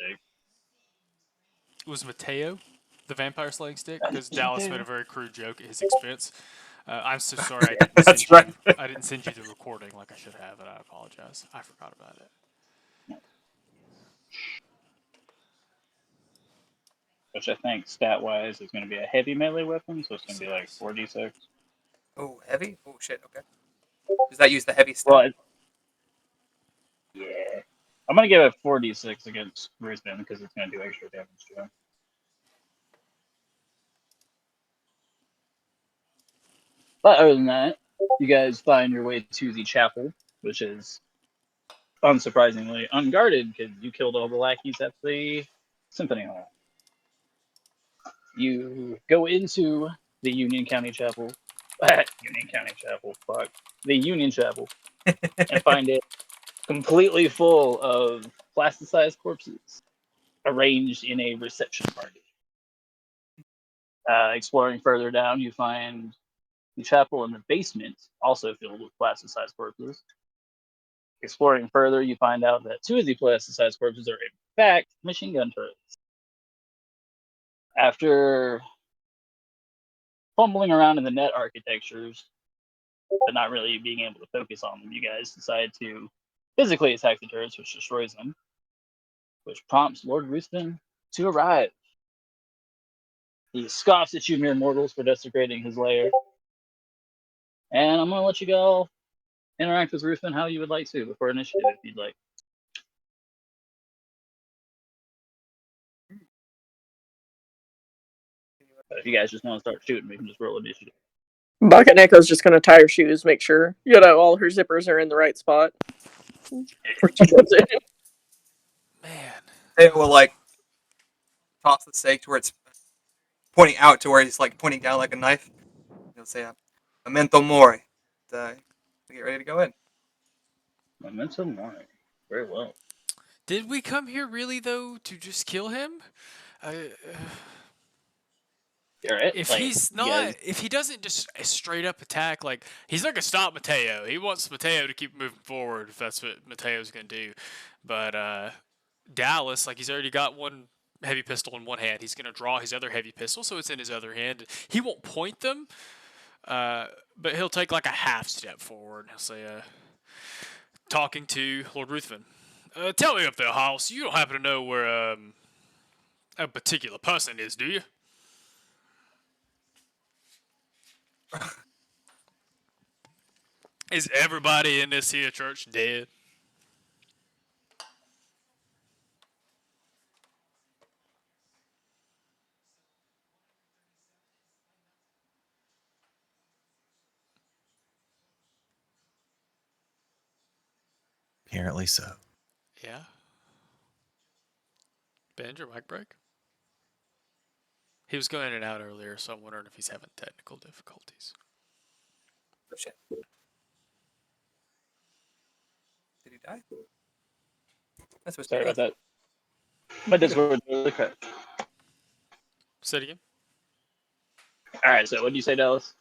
stick. It was Mateo, the vampire slaying stick, That because is Dallas made Mateo. a very crude joke at his expense. I'm so sorry I didn't That's send right. you. I didn't send you the recording like I should have, and I apologize. I forgot about it. Which I think stat wise is going to be a heavy melee weapon, so it's going to be like Six. 4d6. Oh, heavy? Oh, shit, okay. Does that use the heavy Well, stat? yeah. I'm going to give it 4d6 against Ruthven because it's going to do extra damage to him. But other than that, you guys find your way to the chapel, which is unsurprisingly unguarded because you killed all the lackeys at the Symphony Hall. You go into the Union County Chapel, Union County Chapel, fuck, the Union Chapel, and find it completely full of plasticized corpses arranged in a reception party. Exploring further down, you find the chapel in the basement, also filled with plasticized corpses. Exploring further, you find out that two of the plasticized corpses are, in fact, machine gun turrets. After fumbling around in the net architectures, but not really being able to focus on them, you guys decide to physically attack the turrets, which destroys them, which prompts Lord Ruthven to arrive. He scoffs at you mere mortals for desecrating his lair. And I'm going to let you go interact with Ruthven how you would like to before initiative, if you'd like. But if you guys just want to start shooting, we can just roll initiative. Bucket Echo's just gonna tie her shoes, make sure all her zippers are in the right spot. Where she goes in. Man, It will, like, toss the stake to where it's pointing out to where he's, like, pointing down like a knife. He'll say, Memento Mori. Get ready to go in. Memento Mori. Very well. did we come here really though to just kill him? Uh, Alright, if like, he's you not, guys, if he doesn't just straight up attack, like he's not gonna stop Mateo. He wants Mateo to keep moving forward if that's what Mateo's gonna do. But Dallas, like he's already got one heavy pistol in one hand. He's gonna draw his other heavy pistol, so it's in his other hand. He won't point them, but he'll take like a half step forward. He'll say, talking to Lord Ruthven. Tell me up there, House. You don't happen to know where a particular person is, do you? Is everybody in this here church dead? Apparently so. Yeah. Ben, your mic break? He was going in and out earlier, so I'm wondering if he's having technical difficulties. Oh, shit. Did he die? That's supposed to sorry be about that. My Discord really crashed. Say it again. Alright, so what did you say, Dallas?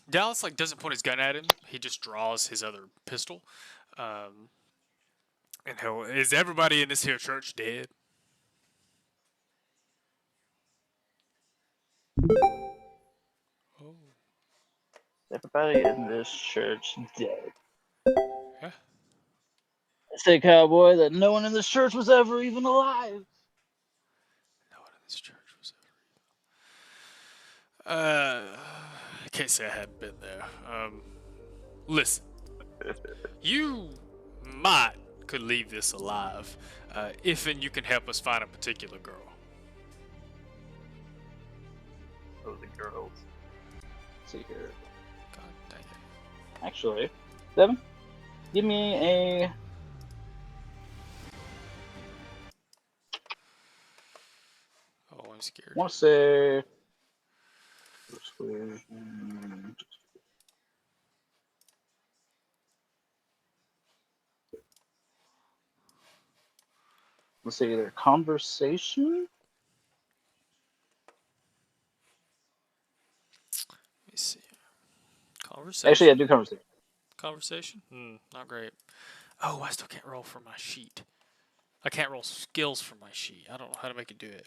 Dallas like doesn't point his gun at him. He just draws his other pistol. And he'll, is everybody in this here church dead? Oh. Everybody in this church dead. Yeah. I say, cowboy, that no one in this church was ever even alive. No one in this church was ever. I can't say I hadn't been there. Listen, you might could leave this alive, if and you can help us find a particular girl. Oh, the girls. Let's see here. God dang it. Actually, Devin, give me a. Oh, I'm scared. I want to say. Persuasion. Let's see, either conversation. Let me see. Conversation. Actually, I do conversation. Conversation? Not great. Oh, I still can't roll for my sheet. I can't roll skills from my sheet. I don't know how to make it do it.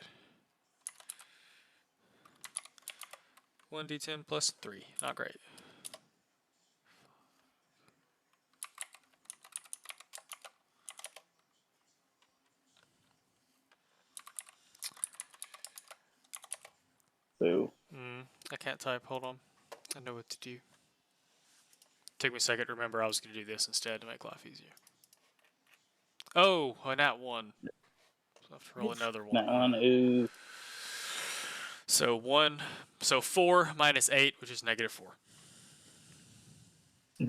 1d10 plus 3. Not great. So I can't type. Hold on. I know what to do. Took me a second to remember I was going to do this instead to make life easier. Oh, a nat 1. So I have to roll another one. that one, ooh, So 1. So 4 minus 8, which is negative 4.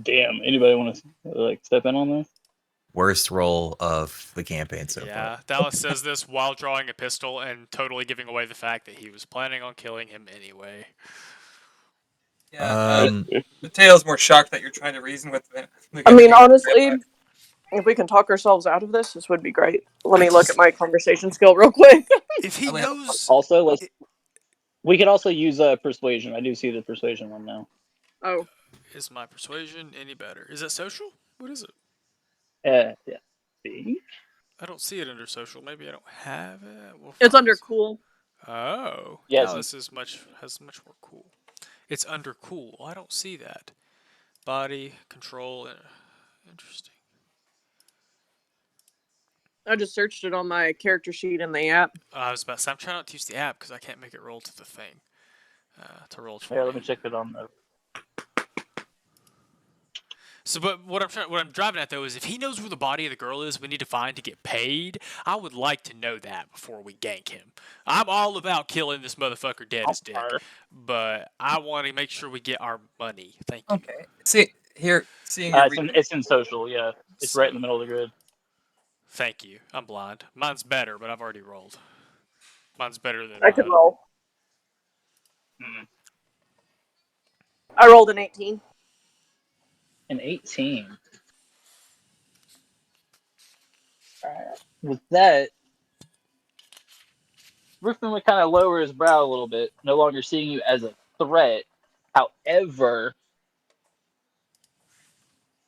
damn. Anybody want to like step in on this? Worst roll of the campaign so Yeah, far. Dallas says this while drawing a pistol and totally giving away the fact that he was planning on killing him anyway. Yeah, Um, Mateo's more shocked that you're trying to reason with him. I mean, honestly, if we can talk ourselves out of this would be great. Let me look at my conversation skill real quick. If he only have a knows, Also, we could also use persuasion. I do see the persuasion one now. Oh, is my persuasion any better? Is it social? What is it? Yeah. See? I don't see it under social. Maybe I don't have it. We'll it's find under it. cool. Oh, Yes. Dallas has much more cool. It's under cool. I don't see that. Body control. Interesting. I just searched it on my character sheet in the app. I was about to say, I'm trying not to use the app because I can't make it roll to the thing. To roll for Here, me. let me check it on the. So, but what I'm driving at though is if he knows where the body of the girl is, we need to find to get paid. I would like to know that before we gank him. I'm all about killing this motherfucker dead as dick, but I want to make sure we get our money. Thank you. Okay. Seeing your It's in social. Yeah, it's right in the middle of the grid. Thank you. I'm blind. Mine's better, but I've already rolled. Mine's better than I could mine. roll. Mm. I rolled an 18. An 18. With that, Rickman would kind of lower his brow a little bit, no longer seeing you as a threat. However,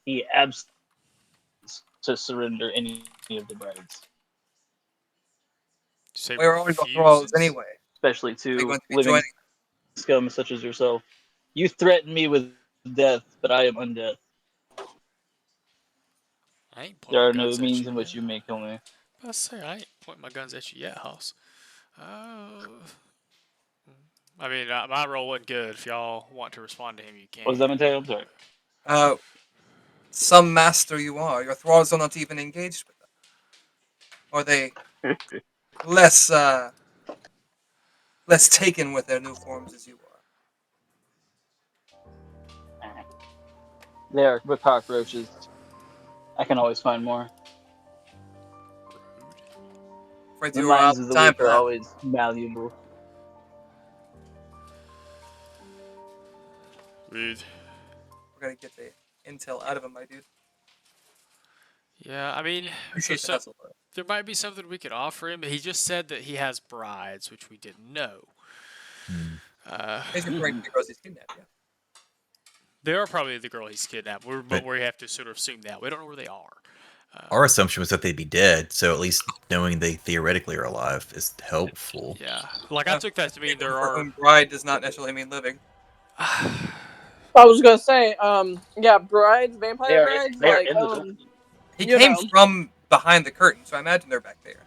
he abs to surrender any of the brides, Say we're always the thralls refuses? anyway. especially Are you to going to be living joining? scum such as yourself. You threaten me with death, but I am undeath. I ain't pointing There my are no guns at means you in which yet. you may kill me. I say I ain't pointing my guns at you yet, House. I mean, my roll wasn't good. If y'all want to respond to him, you can. What was that, Mateo? I'm sorry. Some master you are. Your thralls are not even engaged with them. Are they less less taken with their new forms as you are? They are but cockroaches. I can always find more. Afraid The you are out minds of of the time weak for are that. always malleable. Rude. We're gonna get the intel out of him, my dude. Yeah, I mean, Appreciate the hustle. there might be something we could offer him, but he just said that he has brides, which we didn't know. He's referring to the girls he's kidnapped. Yeah. They are probably the girl he's kidnapped, but But- we have to sort of assume that. We don't know where they are. Our assumption was that they'd be dead, so at least knowing they theoretically are alive is helpful. Yeah, like I took that to mean there For are. whom bride does not necessarily mean living. I was gonna say, yeah, brides, vampire brides, They are like, in the building. He You came know. from behind the curtain, so I imagine they're back there.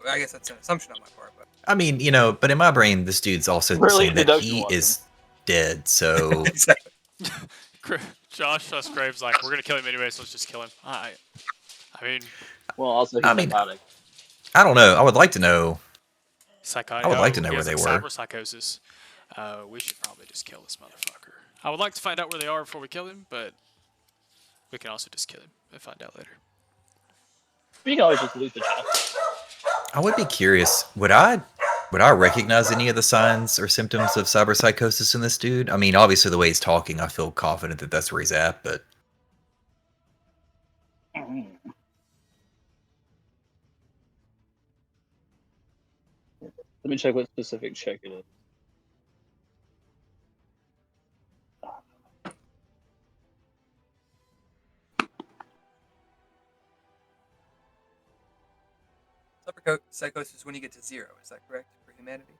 Well, I guess that's an assumption on my part, but I mean, but in my brain, this dude's also Really, saying that deduction he wasn't. is dead, so exactly. Josh Graves like, we're gonna kill him anyway, so let's just kill him. I mean, Well, also he's I mean, psychotic. I don't know. I would like to know. psychotic. I would like to know he where has, they like, were. cyber psychosis. We should probably just kill this motherfucker. I would like to find out where they are before we kill him, but we can also just kill him and find out later. You can always just loot the chest. I would be curious. Would I recognize any of the signs or symptoms of cyberpsychosis in this dude? I mean, obviously the way he's talking, I feel confident that that's where he's at. But Let me check what specific check it is. psychosis is when you get to 0. Is that correct for humanity?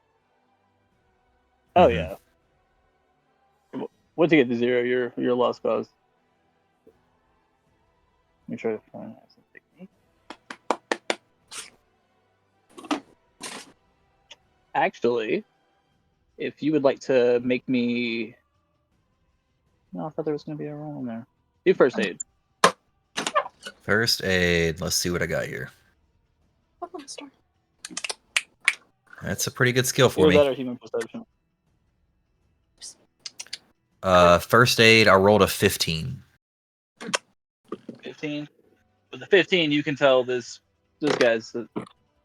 Oh Mhm. yeah. Once you get to 0, you're a lost cause. Let me try to find some technique. Actually, if you would like to make me, no, I thought there was going to be a roll in there. Do first aid. First aid. Let's see what I got here. That's a pretty good skill for Either me. that or human perception. First aid, I rolled a 15. 15. With the 15, you can tell this guy's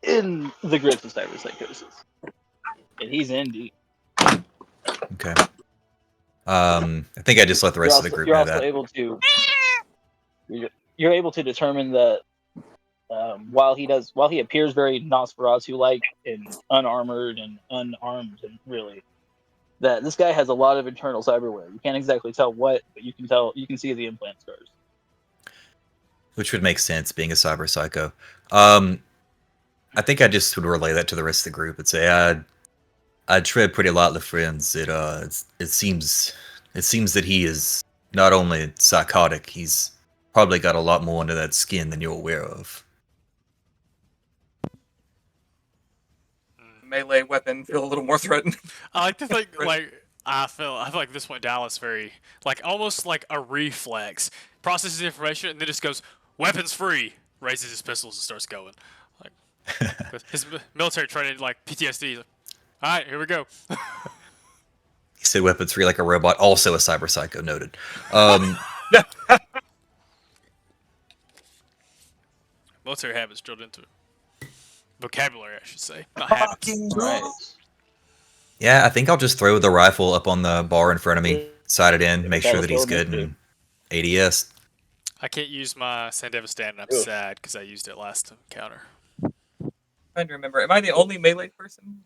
in the grips of cyberpsychosis, and he's in deep. Okay. I think I just let the rest of the group You're know also that. able to. You're able to determine that while he appears very Nosferatu-like and unarmored and unarmed, and really, that this guy has a lot of internal cyberware. You can't exactly tell what, but you can see the implant scars. Which would make sense, being a cyber psycho. I think I just would relay that to the rest of the group and say I'd tread pretty lightly, friends. It seems that he is not only psychotic, he's probably got a lot more under that skin than you're aware of. Melee weapon feel a little more threatened. I like to think I feel like this went Dallas very almost like a reflex. Processes information and then just goes weapons free. Raises his pistols and starts going. Like his military training, like PTSD. Like, all right, here we go. He said weapons free like a robot, also a cyber psycho, noted. Military habits drilled into it. Vocabulary, I should say, not habits. Right. Yeah, I think I'll just throw the rifle up on the bar in front of me, sight it in, make sure that he's good, and ADS. I can't use my Sandevis stand, and I'm sad because I used it last encounter. Trying to remember, am I the only melee person?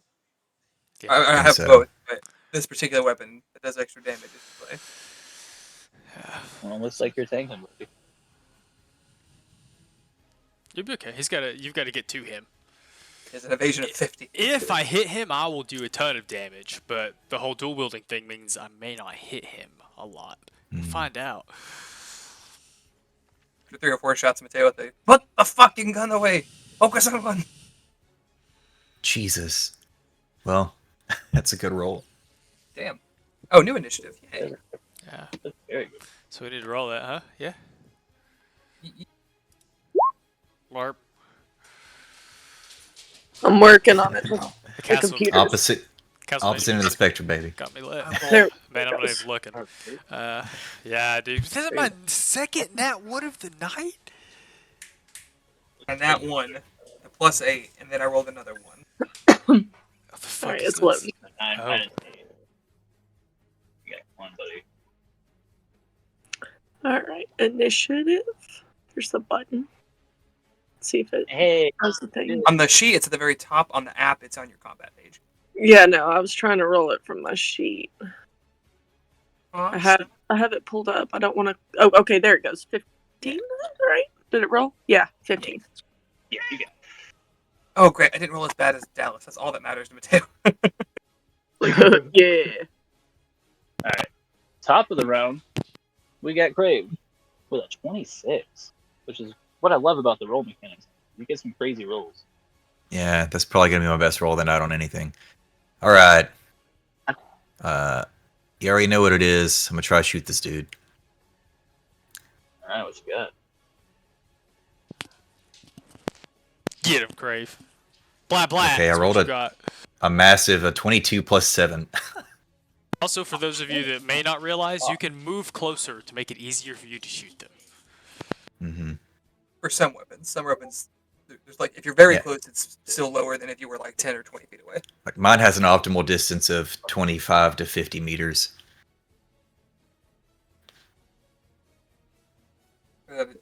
Yeah. I have so. both, but this particular weapon that does extra damage is play. Well, it looks like you're tanking, buddy. You'll be okay. You've got to get to him. It's an evasion of 50. If I hit him, I will do a ton of damage, but the whole dual wielding thing means I may not hit him a lot. We'll find out. After 3 or 4 shots, Mateo, they put the fucking gun away. Focus on one. Jesus. Well, that's a good roll. Damn. Oh, new initiative. Yay. Yeah. That's very good. So we need to roll that, huh? Yeah. LARP. I'm working on it. The The castle, computer. Opposite castle end of the spectrum, baby. got me lit. There Man, I'm not goes. even looking. Yeah, dude. This is my second nat one of the night. And that one, the +8, and then I rolled another one. What the fuck Alright, is it's this? loading. 9 Oh. minus 8. You got one, buddy. Alright, initiative. There's the button. Let's see if it Hey, does the thing. On the sheet, it's at the very top. On the app, it's on your combat page. Yeah, no, I was trying to roll it from my sheet. I have it pulled up. I don't want to. Oh, okay, there it goes. 15, right? Did it roll? Yeah, 15. yeah, you got Oh, great. I didn't roll as bad as Dallas. That's all that matters to Mateo. Yeah. top of the round. We got Crave with a 26, which is what I love about the roll mechanics. You get some crazy rolls. Yeah, that's probably going to be my best roll of the night on anything. All right. You already know what it is. I'm going to try to shoot this dude. All right, what you got? Get him, Crave. Blah blah. Okay, I That's what rolled you a- got. A massive 22 plus 7. Also, for those of you that may not realize, you can move closer to make it easier for you to shoot them. Mm-hmm. For some weapons, there's like, if you're very Yeah. close, it's still lower than if you were like 10 or 20 feet away. Like mine has an optimal distance of 25 to 50 meters. Good.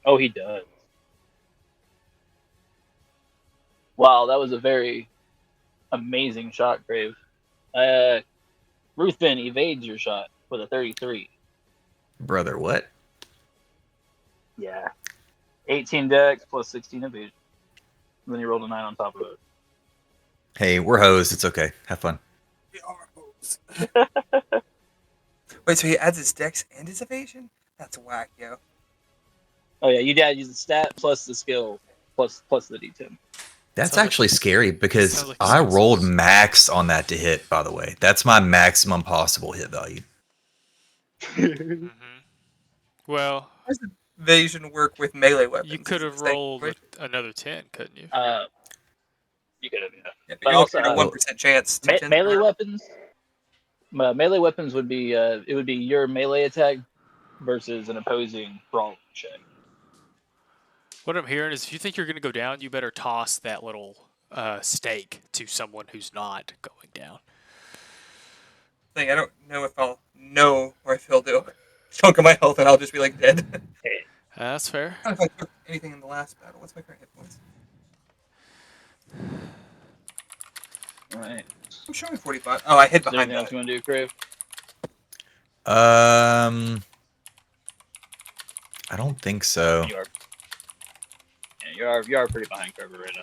Oh, he does. Wow, that was a very amazing shot, Crave. Ruthven evades your shot with a 33. Brother, what? Yeah. 18 dex plus 16 evasion. And then you rolled a 9 on top of it. Hey, we're hoes. It's okay. Have fun. We are hoes. Wait, so he adds his dex and his evasion? That's whack, yo. Oh yeah, you gotta use the stat plus the skill plus the d10. That's Sounds like- actually scary because sounds like I excuses. rolled max on that to hit, by the way. That's my maximum possible hit value. Mm-hmm. Well, How does evasion work with melee weapons? you could Is it have the same rolled situation? another 10, couldn't you? You could have, yeah. Yeah, but But you're also, looking at a 1% chance. To 10 melee weapons. Melee weapons would be it would be your melee attack versus an opposing brawl check. What I'm hearing is if you think you're going to go down, you better toss that little stake to someone who's not going down. thing. I don't know if I'll know where I feel do chunk of my health and I'll just be like dead. That's fair. I don't know if I took anything in the last battle. What's my current hit points? All right. I'm showing 45. Oh, I hid Is there behind anything else that. you want to do, Crave? I don't think so. You are. Yeah, you are pretty behind cover right now.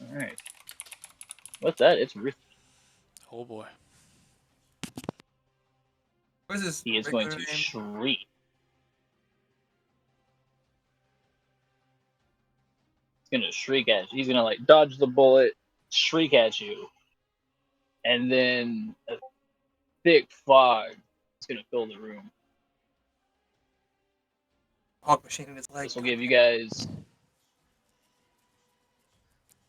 All right. What's that? It's Ruth. Oh boy. What is his He is going regular to name? shriek. He's gonna shriek at you. He's gonna like dodge the bullet, shriek at you, and then a thick fog is gonna fill the room. Hog machine in his leg. This will give you guys.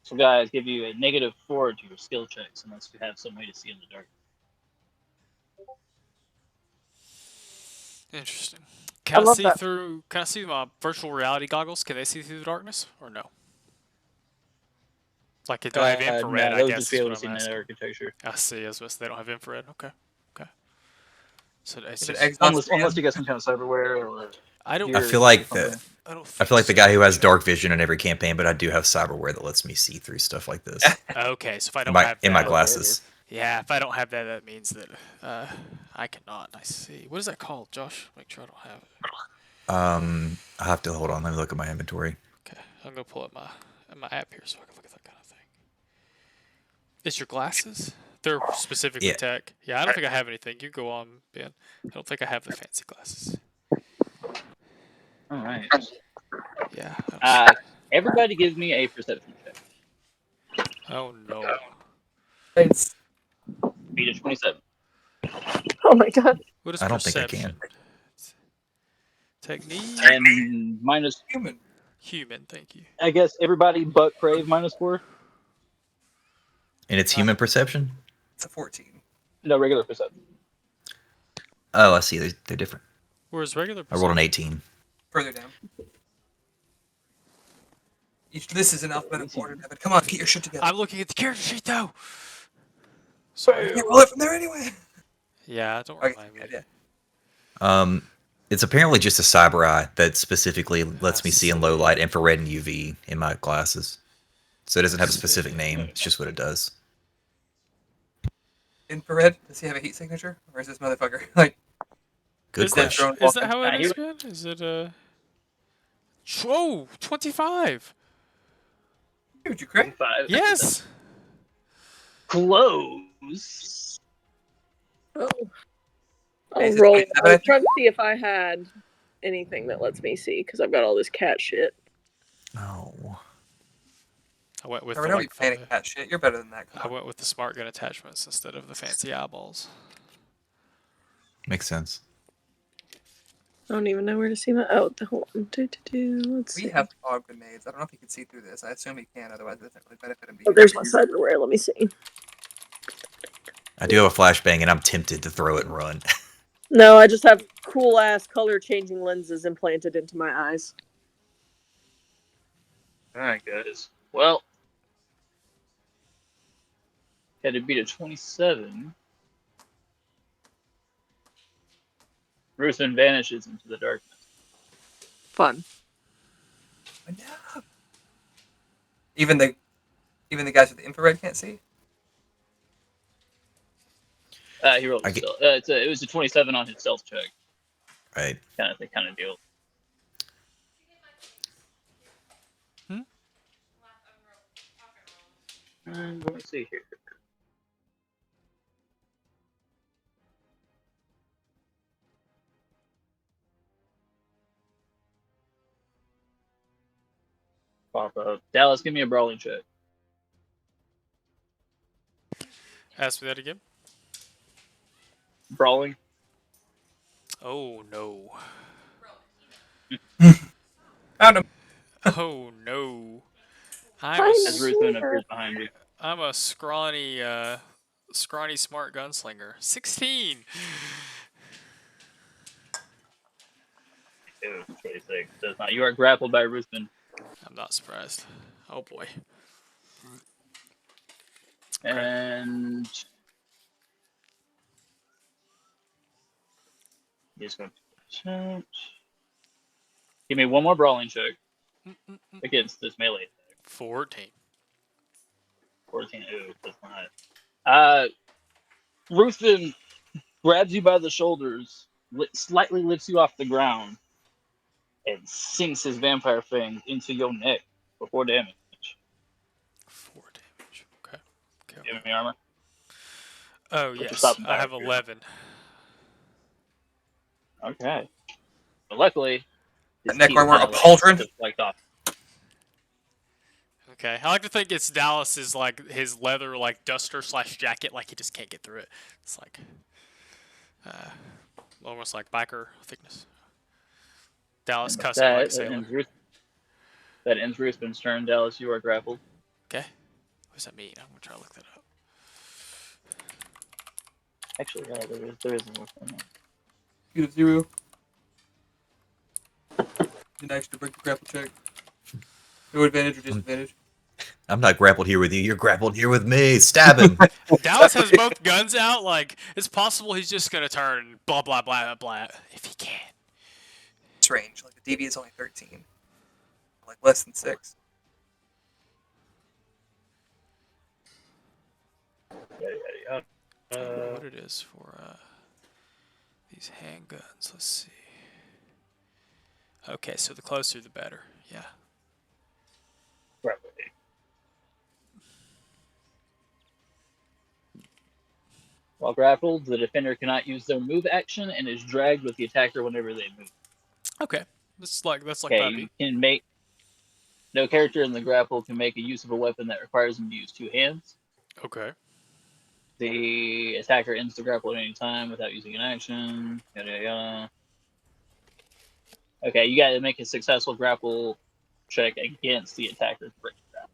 So guys, give you a -4 to your skill checks unless you have some way to see in the dark. Interesting. I Can I, love see that. through? Can I see my virtual reality goggles? Can they see through the darkness or no? Like, do I have infrared? No, I those guess just be is able what to see I'm net asking. architecture. I see. As well, so they don't have infrared. Okay. Okay. So it's Is it just, exhaust Unless you got some kind of cyberware or I don't. I gear feel or like something. I don't. I feel like the guy who has dark vision in every campaign, but I do have cyberware that lets me see through stuff like this Okay, so if I in don't my have in my that, glasses. yeah, if I don't have that, that means that I cannot. I see. What is that called, Josh? Make sure I don't have it. I have to hold on. Let me look at my inventory. Okay, I'm gonna pull up my app here so I can look at that kind of thing. It's your glasses? They're specifically Yeah. tech. Yeah, I don't think I have anything. You go on, Ben. I don't think I have the fancy glasses. All right. Yeah. I don't Everybody, give me a perception check. see- oh no. It's Beat a 27. Oh my god. What is I don't think I perception? can. Technique. And minus, human. Human. Thank you. I guess everybody but Crave -4. And it's human perception? It's a 14. No, regular perception. Oh, I see. They're different. Where's regular I rolled an perception? 18. Further down. This is an alphabetical order, Devin. Come on, get your shit together. I'm looking at the character sheet though. Sorry. You can't roll it from there anyway. Yeah, don't Okay, remind me. yeah. It's apparently just a cyber eye that specifically lets me see in low light, infrared, and UV in my glasses. So it doesn't have a specific name. It's just what it does. Infrared? Does he have a heat signature? Or is this motherfucker like Good Is question. Is that how it Nah, is, Ben? Is it Whoa, 25. dude, you crazy? 5. Yes. Close. Oh. Is I'll it roll. 27, I I was think? trying to see if I had anything that lets me see because I've got all this cat shit. Oh. I went with I the, know you like, panic that shit. You're better than that. Come I on. went with the smart gun attachments instead of the fancy eyeballs. Makes sense. I don't even know where to see my. Oh, hold on. Let's We see. have fog grenades. I don't know if you can see through this. I assume you can, otherwise it doesn't really benefit him. Oh, there's my cyberware. Let me see. I do have a flashbang, and I'm tempted to throw it and run. No, I just have cool ass color changing lenses implanted into my eyes. Alright, guys. Well, had to beat a 27. Ruthven vanishes into the darkness. Fun. No. Even the guys with the infrared can't see. He rolled I a get- stealth. It was a 27 on his stealth check. Right. kind of deal. Let me see here. Pop up. Dallas, give me a brawling check. Ask me that again. Brawling. Oh no. Found him. Oh no. As Ruthven appears behind you. I'm a scrawny smart gunslinger. 16. Ew, 26. Does not. You are grappled by Ruthven. I'm not surprised. Oh boy. And he's going to give me one more brawling check against this melee attack. 14. 14. Ooh, that's not. Ruthven grabs you by the shoulders, slightly lifts you off the ground, and sinks his vampire fang into your neck for 4 damage. 4 damage. Okay. Give me armor. Oh With the yes, stopping I power have here. 11. Okay. But luckily, his neck teeth armor, a kinda, pauldron? deflect off. Okay, I like to think it's Dallas's like his leather like duster / jacket, like he just can't get through it. It's like almost like biker thickness. Dallas And with cussing like a that, sailor. that ends Ruthven's turn. Dallas, you are grappled. Okay, what does that mean? I'm gonna try to look that up. Actually, yeah, there is more. You have 0. An extra break the grapple check. No advantage or disadvantage. I'm not grappled here with you. You're grappled here with me. Stab him. Dallas has both guns out. Like it's possible he's just gonna turn blah blah blah blah if he can. It's range. Like the DB is only 13. Like less than 6. I don't know what it is for these handguns. Let's see. Okay, so the closer the better. Yeah. Grappled. While grappled, the defender cannot use their move action and is dragged with the attacker whenever they move. Okay. That's like Okay, Puppy. you can make. No character in the grapple can make a use of a weapon that requires them to use 2 hands. Okay. The attacker ends the grapple at any time without using an action. Yada yada yada. Okay, you got to make a successful grapple check against the attacker's break grapple.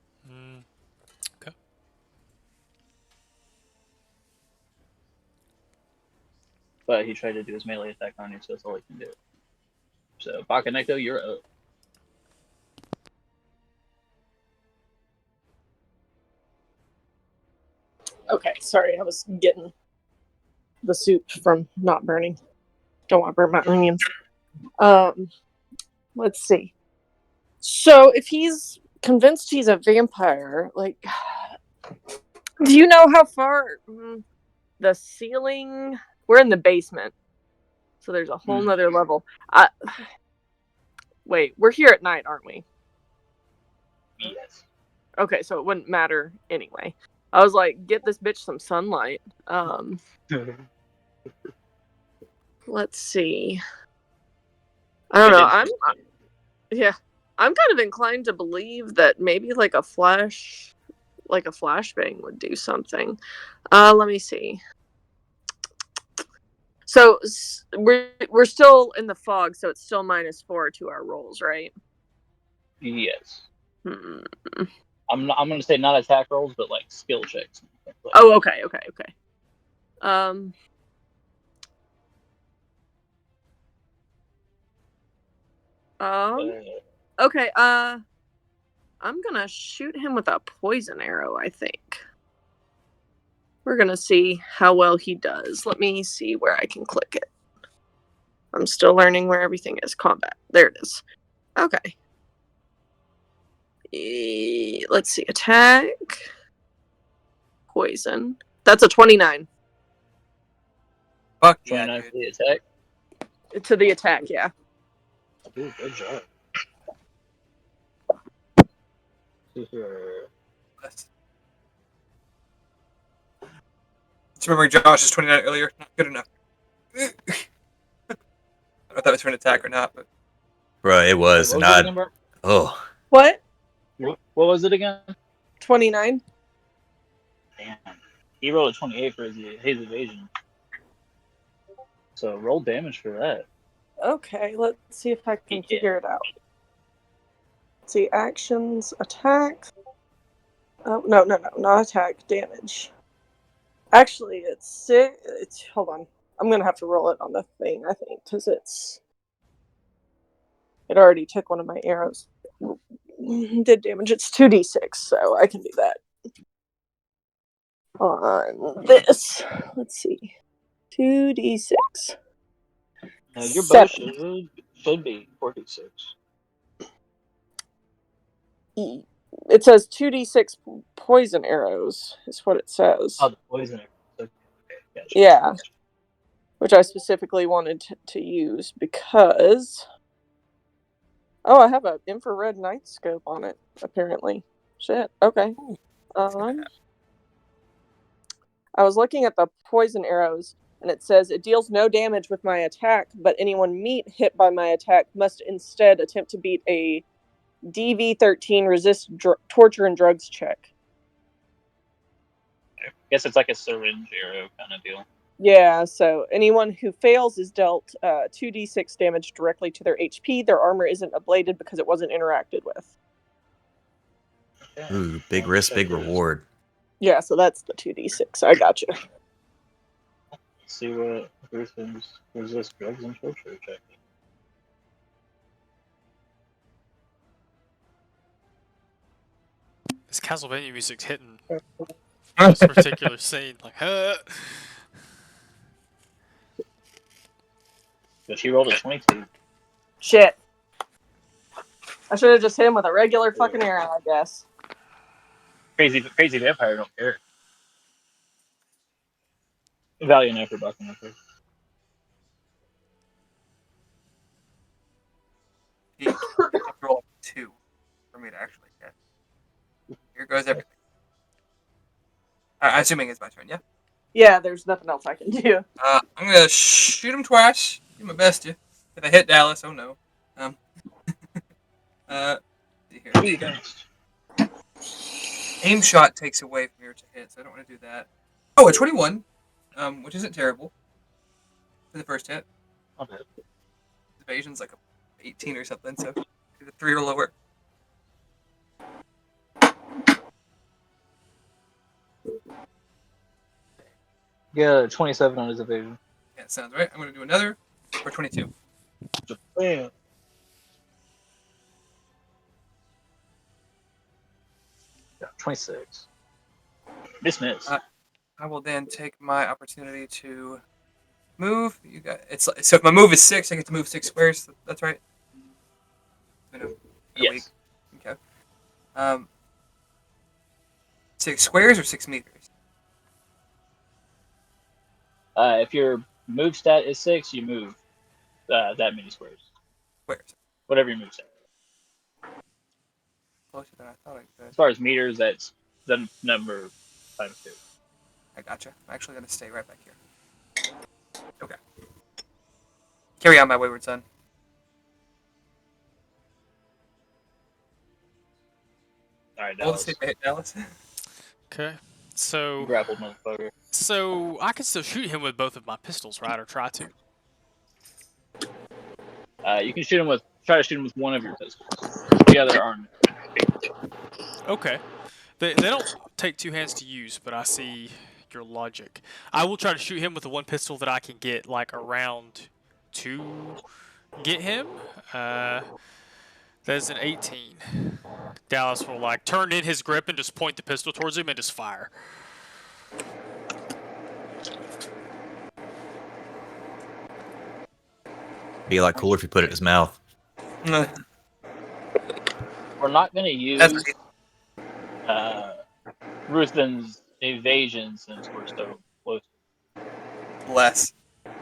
Okay. But he tried to do his melee attack on you, so that's all he can do. So, Bakaneko, you're up. Okay, sorry, I was getting the soup from not burning. Don't want to burn my onions. Let's see. So if he's convinced he's a vampire, like, do you know how far the ceiling? We're in the basement, so there's a whole nother level. Wait, we're here at night, aren't we? Yes. Okay, so it wouldn't matter anyway. I was like, get this bitch some sunlight. Let's see. I don't know. I'm kind of inclined to believe that maybe like a flashbang would do something. Let me see. So we're still in the fog, so it's still -4 to our rolls, right? Yes. Hmm. I'm gonna say not attack rolls, but like skill checks. Oh, okay. Okay. I'm gonna shoot him with a poison arrow, I think. We're gonna see how well he does. Let me see where I can click it. I'm still learning where everything is. Combat. There it is. Okay. Let's see. Attack. Poison. That's a 29. Fuck yeah, 29 dude. for the attack. To the attack, yeah. Ooh, good job. See here. Just remembering Josh's 29 earlier. Not good enough. I don't know if that was for an attack or not, but Bro, it Wait, was, what and was it I. again, bro? Oh, What? What was it again? 29? Damn. He rolled a 28 for his evasion. So roll damage for that. Okay, let's see if I can Yeah. figure it out. Let's see, actions, attack. Oh, no, not attack, damage. Actually, it's 6. Hold on. I'm going to have to roll it on the thing, I think, because it already took one of my arrows. Did damage. It's 2d6, so I can do that. On this. Let's see. 2d6. Your bow 7. should be 46. It says 2d6 poison arrows, is what it says. Oh, the poison. Okay, gotcha. Yeah. Which I specifically wanted to use because... Oh, I have an infrared night scope on it, apparently. Shit, okay. I was looking at the poison arrows, and it says it deals no damage with my attack, but anyone hit by my attack must instead attempt to beat a DV13 resist torture and drugs check. I guess it's like a syringe arrow kind of deal. Yeah, so anyone who fails is dealt 2d6 damage directly to their HP. Their armor isn't ablated because it wasn't interacted with. Okay. ooh, big risk, big reward. Yeah, so that's the 2d6. I got you. Let's see what Bruce's resist drugs and torture check. This Castlevania music's hitting this particular scene. Like, But she rolled a 22. Shit. I should have just hit him with a regular fucking arrow, I guess. Crazy vampire don't care. Valiant effort, bucking up there. he have to roll 2 for me to actually get. Here goes everything. I'm assuming it's my turn, yeah? Yeah, there's nothing else I can do. I'm gonna shoot him twice. Do my best, yeah. If I hit Dallas, oh no. See here. Who you against? Aim shot takes away from your to hit, so I don't want to do that. Oh, a 21, which isn't terrible for the first hit. Okay. Evasion's like a 18 or something, so do the 3 or lower. Yeah, 27 on his evasion. Yeah, sounds right. I'm gonna do another for 22. Bam. Yeah, 26. Miss. I will then take my opportunity to move. You got it's so if my move is 6, I get to move 6 squares. That's right. Yes. Okay. 6 squares or 6 meters? If your move stat is 6, you move that many squares. Squares. Whatever your move stat. Closer than I thought I As could. far as meters, that's the number times 2. I gotcha. I'm actually gonna stay right back here. Okay. Carry on, my wayward son. Alright, Roll to Dallas. see if I hit Dallas. okay. So, Grappled motherfucker. so I can still shoot him with both of my pistols, right? Or try to. You can try to shoot him with one of your pistols. The other arm. Okay. They don't take 2 hands to use, but I see your logic. I will try to shoot him with the one pistol that I can get like around to get him. That's an 18. Dallas will like turn in his grip and just point the pistol towards him and just fire. Be a lot cooler if you put it in his mouth. We're not going to use Ruthven's evasion since we're so close. Less.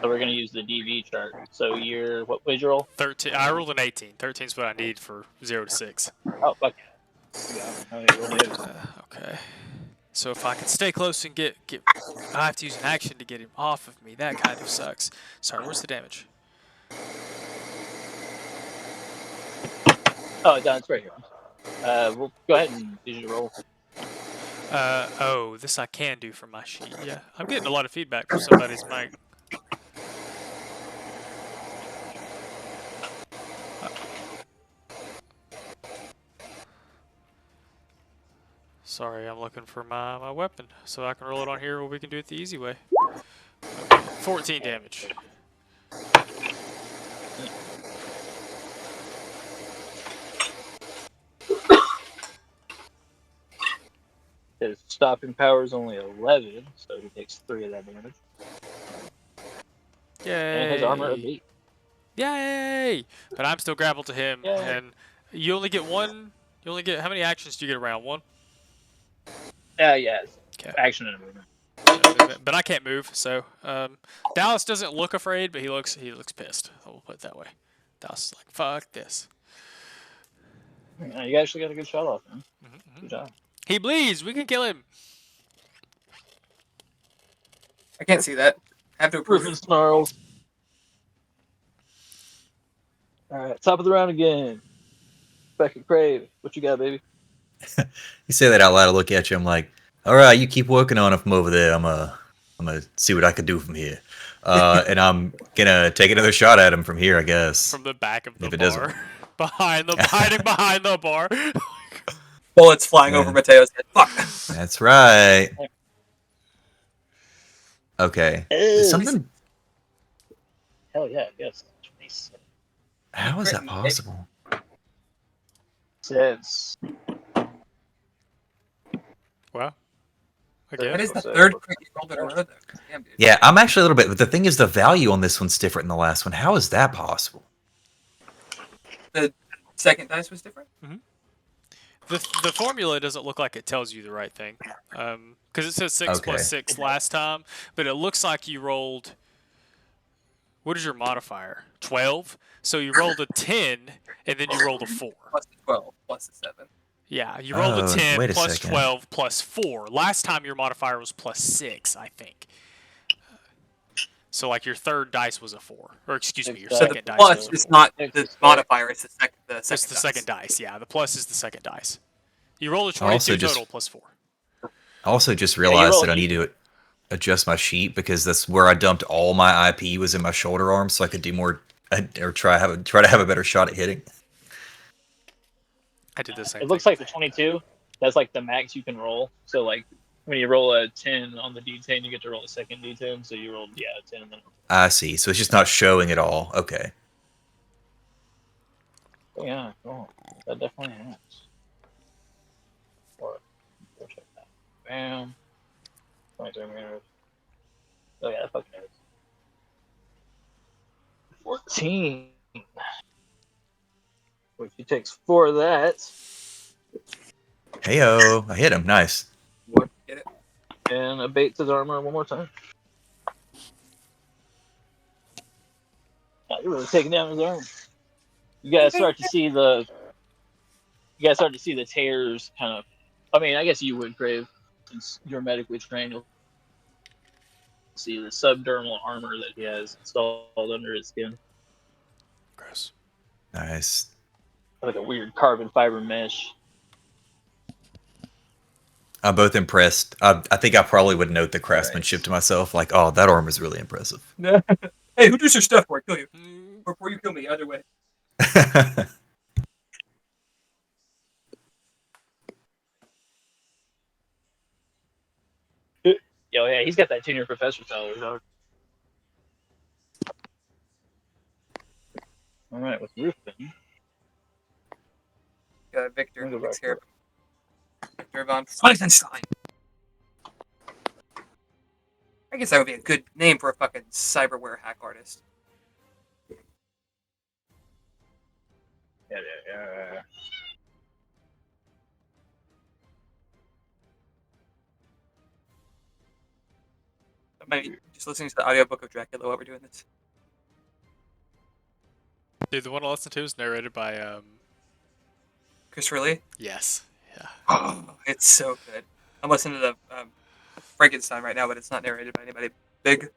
So we're gonna use the DV chart. So what was your roll? 13. I rolled an 18. 13 is what I need for 0 to 6. Oh fuck yeah. Oh, yeah, roll the others. Okay. So if I can stay close and get, I have to use an action to get him off of me. That kind of sucks. Sorry, where's the damage? Oh, it's right here. We'll go ahead and use your roll. Oh, this I can do from my sheet. Yeah, I'm getting a lot of feedback from somebody's mic. Sorry, I'm looking for my weapon so I can roll it on here, or we can do it the easy way. Okay, 14 damage. His stopping power is only 11, so he takes 3 of that damage. Yay! And his armor of 8. Yay! But I'm still grappled to him, Yay. and you only get one. You only get how many actions do you get around? One. Yeah. Okay. Action and a movement. But I can't move, so Dallas doesn't look afraid, but he looks pissed. We'll put it that way. Dallas is like, fuck this. Yeah, you actually got a good shot off, man. Good job. He bleeds. We can kill him. I can't see that. I have to approve. Griffin snarls. Alright, top of the round again. Back at Crave. What you got, baby? You say that out loud, I look at you, I'm like, all right, you keep working on it from over there. I'm gonna see what I can do from here. And I'm gonna take another shot at him from here, I guess. From the back of the If it bar. Hiding behind the bar. Bullets flying over Mateo's head. Fuck. That's right. Okay. Is something... Hell yeah, yes. 27. How is that possible? Says. Well, That again. is the third crit you rolled in a row, though. Damn, dude. Yeah, I'm actually a little bit... But the thing is, the value on this one's different than the last one. How is that possible? The second dice was different? The formula doesn't look like it tells you the right thing. Because it says 6 Okay. plus 6 last time, but it looks like you rolled... What is your modifier? 12? So you rolled a 10, and then you rolled a 4. Plus the 12, plus the 7. Yeah, you rolled a Oh, 10 wait a plus second. 12 plus 4. Last time your modifier was plus 6, I think. So like your third dice was a 4. Or excuse me, your So So second the dice plus was a is 4. not It's the the modifier, it's the second It's dice. the second dice, yeah. The plus is the second dice. You rolled a I also 22 just- total plus 4. I also just you realized rolled that I need to adjust my sheet because that's where I dumped all my IP was in my shoulder arm, so I could do more or try to have a better shot at hitting. I did the same It thing. looks like the 22. That's like the max you can roll. So like when you roll a 10 on the D10, you get to roll a second D10. So you rolled a 10 and then. I see. So it's just not showing at all. Okay. Oh, yeah, cool. That definitely helps. Or go check that. Bam. 23 meters. Oh yeah, that fucking hurts. 14. Which he takes 4 of that. Heyo, I hit him. Nice. Get it? And abates his armor one more time. Yeah, you're really taking down his arm. You guys start to see the tears kind of. I mean, I guess you would, Crave, since you're medically trained. You'll see the subdermal armor that he has installed under his skin, Gross. Nice. like a weird carbon fiber mesh. I'm both impressed. I think I probably would note the craftsmanship to myself, like, oh, that armor is really impressive. Hey, who does your stuff before I kill you? Mm, Or before you kill me, either way. Yo, yeah, he's got that junior professor salary, dog. All right, with Rufin. Victor Let me go takes back care to of him. Victor von Frankenstein. I guess that would be a good name for a fucking cyberware hack artist. Yeah. Maybe just listening to the audiobook of Dracula while we're doing this. Dude, the one I listened to was narrated by Chris Lee. yes. Yeah. Oh, it's so good. I'm listening to the Frankenstein right now, but it's not narrated by anybody big.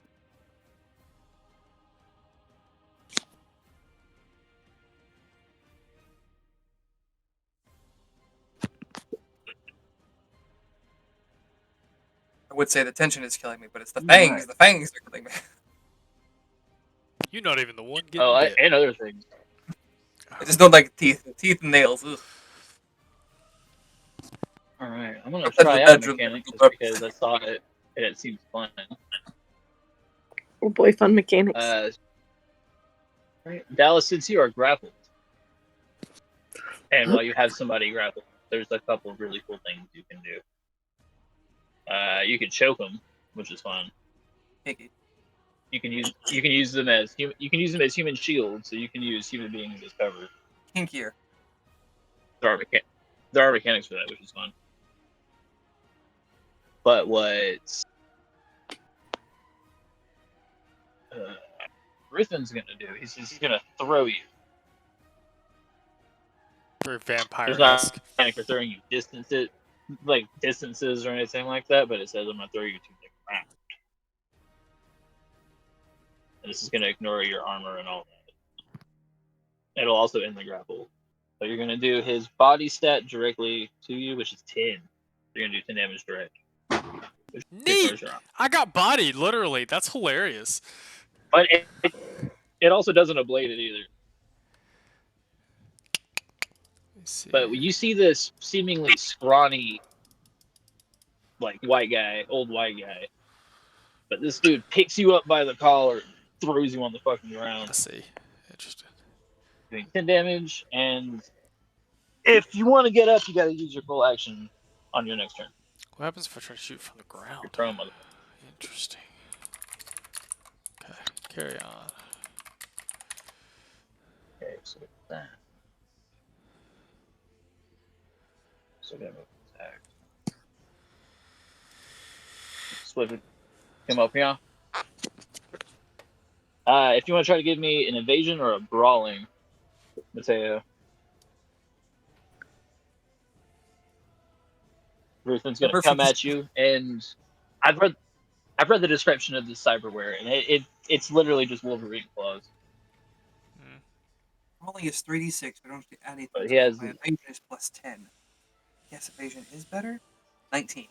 I would say the tension is killing me, but it's the fangs. Right. The fangs are killing me. You're not even the one getting Oh, bit. and other things. I just don't like teeth. Teeth and nails. Ugh. All right, I'm gonna That's the try out bedroom mechanics just purpose. because I saw it and it seems fun. Oh boy, fun mechanics. Right. Dallas, since you are grappled, and while you have somebody grappled, there's a couple of really cool things you can do. You can choke them, which is fun. Kinky. You can use them as human shields, so you can use human beings as cover. Kinkier. There are mechanics for that, which is fun. But what Ruthen's gonna do, he's gonna throw you. Very There's vampire-esque. not a mechanic for throwing you distances or anything like that, but it says I'm gonna throw you to the ground. And this is gonna ignore your armor and all that. It'll also end the grapple. So you're gonna do his body stat directly to you, which is 10. You're gonna do 10 damage direct. Which Neat! ignores your armor. I got bodied, literally. That's hilarious. But it also doesn't ablate it either. Let's see. But when you see this seemingly scrawny, like old white guy, but this dude picks you up by the collar, and throws you on the fucking ground, Let's see. Interesting. doing 10 damage. And if you want to get up, you got to use your full action on your next turn. What happens if I try to shoot from the ground? You're prone, motherfucker. Interesting. Okay, carry on. Okay, so that. So we have an attack. Swift, come up here. If you want to try to give me an evasion or a brawling, Mateo. Ruthen's gonna come at you, and I've read the description of this cyberware, and it's literally just Wolverine claws. Rolling is 3d6, but I don't add anything. But he has My evasion is plus 10. Yes, evasion is better. 19.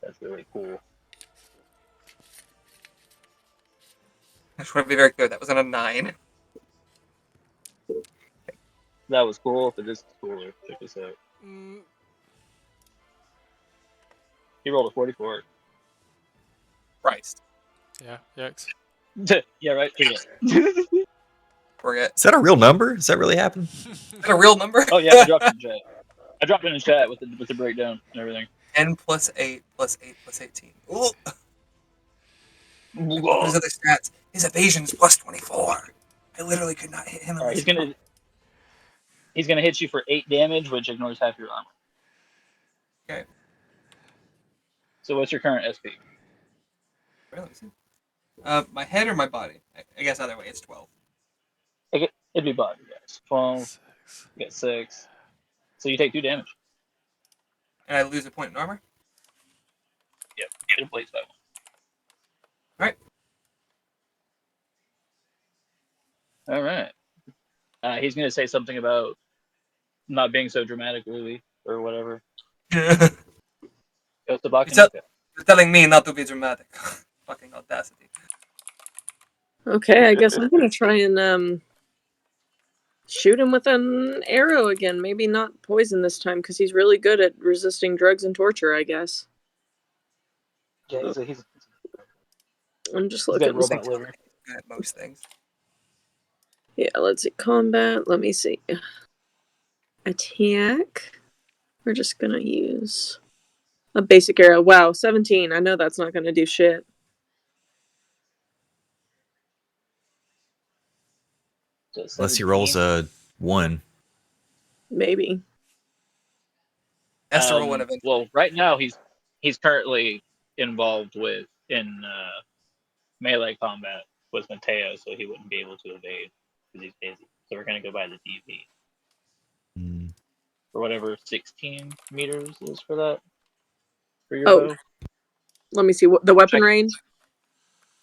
That's really cool. I just want to be very clear. That was on a 9. That was cool, but this is cooler. Check this out. He rolled a 44. Christ. Yeah, yikes. Yeah, right. Forget. Is that a real number? Does that really happen? Is that a real number? Oh yeah, I dropped it in chat. I dropped it in chat with the breakdown and everything. 10 plus 8 plus 8 plus 18. Ooh. What Whoa. his other stats? His evasion's plus 24. I literally could not hit him. All right, he's gonna hit you for 8 damage, which ignores half your armor. Okay. So what's your current SP? Really? My head or my body? I guess either way, it's 12. It'd be body, guys. 12. You got 6. So you take 2 damage. And I lose a point in armor? Yep. It ablates by 1. Alright. All right. He's gonna say something about not being so dramatic, really, or whatever. Goes to Bakanaka. You're telling me not to be dramatic. Fucking audacity. Okay, I guess I'm gonna try and shoot him with an arrow again. Maybe not poison this time, because he's really good at resisting drugs and torture, I guess. Yeah, I'm just he's got looking. robot liver. Good at most things. Yeah, let's see. Combat. Let me see. Attack. We're just gonna use a basic arrow. Wow, 17. I know that's not gonna do shit. So Unless he rolls a 1. Maybe. Has to roll one eventually. Well, right now he's currently involved in melee combat with Mateo, so he wouldn't be able to evade because he's busy. So we're gonna go by the DP Hmm. for whatever 16 meters is for that for your Oh. bow. Let me see what the weapon Check. range.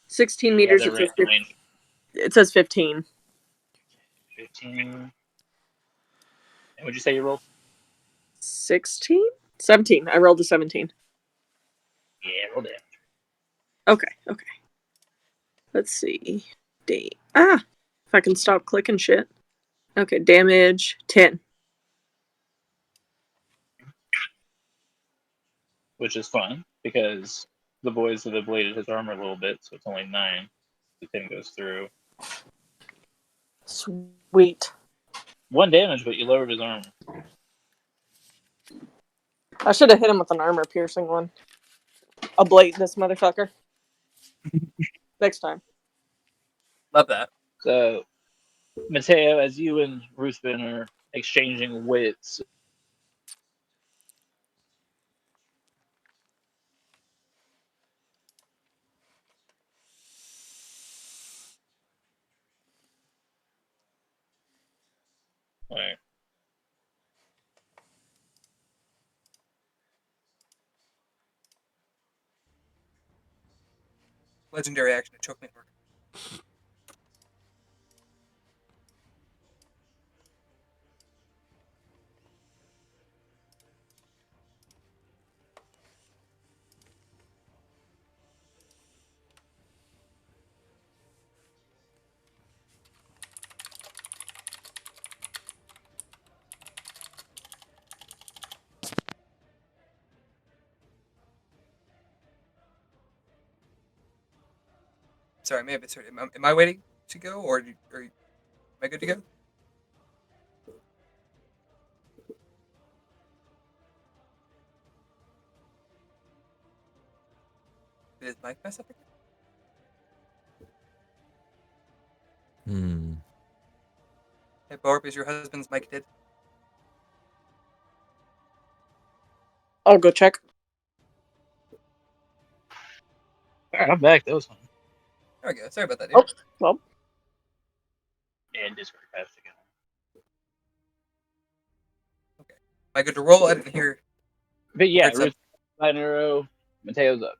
16 Yeah, meters. the range. It says 15. 15. And would you say you rolled? 16? 17. I rolled a 17. Yeah, roll damage. Okay. Let's see. If I can stop clicking shit. Okay, damage 10. Which is fun because the boys have ablated his armor a little bit, so it's only 9. The 10 goes through. Sweet. 1 damage, but you lowered his armor. I should have hit him with an armor piercing one. Ablate this motherfucker. Next time. Love that. So, Mateo, as you and Ruthven are exchanging wits, alright. Legendary action to choke me. Sorry, I may have misheard. Am I waiting to go, or am I good to go? Did his mic mess up again? Hmm. Hey, Barb, is your husband's mic dead? I'll go check. Alright, I'm back. That was fun. There we go. Sorry about that, dude. Oh, well. And Discord has to go. Am I good to roll? I didn't hear. But yeah, Heads up. Ruth, Binero, Mateo's up.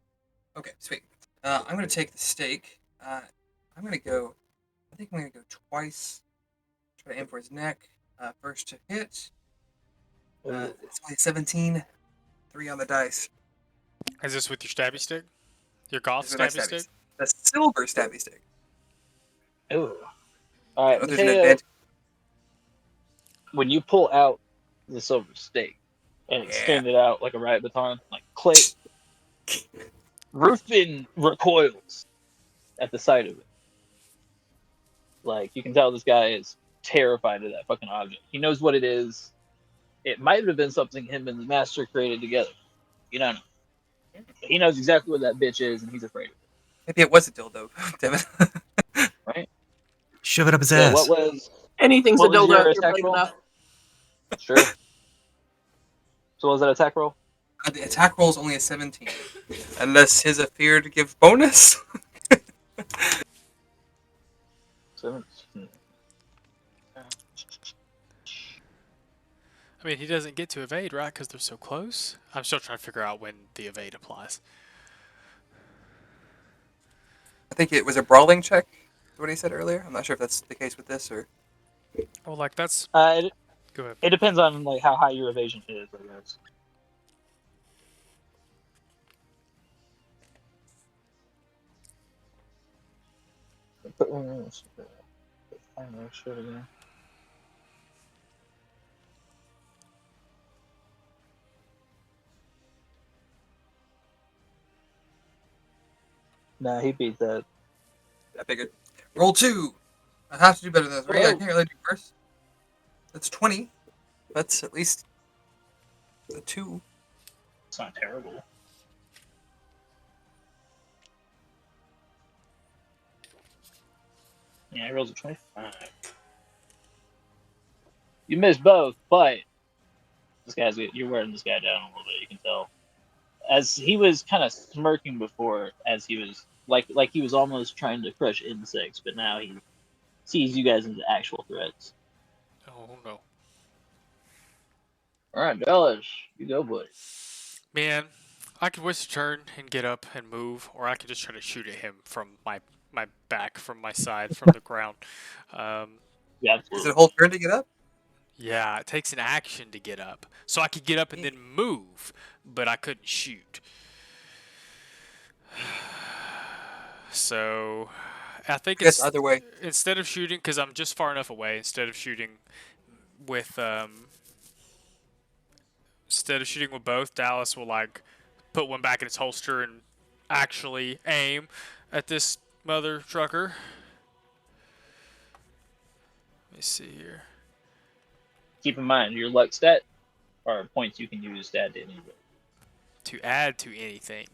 Okay, sweet. I'm gonna take the stake. I'm gonna go. I think I'm gonna go twice. Try to aim for his neck. First to hit. It's only 17. 3 on the dice. Is this with your stabby stick? Your golf This is my stabby stick? The silver stabby stick. Ooh. Alright, Oh, there's an Mateo, advantage. when you pull out the silver stake and extend it out like a riot baton, like click, Ruthven recoils at the sight of it. Like, you can tell this guy is terrified of that fucking object. He knows what it is. It might have been something him and the master created together. You don't know. But he knows exactly what that bitch is, and he's afraid of Maybe it was a dildo. Damn it. it. Right? Shove it up his So ass. Anything's What a was dildo your if you're attack brave roll? enough. Sure. So what was that attack roll? The attack roll is only a 17. Unless his feared give bonus. 17. I mean, he doesn't get to evade, right? Because they're so close. I'm still trying to figure out when the evade applies. I think it was a brawling check. Is what he said earlier. I'm not sure if that's the case with this or. Oh, like that's. It Go ahead. depends on like how high your evasion is, I guess. Nah, he beat that. I figured. Roll 2. I have to do better than 3. I can't really do worse. That's 20. That's at least a 2. It's not terrible. Yeah, he rolls a 25. You missed both, but you're wearing this guy down a little bit. You can tell, as he was kind of smirking before, as he was like he was almost trying to crush insects, but now he sees you guys as actual threats. Oh no. All right, Dallas, you go, buddy. Man, I could waste a turn and get up and move, or I could just try to shoot at him from my back, from my side, from the ground. Yeah, Is absolutely. it a whole turn to get up? Yeah, it takes an action to get up. So I could get up and then move, but I couldn't shoot. So I think I guess it's either way. instead of shooting, because I'm just far enough away, with both, Dallas will like put one back in its holster and actually aim at this mother trucker. Let me see here. Keep in mind your luck stat are points you can use to add to any roll. To add to anything.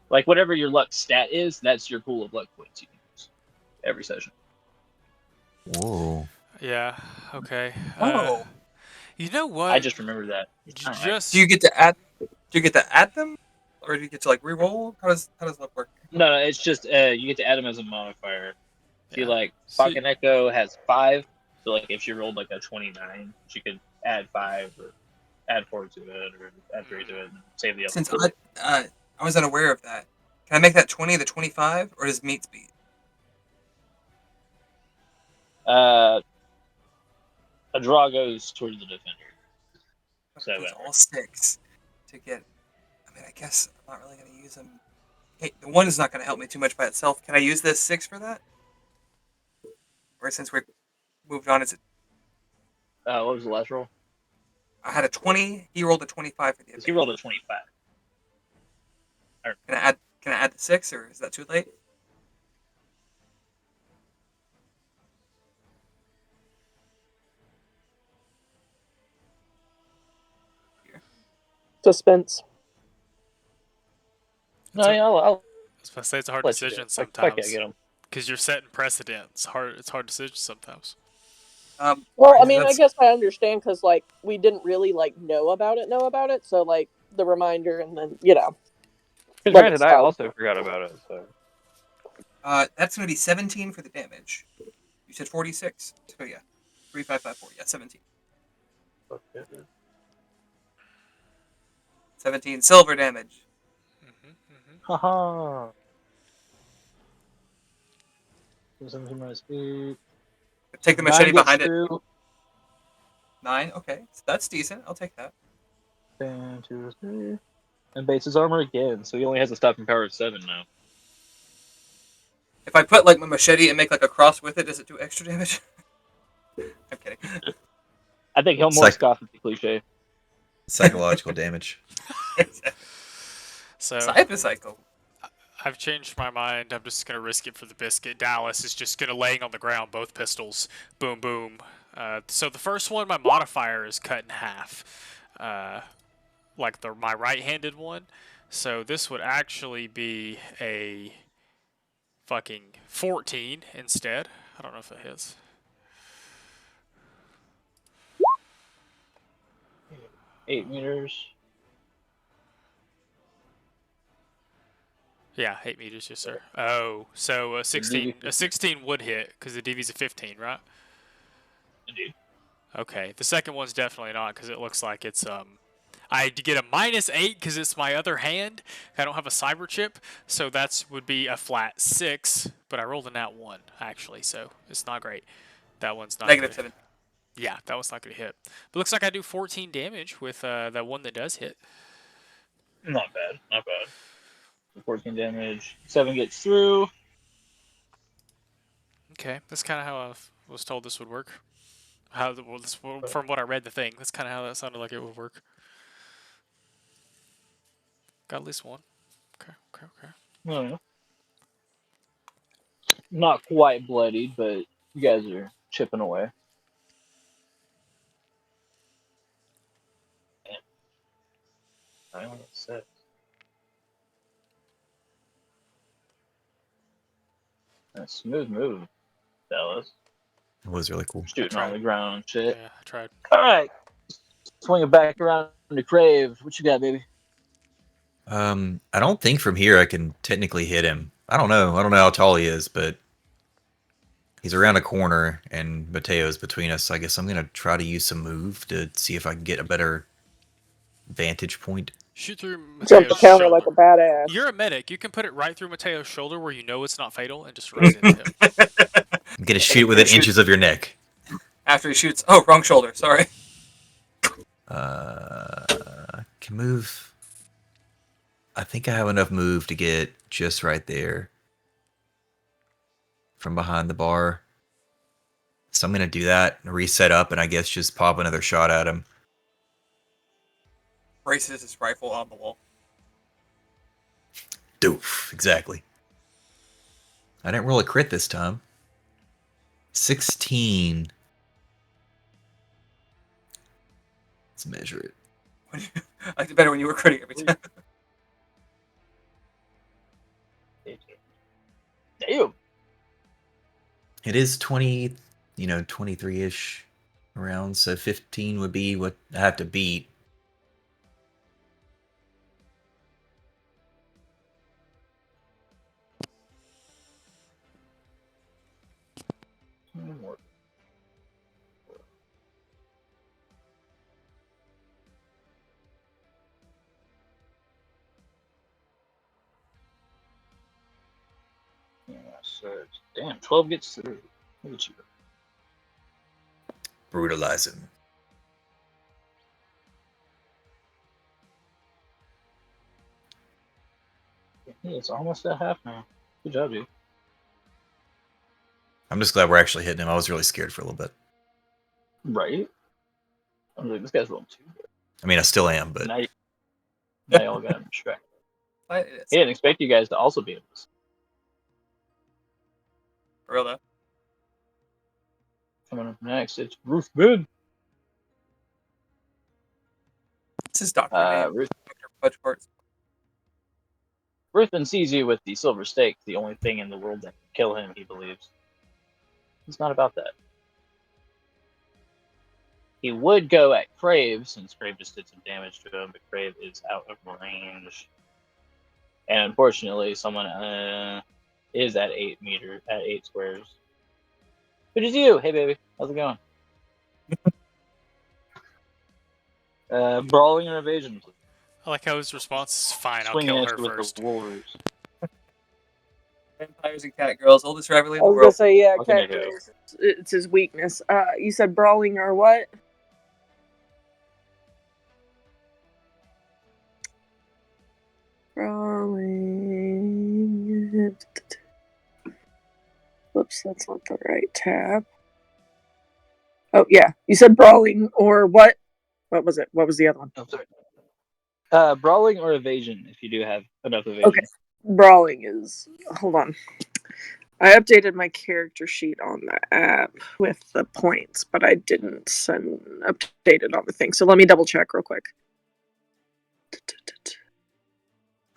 Like whatever your luck stat is, that's your pool of luck points you can use every session. Whoa. Yeah. Okay. Oh. You know what? I just remember that. Just Do you get to add? Do you get to add them, or do you get to like re-roll? How does luck work? No, it's just you get to add them as a modifier. See, Yeah. like See- Fucking Echo has 5, so like if she rolled like a 29, she could add 5 or add 4 to it or add 3 to it and save the other. Since I was unaware of that, can I make that 20 the 25, or does meat speed? A draw goes towards the defender. So It's all 6 to get. I mean, I guess I'm not really going to use them. Hey, the 1 is not going to help me too much by itself. Can I use this 6 for that? Or since we moved on, is it? what was the last roll? I had a 20. He rolled a 25 for the. He rolled a 25. Can I add the 6, or is that too late? Suspense. No, yeah, I'll I was about to say it's a hard let you do decision it. Fuck yeah, sometimes get him. because you're setting precedent. It's hard decisions sometimes. Well, I because mean, I that's- guess I understand because like we didn't really like know about it, so like the reminder and then Because Let it granted, I start. also forgot about it. So That's going to be 17 for the damage. You said 46. So yeah, 3554. Yeah, 17. 17 silver damage. Haha. 17 minus 8. Take the 9 machete gets behind it. through. 9. Okay, so that's decent. I'll take that. 1, 2, 3. And base his armor again, so he only has a stopping power of 7 now. If I put like my machete and make like a cross with it, does it do extra damage? I'm kidding. I think he'll more Psych- scoff at the cliche. Psychological damage. So Cycle. I've changed my mind. I'm just gonna risk it for the biscuit. Dallas is just gonna laying on the ground, both pistols, boom, boom. So the first one, my modifier is cut in half, like my right-handed one. So this would actually be a fucking 14 instead. I don't know if it hits. Eight meters. Yeah, 8 meters, yes sir. Oh, so a 16 would hit because the DV's a 15, right? Indeed. Okay, the second one's definitely not because it looks like it's I get a -8 because it's my other hand. I don't have a cyber chip, so would be a flat 6. But I rolled a nat 1 actually, so it's not great. That one's not Negative gonna, 7. Yeah, that one's not gonna hit. But looks like I do 14 damage with that one that does hit. Not bad. Not bad. 14 damage. 7 gets through. Okay, that's kind of how I was told this would work. From what I read the thing, that's kind of how that sounded like it would work. Got at least one. Okay. No. Not quite bloodied, but you guys are chipping away. I only have 6. A smooth move, Dallas. It was really cool. Shooting on the ground and shit. Yeah, I tried. Alright. Swing it back around to Crave. What you got, baby? I don't think from here I can technically hit him. I don't know. I don't know how tall he is, but he's around a corner and Mateo's between us. So I guess I'm gonna try to use some move to see if I can get a better vantage point. Shoot through Jump the Mateo's counter shoulder. like a badass. You're a medic. You can put it right through Mateo's shoulder where you know it's not fatal and just right into him. I'm gonna shoot within inches of your neck. After he shoots. Oh, wrong shoulder. Sorry. Can move. I think I have enough move to get just right there from behind the bar. So I'm gonna do that, reset up, and I guess just pop another shot at him. Braces his rifle on the wall. Doof, exactly. I didn't roll a crit this time. 16. Let's measure it. I liked it better when you were critting every time. Damn. It is 20, 23-ish around, so 15 would be what I have to beat. Yeah, so damn, 12 gets through. Look at you. Brutalize him. Yeah, it's almost at half now. Good job, dude. I'm just glad we're actually hitting him. I was really scared for a little bit. Right? I'm like, this guy's rolling too good. I mean, I still am, but Now y'all got him distracted. He didn't expect you guys to also be in this. For real though. Coming up next, it's Ruth Good. This is Dr. Ruth, Dr. Fudge Parts. Ruthven sees you with the silver stake, the only thing in the world that can kill him, he believes. It's not about that. He would go at Crave, since Crave just did some damage to him, but Crave is out of range. And unfortunately, someone is at 8 squares. Which is you. Hey, baby. How's it going? Brawling or evasion, please. I like how his response is fine. I'll Swinging kill at her you with first. the wolves. Vampires and cat girls, oldest rivalry in I the was gonna world. say, yeah, Fucking cat idiot. girls. It's his weakness. You said brawling or what? Brawling. Whoops, that's not the right tab. Oh yeah, you said brawling or what? What was it? What was the other one? Oh, sorry. Brawling or evasion, if you do have enough evasion. Okay. Brawling is. Hold on. I updated my character sheet on the app with the points, but I didn't update it on the thing. So let me double check real quick.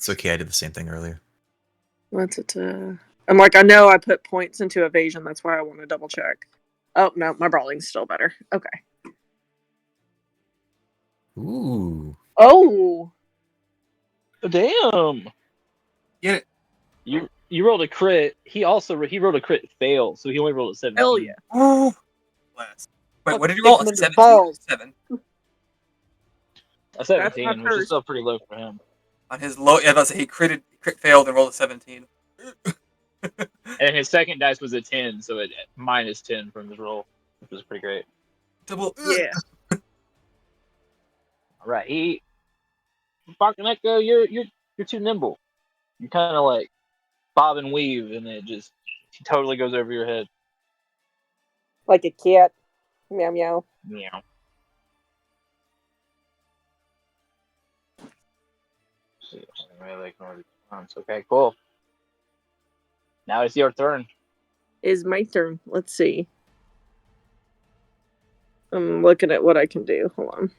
it's okay. I did the same thing earlier. What's it? I'm like, I know I put points into evasion. That's why I want to double check. Oh no, my brawling's still better. Okay. Ooh. Oh. Damn. Get it? You rolled a crit. He rolled a crit fail, so he only rolled a 17. Hell yeah. Ooh. Blast. Wait, what did you Kick roll? him A in the 17? balls. 7. A 17, which is first. still pretty low for him. On his low, yeah, I was about to say he crit failed and rolled a 17. And his second dice was a 10, so it minus 10 from his roll, which was pretty great. Double. Yeah. All right, fucking Echo, you're too nimble. You kind of like bob and weave, and it just totally goes over your head. Like a cat. Meow meow. Meow. See, melee can already response. Okay, cool. Now it's your turn. Is my turn. Let's see. I'm looking at what I can do. Hold on.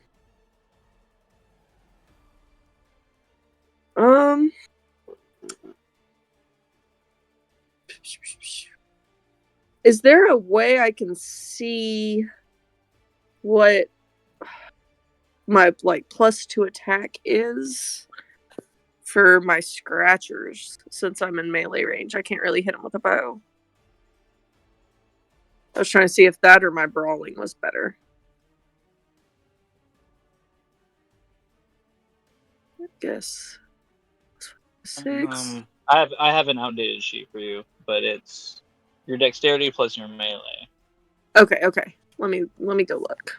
Is there a way I can see what my like +2 attack is for my scratchers, since I'm in melee range. I can't really hit them with a bow. I was trying to see if that or my brawling was better. I guess 6. I have an outdated sheet for you, but it's your dexterity plus your melee. Okay. Let me go look.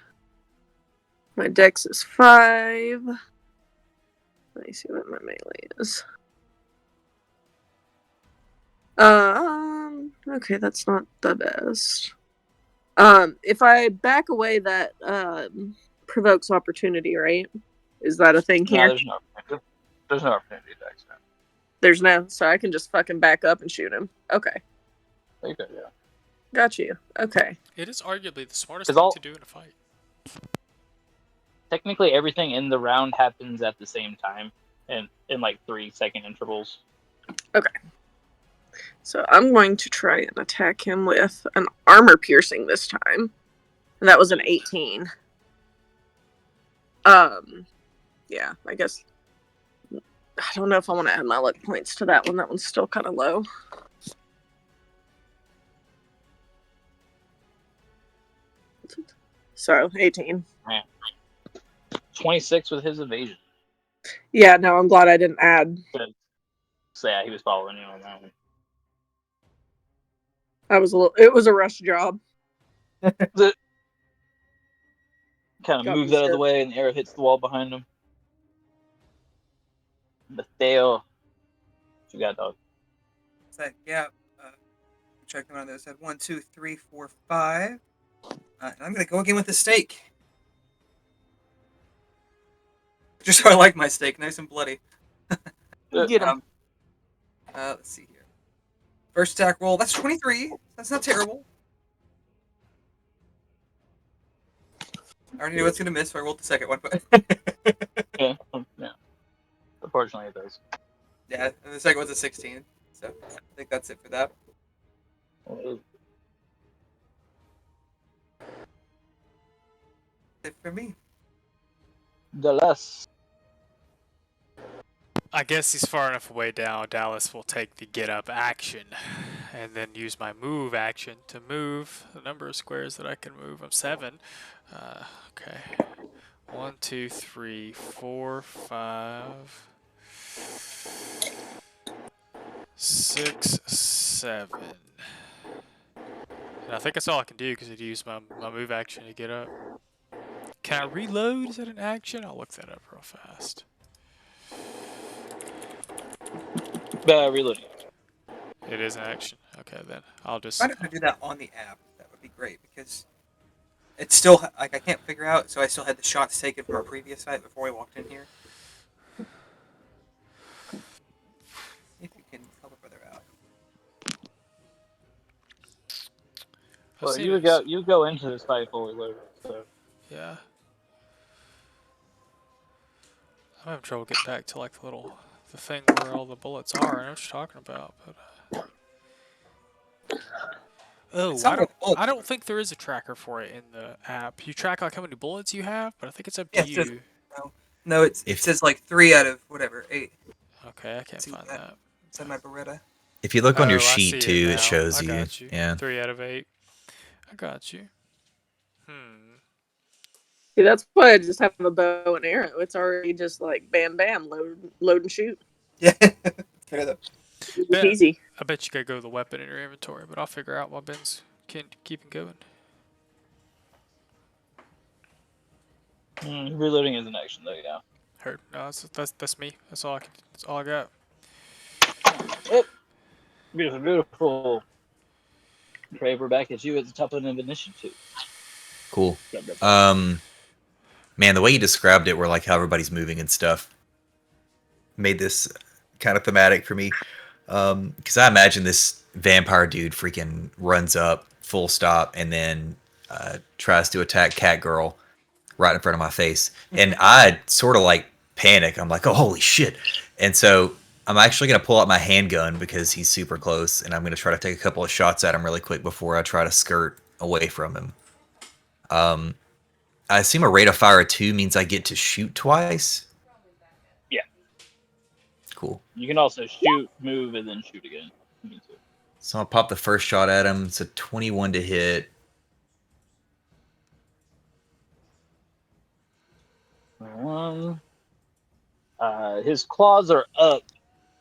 My dex is 5. Let me see what my melee is. Okay, that's not the best. If I back away, that provokes opportunity, right? Is that a thing here? No, there's no opportunity. There's no opportunity dex. No. There's no, so I can just fucking back up and shoot him. Okay, You could, yeah. got you. Okay. It is arguably the smartest 'Cause thing all- to do in a fight. Technically, everything in the round happens at the same time, and in like 3-second intervals. So I'm going to try and attack him with an armor piercing this time. And that was an 18. Yeah, I guess. I don't know if I want to add my luck points to that one. That one's still kind of low. So, 18. 26 with his evasion. Yeah, no, I'm glad I didn't add. So yeah, he was following you on that one. It was a rush job. Kind of Got moves me out of the scared. way, and the arrow hits the wall behind him. Mateo, what you got, dog? So, yeah, checking on those. I had 1, 2, 3, 4, 5. And I'm gonna go again with the steak. Just so I like my steak, nice and bloody. Get him. Let's see here. First attack roll. That's 23. That's not terrible. I already knew it's gonna miss, so I rolled the second one. But Yeah. Unfortunately, it does. yeah, and the second one's a 16. So I think that's it for that. It for me. Dallas. I guess he's far enough away now. Dallas will take the get up action and then use my move action to move the number of squares that I can move. I'm 7. Okay. 1, 2, 3, 4, 5, 6, 7. And I think that's all I can do because I'd use my move action to get up. Can I reload? Is that an action? I'll look that up real fast. Reloading. It is an action. Okay, then I'll just. If I could do that on the app, that would be great because it's still like I can't figure out. So I still had the shots taken from our previous fight before we walked in here. If you can help a brother out. Well, you go into this fight fully loaded, so Yeah. I'm having trouble getting back to like the thing where all the bullets are. I know what you're talking about, but. Oh, It's not where the bullets I don't think there is a tracker for it in the app. You track like how many bullets you have, but I think it's up to Yeah, it you. says- No, it says like 3 out of whatever 8. Okay, I can't See find that? that. It's on my Beretta. If you look on your Oh, I see sheet it too, now. it shows I you. got you. Yeah. 3 out of 8. I got you. See, that's why I just have a bow and arrow. It's already just like bam, bam, load and shoot. Yeah. Fair though. Bet- Easy. I bet you could go with the weapon in your inventory, but I'll figure out while Ben's keeping going. reloading is an action though. Yeah. Heard. No, that's me. That's all I got. Beautiful, beautiful. Trey, we're back at you at the top of an initiative. Cool. Man, the way you described it, where like how everybody's moving and stuff, made this kind of thematic for me. Because I imagine this vampire dude freaking runs up, full stop, and then tries to attack Cat Girl right in front of my face, and I sort of like panic. I'm like, oh holy shit! And so I'm actually gonna pull out my handgun because he's super close, and I'm gonna try to take a couple of shots at him really quick before I try to skirt away from him. I assume a rate of fire of 2 means I get to shoot twice? Yeah. Cool. You can also shoot, move, and then shoot again. Me too. So I'll pop the first shot at him. It's a 21 to hit. One. His claws are up.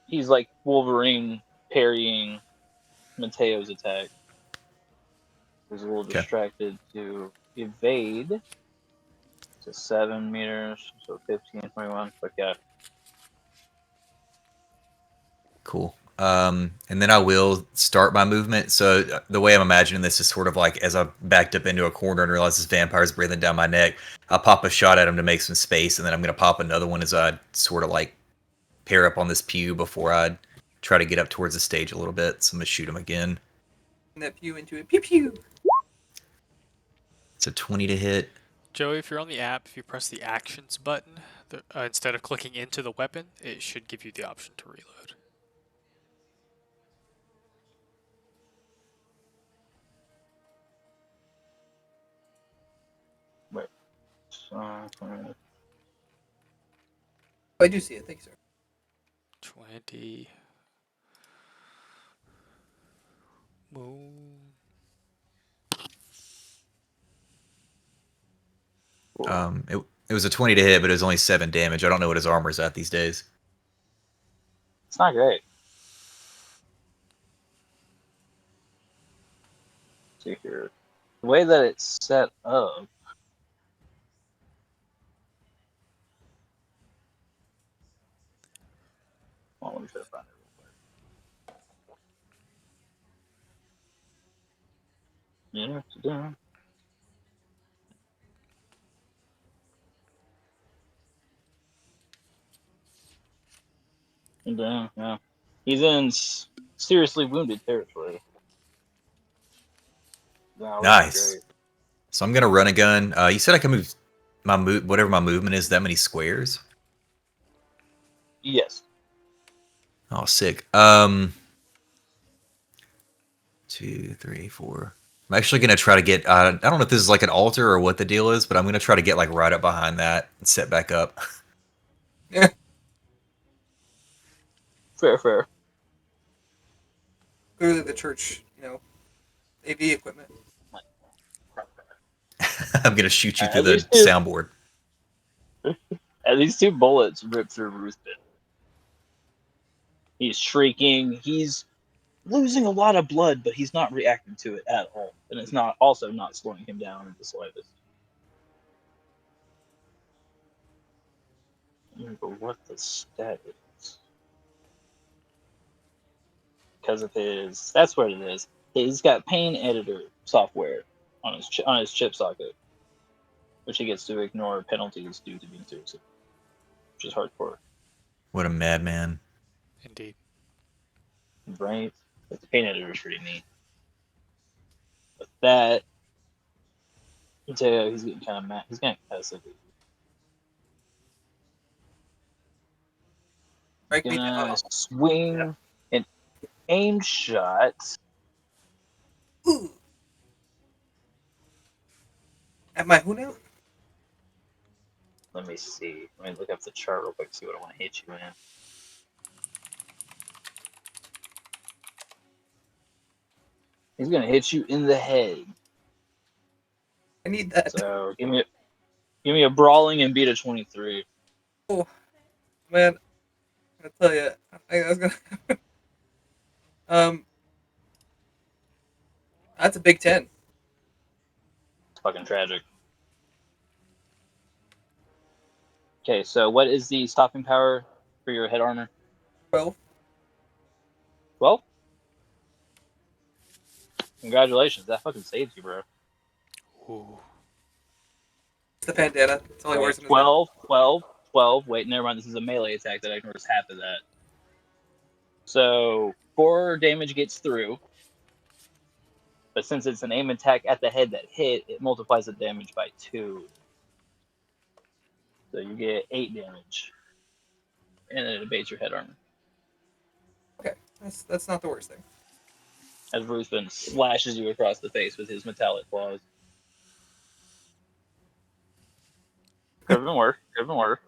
He's like Wolverine parrying Mateo's attack. He's a little Okay. distracted to evade to 7 meters, so 15, 21. But yeah, Cool. And then I will start my movement. So the way I'm imagining this is sort of like as I backed up into a corner and realized this vampire's breathing down my neck, I'll pop a shot at him to make some space, and then I'm going to pop another one as I sort of like pair up on this pew before I try to get up towards the stage a little bit. So I'm going to shoot him again. And that pew into it. Pew pew. It's a 20 to hit. Joey, if you're on the app, if you press the actions button instead of clicking into the weapon, it should give you the option to reload. wait. So, I do see it. Thank you, sir. 20. Boom. It was a 20 to hit, but it was only 7 damage. I don't know what his armor's at these days. it's not great. See here. The way that it's set up. Well, let me try to find it real quick. Yeah. Damn, yeah. He's in seriously wounded territory. No, Nice. So I'm gonna run a gun. You said I can move whatever my movement is that many squares. Yes. Oh, sick. 2, 3, 4. I'm actually gonna try to get. I don't know if this is like an altar or what the deal is, but I'm gonna try to get like right up behind that and set back up. Yeah. Fair. Clearly the church, AV equipment. I'm gonna shoot you through At the least it- soundboard. At least 2 bullets rip through Ruthven. He's shrieking. He's losing a lot of blood, but he's not reacting to it at all. And it's not slowing him down in the slightest. But what the stat is? Because of that's what it is. He's got pain editor software on his chip socket, which he gets to ignore penalties due to being too sick, which is hardcore. What a madman. Indeed. Right? But the pain editor is pretty neat. But that, he's getting kind of mad. He's getting kind of sick. Break me Gonna down. swing an aim shot. Ooh. At my who now? Let me see. Let me look up the chart real quick, see what I want to hit you in. He's gonna hit you in the head. I need that. So give me a brawling and beat a 23. Oh, man. I tell you, I was gonna. That's a big 10. It's fucking tragic. Okay, so what is the stopping power for your head armor? 12. 12? Congratulations, that fucking saves you, bro. Ooh. It's the bandana. It's only Okay, worse than 12. Wait, never mind. This is a melee attack that ignores half of that. So 4 damage gets through, but since it's an aim attack at the head that hit, it multiplies the damage by 2. So you get 8 damage, and it abates your head armor. Okay, that's not the worst thing. As Ruthven slashes you across the face with his metallic claws. Could have been worse. Could have been worse.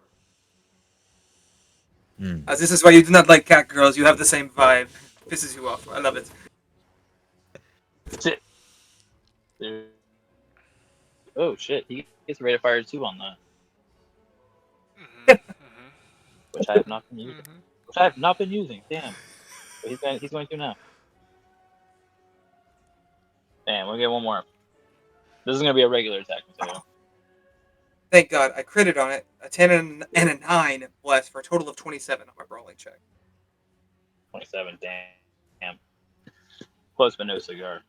As this is why you do not like cat girls. You have the same vibe. Pisses you off. I love it. Shit. Dude. Oh shit! He gets a rate of fire 2 on that, which I have not been using. Which I have not been using. Damn. But he's going to now. Damn, we'll get one more. This is gonna be a regular attack, Mateo. Thank God. I critted on it. A 10 and a 9 bless for a total of 27 on my brawling check. 27. Damn. Close but no cigar.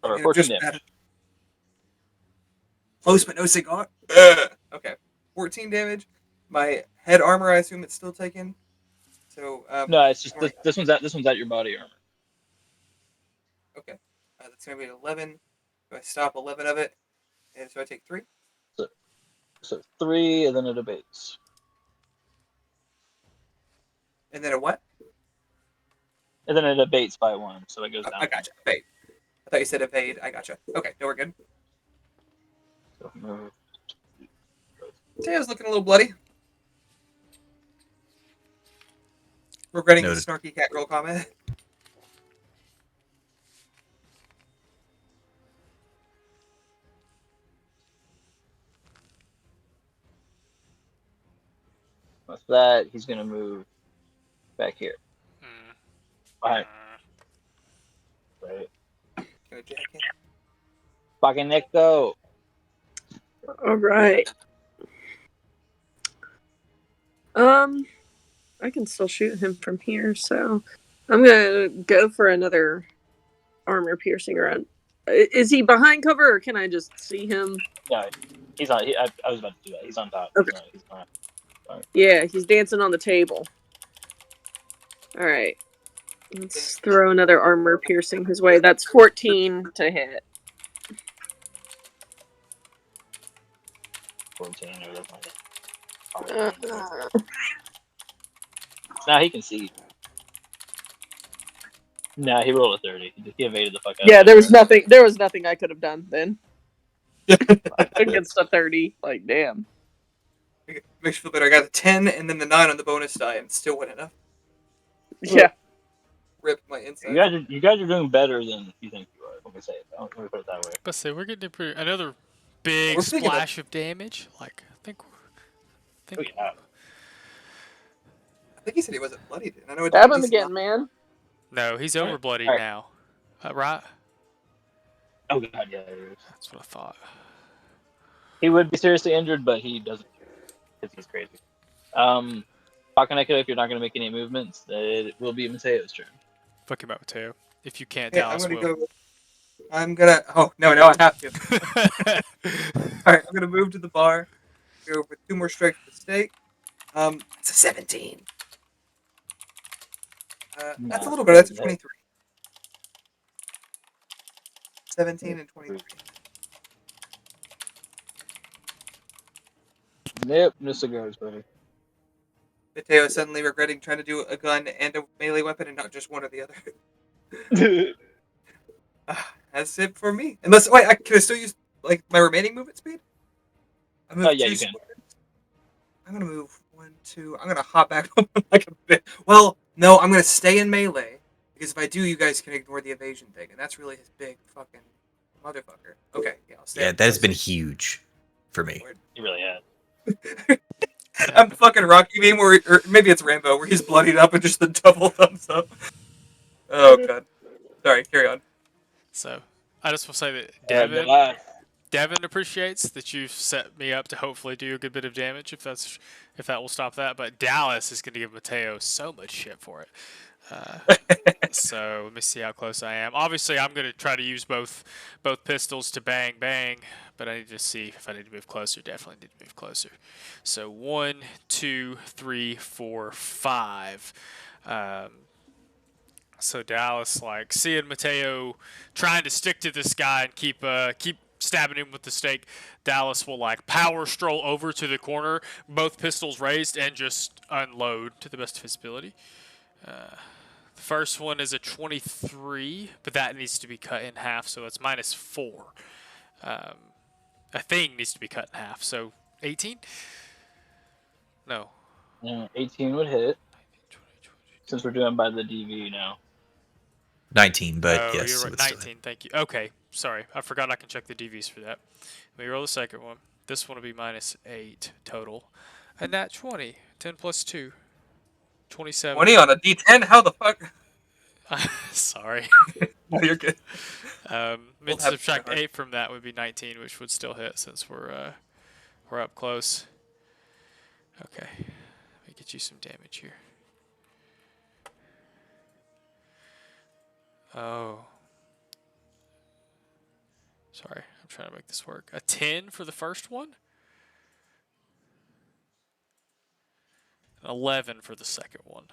Or 14 damage. Close but no cigar. Okay. 14 damage. My head armor, I assume it's still taken. So No, it's just this one's at your body armor. Okay. That's gonna be an 11. So I stop 11 of it, and so I take 3. So 3, and then it abates. And then a what? And then it abates by 1, so it goes down. I gotcha. Evade. I thought you said evade. I gotcha. Okay, no, we're good. So move. Tail's looking a little bloody. Regretting the Noted. snarky cat girl comment. With that, he's gonna move back here. Alright. Right. Go, Jack. Fucking Nico. All right. I can still shoot him from here, so I'm gonna go for another armor piercing round. Is he behind cover, or can I just see him? Yeah, he's on. I was about to do that. He's on top. Okay. He's on. Yeah, he's dancing on the table. All right. Let's throw another armor piercing his way. That's 14 to hit. 14 or now he can see. Nah, he rolled a 30. He evaded the fuck out. Yeah, of there was nothing. There was nothing I could have done then against a 30. Like, damn. Makes you feel better. I got a 10 and then the 9 on the bonus die, and still went enough. Yeah. Rip my inside. You guys are doing better than you think you are. Let me say it. Let me put it that way. Let's say we're getting another big We're picking up- splash of damage. Like, I think. Oh, yeah. I think he said he wasn't bloodied. And I know it Stab him he's again, not- man. No, he's over bloody Alright. now. Right? Oh god, yeah, there is. That's what I thought. He would be seriously injured, but he doesn't because he's crazy. Pakaneko, if you're not going to make any movements, it will be Mateo's turn. Fuck him up, Mateo. If you can't, Okay, I'm Dallas gonna will. go. I'm gonna. Oh no, I have to. All right, I'm gonna move to the bar. Go with 2 more strikes for the stake. It's a 17. That's a little better. That's a 23. 17 and 23. Nope, no cigars, buddy. Mateo suddenly regretting trying to do a gun and a melee weapon and not just one or the other. That's it for me. Unless, wait, can I still use like my remaining movement speed? I moved yeah, 2 you can. squares. I'm gonna move 1, 2. I'm gonna hop back like a bit. Well, no, I'm gonna stay in melee because if I do, you guys can ignore the evasion thing, and that's really his big fucking motherfucker. Okay, yeah, I'll stay. Yeah, that has been huge for me. You really had. I'm fucking Rocky Beam, or maybe it's Rambo, where he's bloodied up and just the double thumbs up. Oh god. Sorry, carry on. So, I just want to say that Devin, Devin appreciates that you've set me up to hopefully do a good bit of damage if that will stop that. But Dallas is going to give Mateo so much shit for it. So let me see how close I am. Obviously, I'm going to try to use both pistols to bang bang, but I need to see if I need to move closer. Definitely need to move closer. So 1, 2, 3, 4, 5. So Dallas, like seeing Mateo trying to stick to this guy and keep stabbing him with the stake, Dallas will like power stroll over to the corner, both pistols raised, and just unload to the best of his ability. The first one is a 23, but that needs to be cut in half, so it's -4. A thing needs to be cut in half. So 18? No. 18 would hit, since we're doing by the DV now. 19, but Oh, yes, you're it right. would still 19. Thank you. Okay. Sorry. I forgot I can check the DVs for that. Let me roll the second one. This one will be -8 total. And that 20. 10 plus 2. 27. 20 on a D10? How the fuck? Sorry. No, you're good. Mid have subtract hard. 8 from that would be 19, which would still hit since we're up close. Okay. Let me get you some damage here. Oh. Sorry, I'm trying to make this work. A 10 for the first one. 11 for the second one.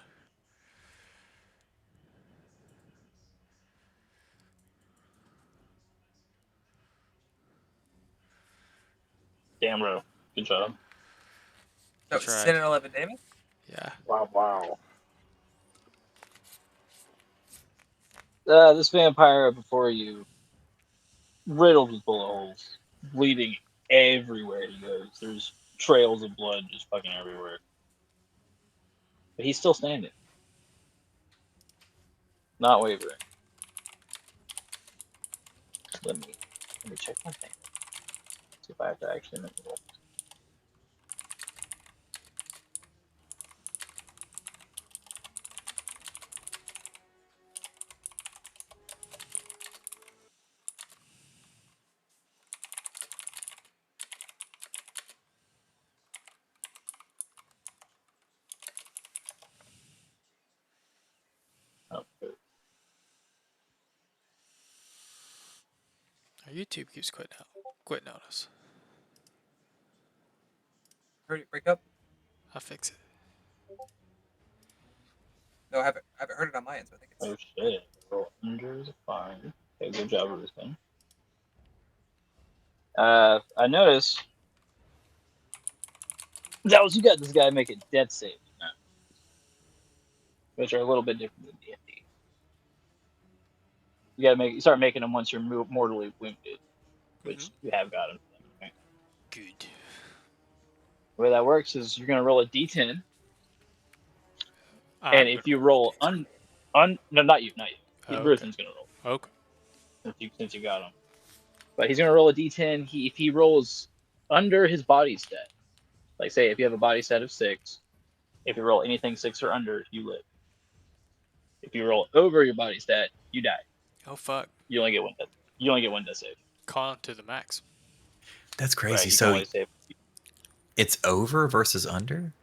Damn, bro. Good job. So That's right. 10 and 11 damage? Yeah. Wow. This vampire before you, riddled with bullet holes, bleeding everywhere he goes. There's trails of blood just fucking everywhere. But he's still standing. Not wavering. Let me check my thing. See if I have to actually make a roll. Oh, good. Our YouTube keeps quitting on us. Heard it break up? I'll fix it. No, I haven't heard it on my end, so I think it's. Oh shit. Roll injures fine. Okay, good job, Rustin. I noticed that was you got this guy making death saves now, which are a little bit different than D&D. You start making them once you're mortally wounded, which you have got him. Good. The way that works is you're gonna roll a D10, I'm and if you roll no, not you. Oh, okay. Bruce's gonna roll Okay. since you got him. But he's gonna roll a D10. If he rolls under his body stat, like say if you have a body stat of 6, if you roll anything 6 or under, you live. If you roll over your body stat, you die. Oh fuck. You only get one death. You only get one death save. Con to the max. That's crazy. Right? You can So only save. it's over versus under?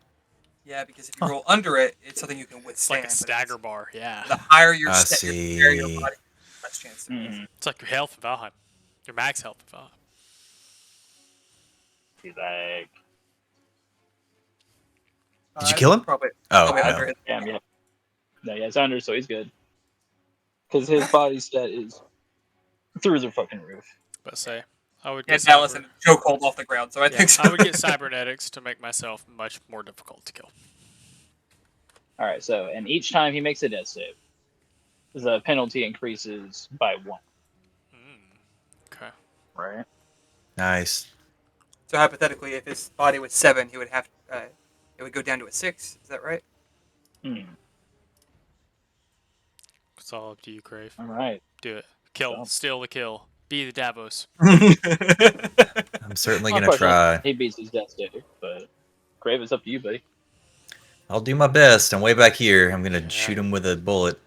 Yeah, because if you roll under it, it's something you can It's withstand. like a stagger bar. Yeah. The higher your I your carry your see. body, less chance to miss. It's like your health in Valheim. Your max health in Valheim. He's like, Did you kill him? Probably Oh, under no. his. damn, yeah. No, yeah, it's under, so he's good. Because his body stat is through the fucking roof. But say, I would Yeah, get Dallas and chokehold off the ground, so I think so. I would get cybernetics to make myself much more difficult to kill. All right, so and each time he makes a death save, the penalty increases by 1. Okay. Right. Nice. So hypothetically, if his body was 7, he would have it would go down to a 6. Is that right? It's all up to you, Crave. All right. Do it. Kill. Well. Steal the kill. Be the Davos. I'm certainly going to Unfortunately, try. he beats his death save, but Crave, it's up to you, buddy. I'll do my best. I'm way back here. I'm going to Yeah. shoot him with a bullet.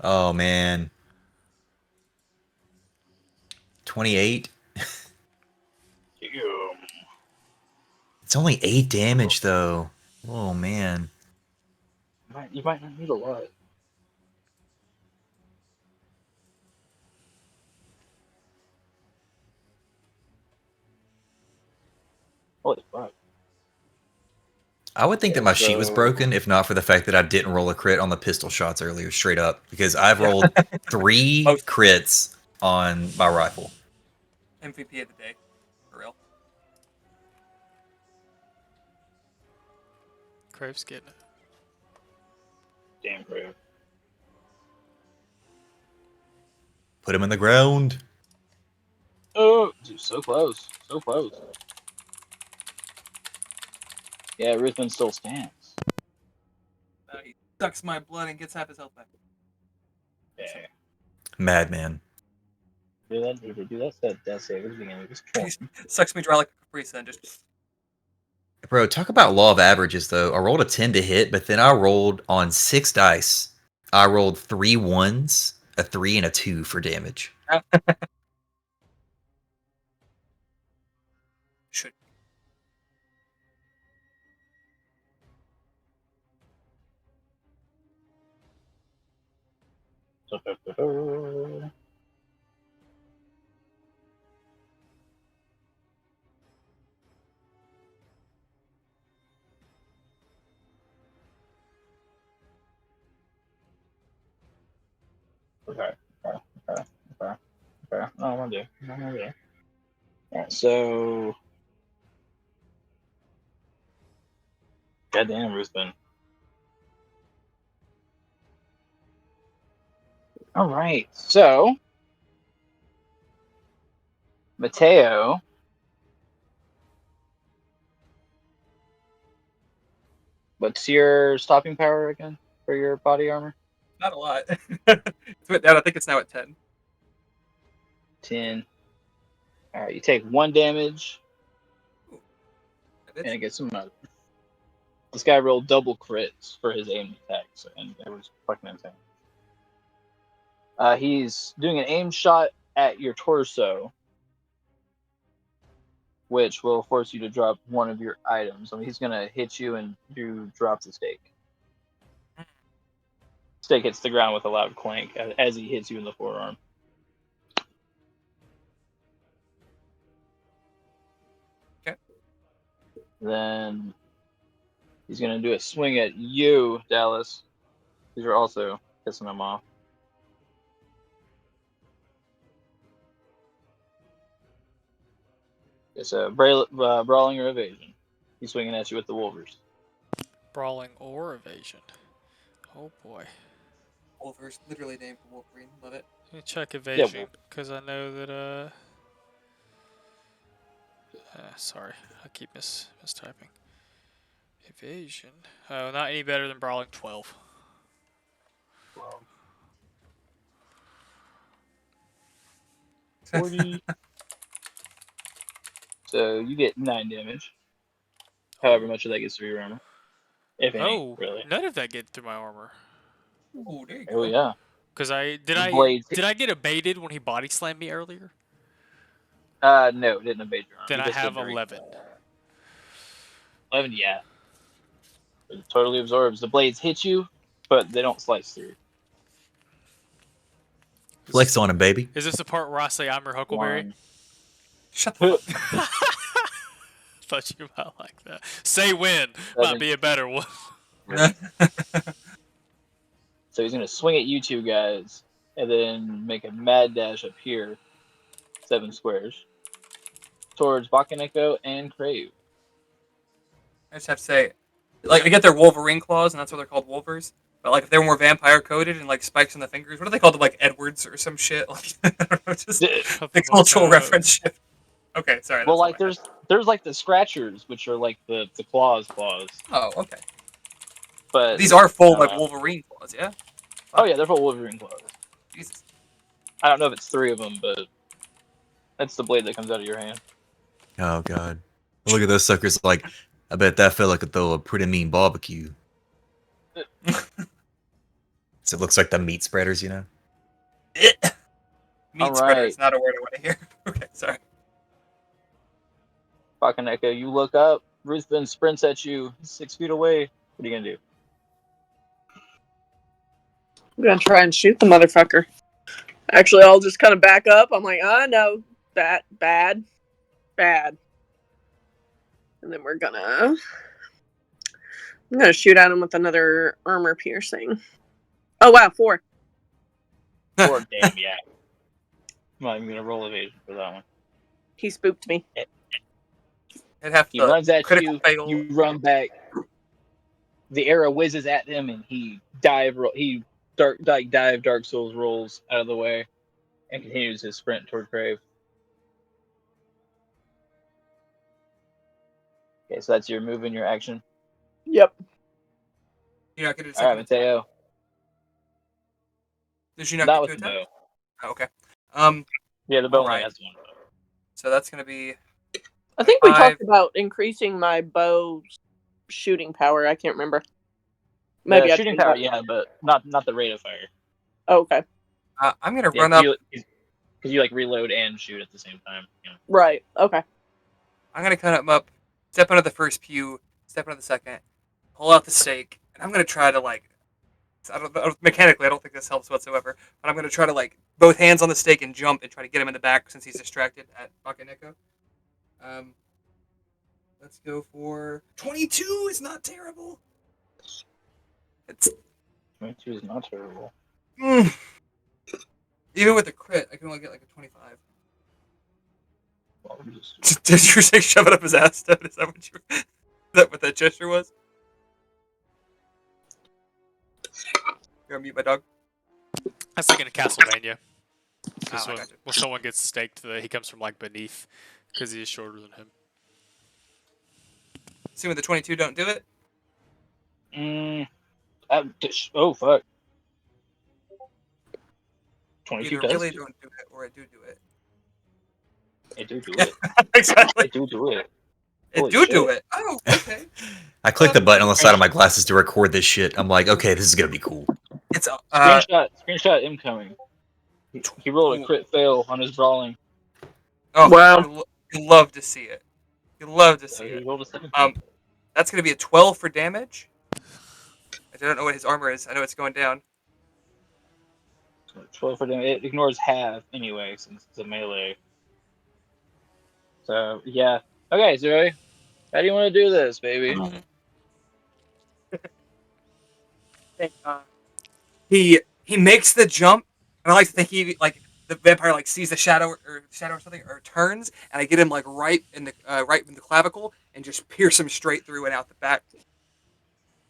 Oh, man. 28? Damn. It's only 8 damage, though. Oh, man. You might not need a lot. Holy fuck. I would think that my sheet was broken if not for the fact that I didn't roll a crit on the pistol shots earlier, straight up. Because I've rolled 3 crits on my rifle. MVP of the day, for real. Crave's getting it. Damn Crave. Put him in the ground. Oh, dude, so close. So close. Yeah, Ruthven still stands. He sucks my blood and gets half his health back. Yeah. Madman. Do that. He did do that. That save at the beginning. It was 20. Sucks me dry like a Capri Sun. Just Bro, talk about law of averages, though. I rolled a 10 to hit, but then I rolled on 6 dice. I rolled 3 1s, a 3, and a 2 for damage. should. Okay. No, I'm gonna do. Alright, so. Goddamn, Ruthven. Alright, so. Mateo. What's your stopping power again for your body armor? Not a lot. It's went down. I think it's now at 10. 10. Alright, you take 1 damage, It and is. it gets some. This guy rolled double crits for his aimed attacks, and it was fucking insane. He's doing an aim shot at your torso, which will force you to drop one of your items. I mean, he's gonna hit you, and you drop the stake. Stake hits the ground with a loud clank as he hits you in the forearm. Okay. Then he's gonna do a swing at you, Dallas. Because you're also pissing him off. It's a brawling or evasion. He's swinging at you with the Wolvers. Brawling or evasion. Oh boy. Wolver's literally named for Wolverine. Love it. Let me check evasion, because I know that, sorry, I keep mistyping. Evasion. Oh, not any better than brawling 12. Wow. 40. So you get 9 damage. However much of that gets through your armor. If any, Oh, really. none of that get through my armor. Oh, there you Oh go. yeah. Because did The blades- I get abated when he body slammed me earlier? No, it didn't evade your armor. Then You I just did have very- 11. 11, yeah. It totally absorbs. The blades hit you, but they don't slice through. Flex on him, baby. Is this the part where I say I'm your Huckleberry? One. Shut the fuck. Thought you might like that. Say when might Seven. be a better one. So he's gonna swing at you two guys, and then make a mad dash up here, 7 squares, towards Bakaneko and Crave. I just have to say, like, I get their Wolverine claws, and that's why they're called Wolvers. But like, if they were more vampire coated and like spikes in the fingers, what are they called? Like Edwards or some shit? Like, I don't know, just the cultural reference shit. Okay, sorry. Well, that's like all I had. there's like the scratchers, which are like the claws, Oh, okay. but These are full I don't like know. Wolverine claws, yeah. Oh yeah, they're full Wolverine claws. Jesus. I don't know if it's 3 of them, but that's the blade that comes out of your hand. Oh, God. Look at those suckers. Like, I bet that fella could throw a pretty mean barbecue. So it looks like the meat spreaders, you know? Meat All spreader right. is not a word I want to hear. Okay, sorry. Bakaneko, you look up. Ruthven sprints at you, 6 feet away. What are you gonna do? I'm gonna try and shoot the motherfucker. Actually, I'll just kind of back up. I'm like, no, bad. And then I'm gonna shoot at him with another armor piercing. Oh wow, 4. 4, damn, yeah. I'm not even gonna roll evasion for that one. He spooked me. I'd have He to runs at critical you. fail. You run back. The arrow whizzes at him, and he dive Dark Souls rolls out of the way, and continues his sprint toward Crave. Okay, so that's your move and your action. Yep. You're not gonna do a All right, second attack? Mateo. Did she not Not get with to the attack? bow. Oh, okay. Yeah, the bow only Alright. has one. So that's gonna be I think we 5. talked about increasing my bow shooting power. I can't remember. Maybe The I shooting did power, that. yeah, but not the rate of fire. Oh, okay. I'm gonna Yeah, run up. because you like reload and shoot at the same time. You know. Right. Okay. I'm gonna cut him up, step under the first pew, step under the second, pull out the stake, and I'm gonna try to like. Mechanically, I don't think this helps whatsoever. But I'm gonna try to like both hands on the stake and jump and try to get him in the back since he's distracted at Bakaneko. Let's go for 22. Is not terrible. It's 22 is not terrible. even with a crit, I can only get like a 25. Well, we just- Did you say shove it up his ass? Is that what that gesture was? You gonna mute my dog? I was thinking of Castlevania. Oh, Because I got you. when someone gets staked, he comes from like beneath, because he is shorter than him. See when the 22 don't do it? Oh fuck. 22 Either does. really don't do it or I do it. It do it. Exactly. It do it. It Holy do shit. it. Oh, okay. I clicked the button on the side of my glasses to record this shit. I'm like, okay, this is gonna be cool. It's Screenshot incoming. He rolled a crit fail on his brawling. oh Wow. You love to see it. You love to see He it. rolled a 17. That's gonna be a 12 for damage. I don't know what his armor is. I know it's going down. 12 for damage. It ignores half anyway since it's a melee. So yeah. Okay, Zoe. How do you want to do this, baby? He makes the jump, and I like to think he like the vampire like sees the shadow or something or turns, and I get him like right in the clavicle and just pierce him straight through and out the back.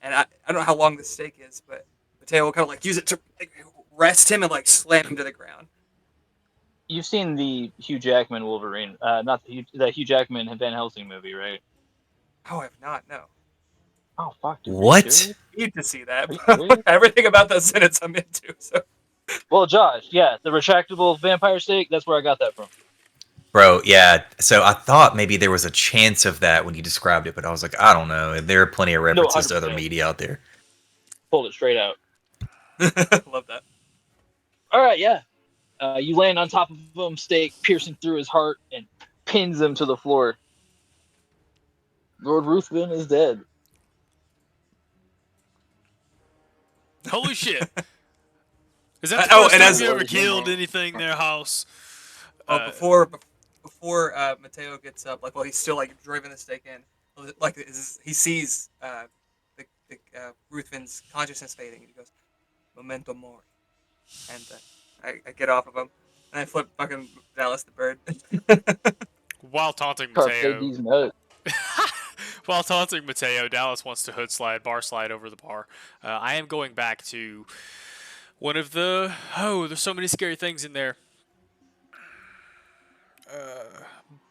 And I don't know how long this stake is, but Mateo will kind of like use it to like, rest him and like slam him to the ground. You've seen the Hugh Jackman Wolverine, not the Hugh Jackman Van Helsing movie, right? Oh, I have not. No, Oh fuck. Dude, What? are you serious? I need to see that. Are you serious? Everything about that sentence I'm into. So Well, Josh, yeah, the retractable vampire stake. That's where I got that from. Bro, yeah. So I thought maybe there was a chance of that when you described it, but I was like, I don't know. There are plenty of references to other 100%. media out there. Pulled it straight out. love that. All right, yeah. You land on top of him, stake piercing through his heart, and pins him to the floor. Lord Ruthven is dead. Holy shit! Is that the Oh, first and time as- you ever killed anything in their house? Oh, before Mateo gets up, like while he's still like driving the stake in, like he sees Ruthven's consciousness fading, and he goes, "Memento mori," and I get off of him, and I flip fucking Dallas the bird. While taunting Carpe Mateo, these nuts. while taunting Mateo, Dallas wants to bar slide over the bar. I am going back to one of the. Oh, there's so many scary things in there.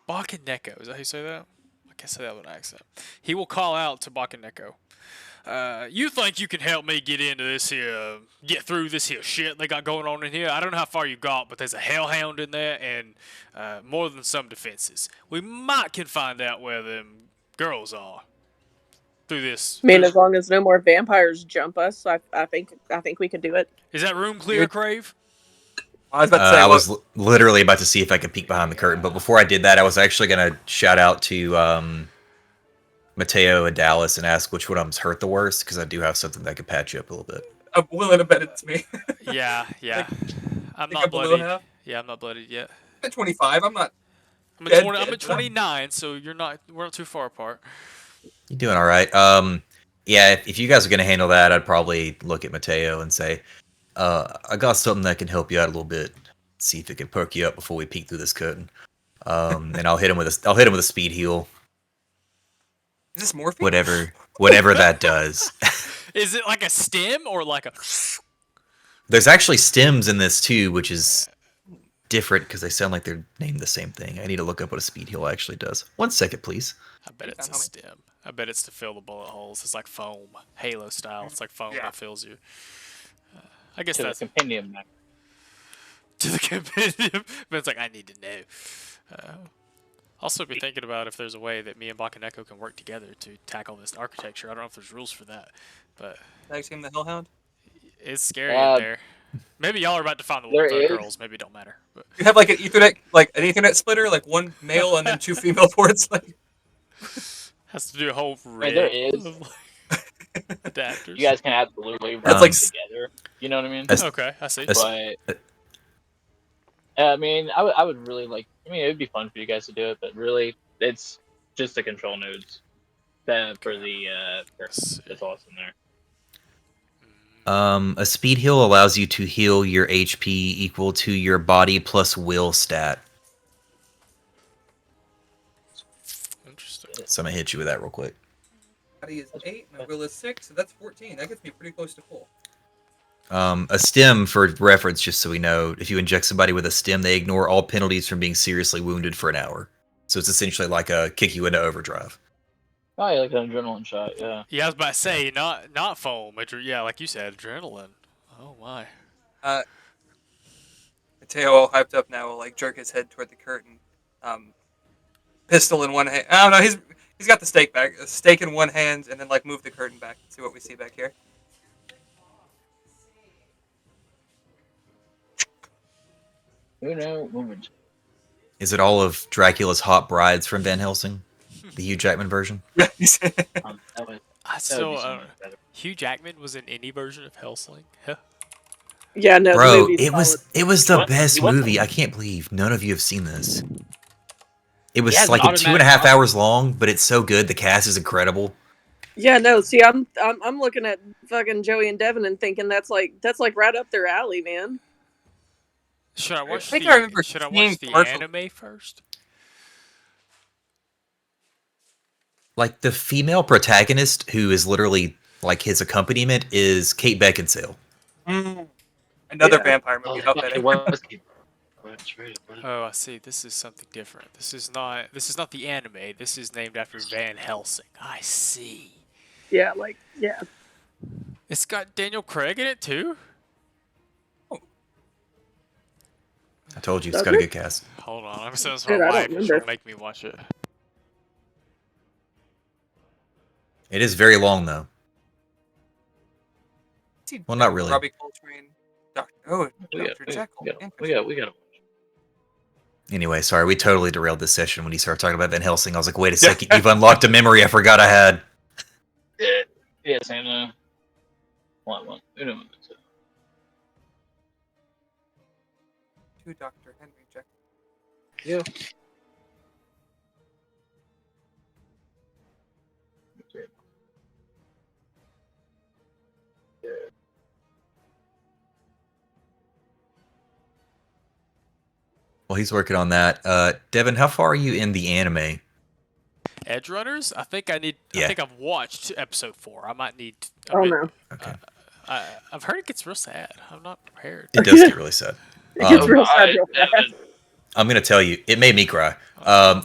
Bakaneko, is that how you say that? I can't say that with an accent. He will call out to Bakaneko. You think you can help me get through this here shit they got going on in here? I don't know how far you got, but there's a hellhound in there and more than some defenses. We can find out where them girls are through this. I mean, as long as no more vampires jump us, I think we can do it. Is that room clear, Crave? I was about to say, I was literally about to see if I could peek behind the curtain, but before I did that, I was actually going to shout out to Mateo and Dallas and ask which one of them's hurt the worst, because I do have something that could patch you up a little bit. I'm willing to bet it's me. Yeah. I'm think not I'm below bloodied. half? Yeah, I'm not bloodied yet. At 25, I'm not. I'm at, Dead, 20, I'm dead. at 29, so we're not too far apart. You're doing all right. Yeah, if you guys are going to handle that, I'd probably look at Mateo and say, I got something that can help you out a little bit. See if it can perk you up before we peek through this curtain. And I'll hit him with a speed heal. Is this morphine? Whatever that does. Is it like a stem or like a? There's actually stems in this too, which is different because they sound like they're named the same thing. I need to look up what a speed heal actually does. 1 second, please. I bet it's a Homie. stem. I bet it's to fill the bullet holes. It's like foam, Halo style. It's like foam Yeah. that fills you. I guess To the that's compendium map. to the compendium. But it's like I need to know. Also, be thinking about if there's a way that me and Bakaneko can work together to tackle this architecture. I don't know if there's rules for that, but Tag team the Hellhound. it's scary in there. Maybe y'all are about to find the There is. girls. Maybe it don't matter. But You have like an Ethernet splitter, like one male and then 2 female ports. Like, has to do a whole Right, there rig is. of, like, adapters. You guys can absolutely run That's like together. You know what I mean? That's- Okay, I see. But I mean, I would really like. I mean, it would be fun for you guys to do it, but really, it's just the control nodes that for the. That's awesome there. A speed heal allows you to heal your HP equal to your body plus will stat. Interesting. So I'm gonna hit you with that real quick. body is 8, my will is 6, so that's 14. That gets me pretty close to full. A stim, for reference, just so we know, if you inject somebody with a stim, they ignore all penalties from being seriously wounded for an hour. So it's essentially like a kick you into overdrive. Oh, yeah, like an adrenaline shot. Yeah. Yeah, I was about to say not foam. Yeah, like you said, adrenaline. Oh my. Mateo, all hyped up now, will like jerk his head toward the curtain. Pistol in one hand. I don't know. He's got the stake back. A stake in one hand, and then like move the curtain back. See what we see back here. Who knows? Moment. Is it all of Dracula's hot brides from Van Helsing? The Hugh Jackman version? Yeah. That would I be still so much better. Hugh Jackman was in any version of Hellsing. Huh. Yeah, no, the Bro, movie's it was solid. the What? best You want movie. the- I can't believe none of you have seen this. It was He has like an 2.5 automatic- hours long, but it's so good. The cast is incredible. Yeah, no. See, I'm looking at fucking Joey and Devin and thinking that's like right up their alley, man. Should I watch think the I remember Should I seeing watch the commercials. anime first? Like the female protagonist, who is literally like his accompaniment, is Kate Beckinsale. Another Yeah. vampire movie. Oh, How fuck, it fitting. was. That's right, it was. Oh, I see. This is something different. This is not the anime. This is named after Van Helsing. I see. Yeah, like yeah. It's got Daniel Craig in it too. I told you, it's Does got a it? good cast. Hold on, I'm sending this to Dude, my I don't wife and she'll remember. make me watch it. It is very long though. Well, not really. Robbie Coltrane. Dr. Jekyll. We got. Anyway, sorry, we totally derailed this session when he started talking about Van Helsing. I was like, wait a second, you've unlocked a memory I forgot I had. Yeah, Santa. One. Uno momento. To Dr. Henry Jekyll. Yeah. Well, he's working on that. Devin, how far are you in the anime? Edge Runners? I think I Yeah. think I've watched episode 4. I might need. Oh no, Okay. I've heard it gets real sad. I'm not prepared. It does get really sad. it gets Um, real sad real fast. I'm gonna tell you, it made me cry.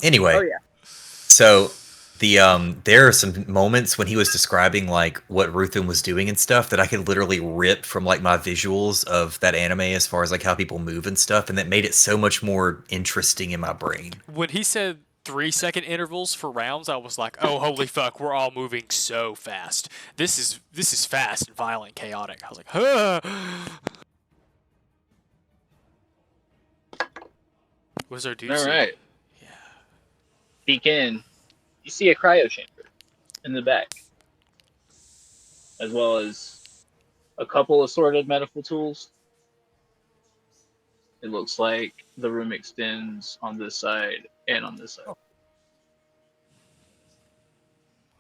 Anyway, Oh yeah. so the there are some moments when he was describing like what Ruthin was doing and stuff that I could literally rip from like my visuals of that anime as far as like how people move and stuff, and that made it so much more interesting in my brain. When he said 3-second intervals for rounds, I was like, "Oh, holy fuck, we're all moving so fast. This is fast and violent, chaotic." I was like, "Huh." Was there All right. Yeah. Peek in. You see a cryo chamber in the back, as well as a couple assorted medical tools. It looks like the room extends on this side and on this side.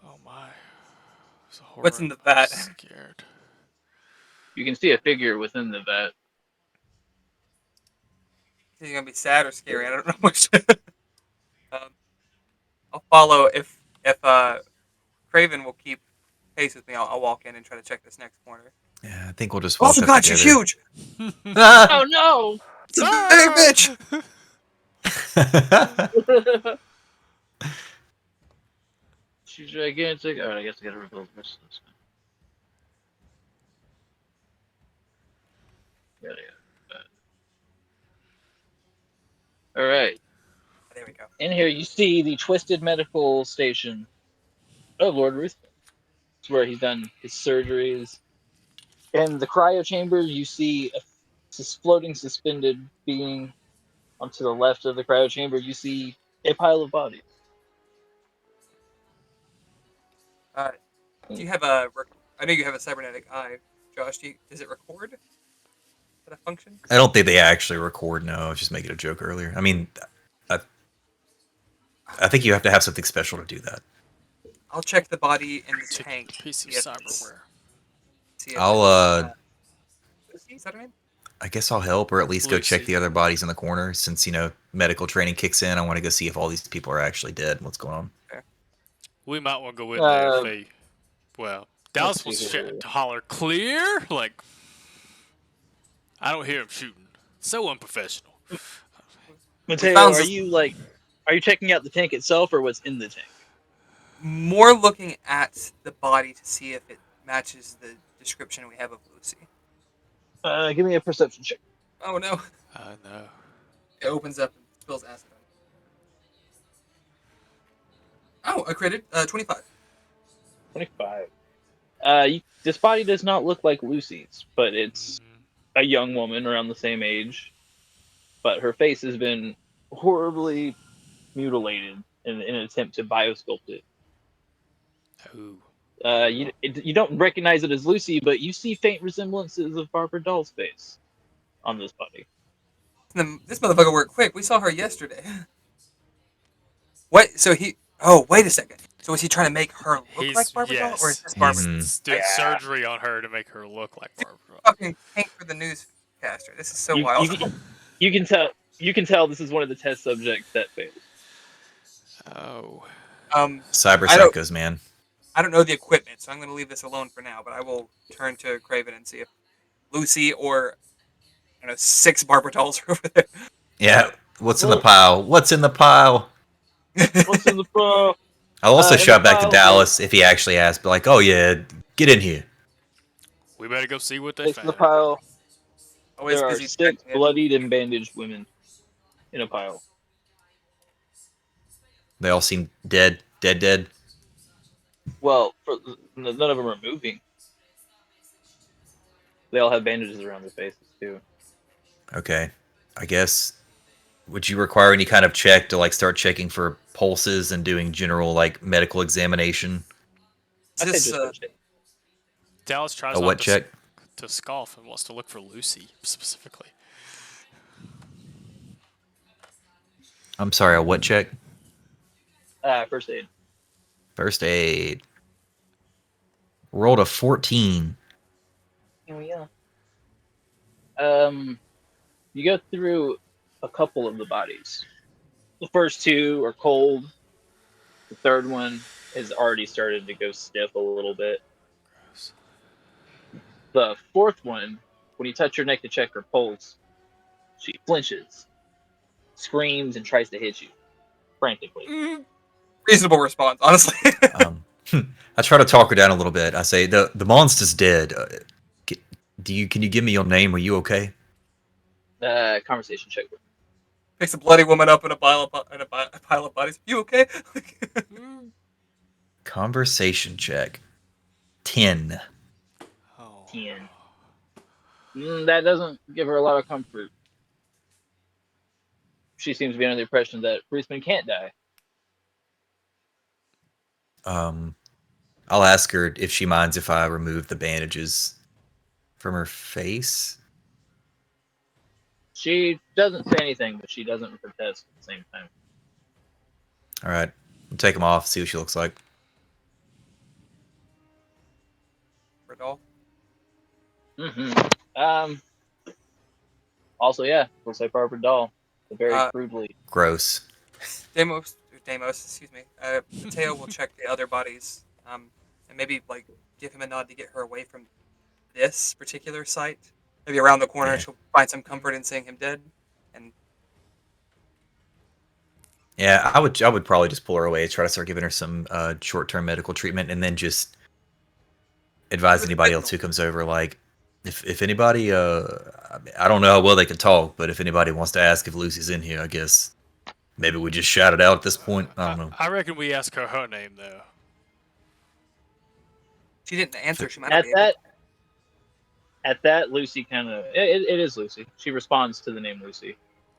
Oh my. It's a What's horror. in the vat? I'm scared. You can see a figure within the vat. Is it gonna be sad or scary? I don't know which. I'll follow if Craven will keep pace with me. I'll walk in and try to check this next corner. Yeah, I think we'll just Oh walk up god, she's together. huge! Oh no! Pathetic bitch! She's gigantic. Alright, I guess I gotta rebuild the rest of this. Yeah. Alright. There we go. In here, you see the twisted medical station of Lord Ruthven. It's where he's done his surgeries. In the cryo chamber, you see a floating suspended being. Onto the left of the cryo chamber, you see a pile of bodies. Do you have a? I know you have a cybernetic eye, Josh. Does it record? Is that a function? I don't think they actually record. No, I was just making a joke earlier. I mean, I think you have to have something special to do that. I'll check the body in the Take tank. a piece of see if it's- cyberware. see if I'll it's, Lucy, is that her name? I guess I'll help, or at least go check Lucy. the other bodies in the corner. Since medical training kicks in, I want to go see if all these people are actually dead. What's going on? We might want to go in there if they. Well, Dallas will see here. holler clear. Like, I don't hear him shooting. So unprofessional. Mateo, found are this- you checking out the tank itself or what's in the tank? More looking at the body to see if it matches the description we have of Lucy. Give me a perception check. Oh no! I know. It opens up and spills acid on it. Oh, I critted 25. 25. This body does not look like Lucy's, but it's a young woman around the same age. But her face has been horribly mutilated in an attempt to biosculpt it. Ooh. You don't recognize it as Lucy, but you see faint resemblances of Barbara Doll's face on this body. This motherfucker worked quick. We saw her yesterday. What? So he? Oh, wait a second. So is he trying to make her look like Barbara Doll, or is this Barbara? Mhm. Doing Yeah. surgery on her to make her look like Barbara. Fucking tank for the newscaster. This is so You, wild. you can tell. You can tell this is one of the test subjects that failed. Oh. Cyber I don't- psychos, man. I don't know the equipment, so I'm going to leave this alone for now. But I will turn to Craven and see if Lucy or I don't know 6 Barbara Dolls are over there. Yeah. What's in the Well- pile? What's in the pile? What's in the pro? I'll also in the shout back to pile, Dallas if he actually asks. Be like, oh yeah, get in here. We better go see what they Next to the found. pile, Always there are busy 6 checking it. bloodied and bandaged women in a pile. They all seem dead. Dead. Well, none of them are moving. They all have bandages around their faces too. Okay. I guess. Would you require any kind of check to start checking for pulses and doing general medical examination? Is I say this, just first aid. Dallas tries A not what to, check? to scoff and wants to look for Lucy specifically. I'm sorry, a what check? First aid. First aid. Rolled a 14. Oh yeah. You go through a couple of the bodies. The first 2 are cold. The third one has already started to go stiff a little bit. The fourth one, when you touch her neck to check her pulse, she flinches, screams, and tries to hit you frantically. Reasonable response, honestly. I try to talk her down a little bit. I say, the monster's dead. Can you give me your name? Are you okay? Conversation check. Picks a bloody woman up in a pile of bodies. You okay? Conversation check. 10. Oh. 10. That doesn't give her a lot of comfort. She seems to be under the impression that Ruthven can't die. I'll ask her if she minds if I remove the bandages from her face. She doesn't say anything, but she doesn't protest at the same time. All right. I'll take them off, see what she looks like. For a doll. Also, yeah, looks like Barbara Doll. Very Uh, crudely. Gross. Deimos, excuse me. Mateo will check the other bodies, and maybe give him a nod to get her away from this particular site. Maybe around the corner, Yeah. she'll find some comfort in seeing him dead. And Yeah, I would probably just pull her away, try to start giving her some short-term medical treatment, and then just advise With anybody else who comes over. Like, if anybody, I don't know how well they can talk, but if anybody wants to ask if Lucy's in here, I guess maybe we just shout it out at this point. I don't know. I reckon we ask her name though. she didn't answer. She might not At be able that, to. at that, Lucy kind of it is Lucy. She responds to the name Lucy.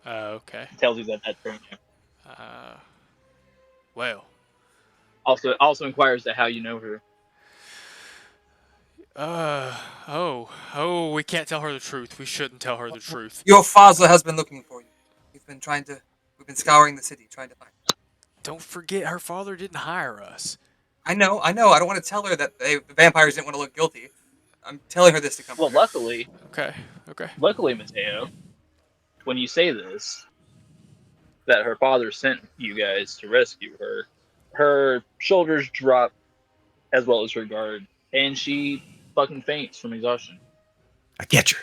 Okay. Tells you that that's her name. Well. Also inquires to how you know her. Oh, we can't tell her the truth. We shouldn't tell her the truth. Your father has been looking for you. We've been scouring the city trying to find you. Don't forget, her father didn't hire us. I know. I don't want to tell her that the vampires didn't want to look guilty. I'm telling her this to come. Well, luckily, Okay. Mateo, when you say this, that her father sent you guys to rescue her, her shoulders drop as well as her guard, and she fucking faints from exhaustion. I get you.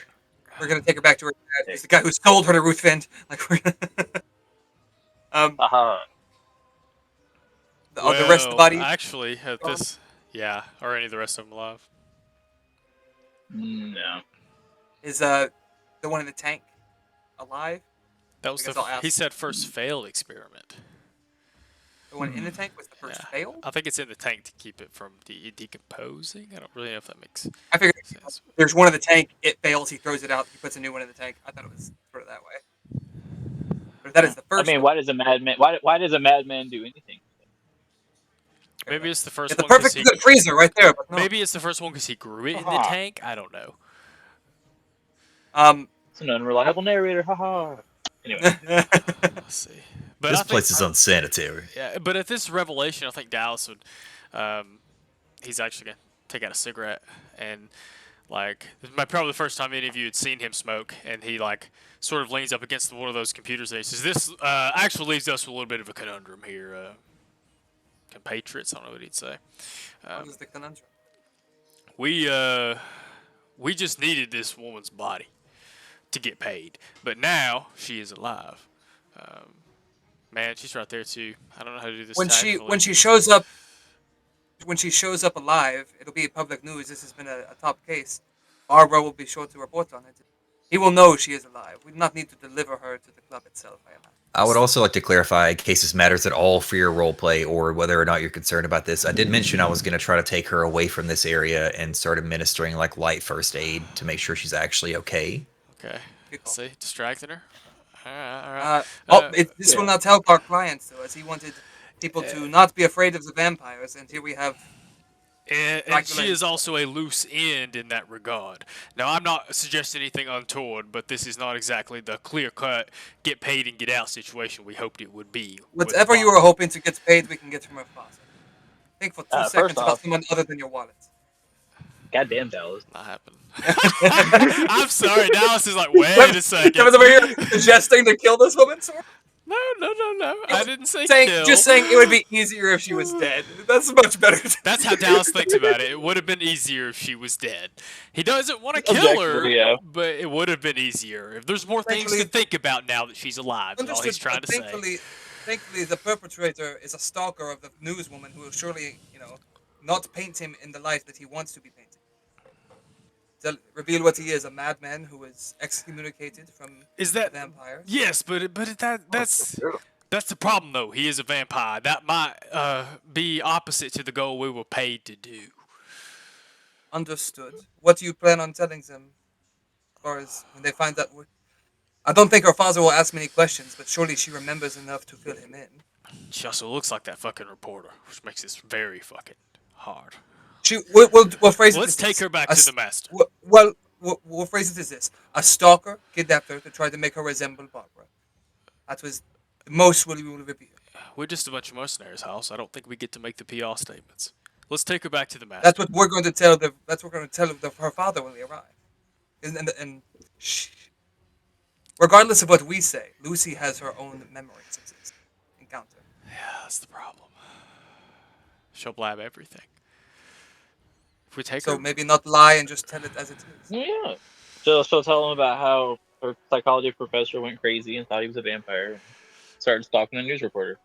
We're gonna take her back to her dad. He's the guy who sold her to Ruthven. Like we're Aha. the rest of the body. Actually, at this, yeah, are any of the rest of them alive? No. Is the one in the tank alive? That was I guess I'll ask. he said first failed experiment. The one in the tank was the first failed? I think it's in the tank to keep it from decomposing. I don't really know if that makes I figured sense. there's one in the tank, it fails, he throws it out, he puts a new one in the tank. I thought it was sort of that way. But if that is the first I mean, why does a madman? Why does a madman do anything? Maybe it's the first it's a one. 'Cause perfect good freezer right there. But no. Maybe it's the first one because he grew it in the tank. I don't know. It's an unreliable narrator. Haha. Anyway, Let's see. But This place is unsanitary. Yeah, but at this revelation, I think Dallas would. He's actually gonna take out a cigarette and like this is probably the first time any of you had seen him smoke, and he like sort of leans up against one of those computers and he says, "This actually leaves us with a little bit of a conundrum here, compatriots." I don't know what he'd say. What is the conundrum? We just needed this woman's body to get paid, but now she is alive. Man, she's right there too. I don't know how to do this. When she shows up alive, it'll be public news. This has been a top case. Barbara will be sure to report on it. He will know she is alive. We do not need to deliver her to the club itself. I would also like to clarify, in case this matters at all for your roleplay or whether or not you're concerned about this. I did mention I was going to try to take her away from this area and start administering like light first aid to make sure she's actually okay. Okay. See, distracting her. All right. This will not help our clients, though, as he wanted people to not be afraid of the vampires. And here we have. And she is also a loose end in that regard. Now, I'm not suggesting anything untoward, but this is not exactly the clear-cut, get paid and get out situation we hoped it would be. Whatever you were hoping to get paid, we can get from our father. Think for 2 seconds about off, someone other than your wallet. Goddamn, Dallas. Not happening. I'm sorry, Dallas is like, wait a second. Kevin's over here suggesting to kill this woman, sir? No. I didn't say kill. Just saying it would be easier if she was dead. That's much better. That's how Dallas thinks about it. It would have been easier if she was dead. He doesn't want to kill her, but it would have been easier. If there's more things to think about now that she's alive, that's all he's trying to say. Thankfully, the perpetrator is a stalker of the newswoman who will surely, not paint him in the light that he wants to be painted. To reveal what he is, a madman who is excommunicated from the vampires. Yes, but that's the problem though. He is a vampire. That might be opposite to the goal we were paid to do. Understood. What do you plan on telling them? As far as when they find out, I don't think her father will ask many questions, but surely she remembers enough to fill him in. She also looks like that fucking reporter, which makes this very fucking hard. We'll phrase it. Let's take her back to the master. We'll phrase it as this: a stalker kidnapped her to try to make her resemble Barbara. That was the most we will reveal. We're just a bunch of mercenaries, House. I don't think we get to make the PR statements. Let's take her back to the master. That's what we're going to tell her father when we arrive. And regardless of what we say, Lucy has her own memories of this encounter. Yeah, that's the problem. She'll blab everything. If we take her, maybe not lie and just tell it as it is. Yeah. So tell them about how Her psychology professor went crazy and thought he was a vampire. And started stalking a news reporter.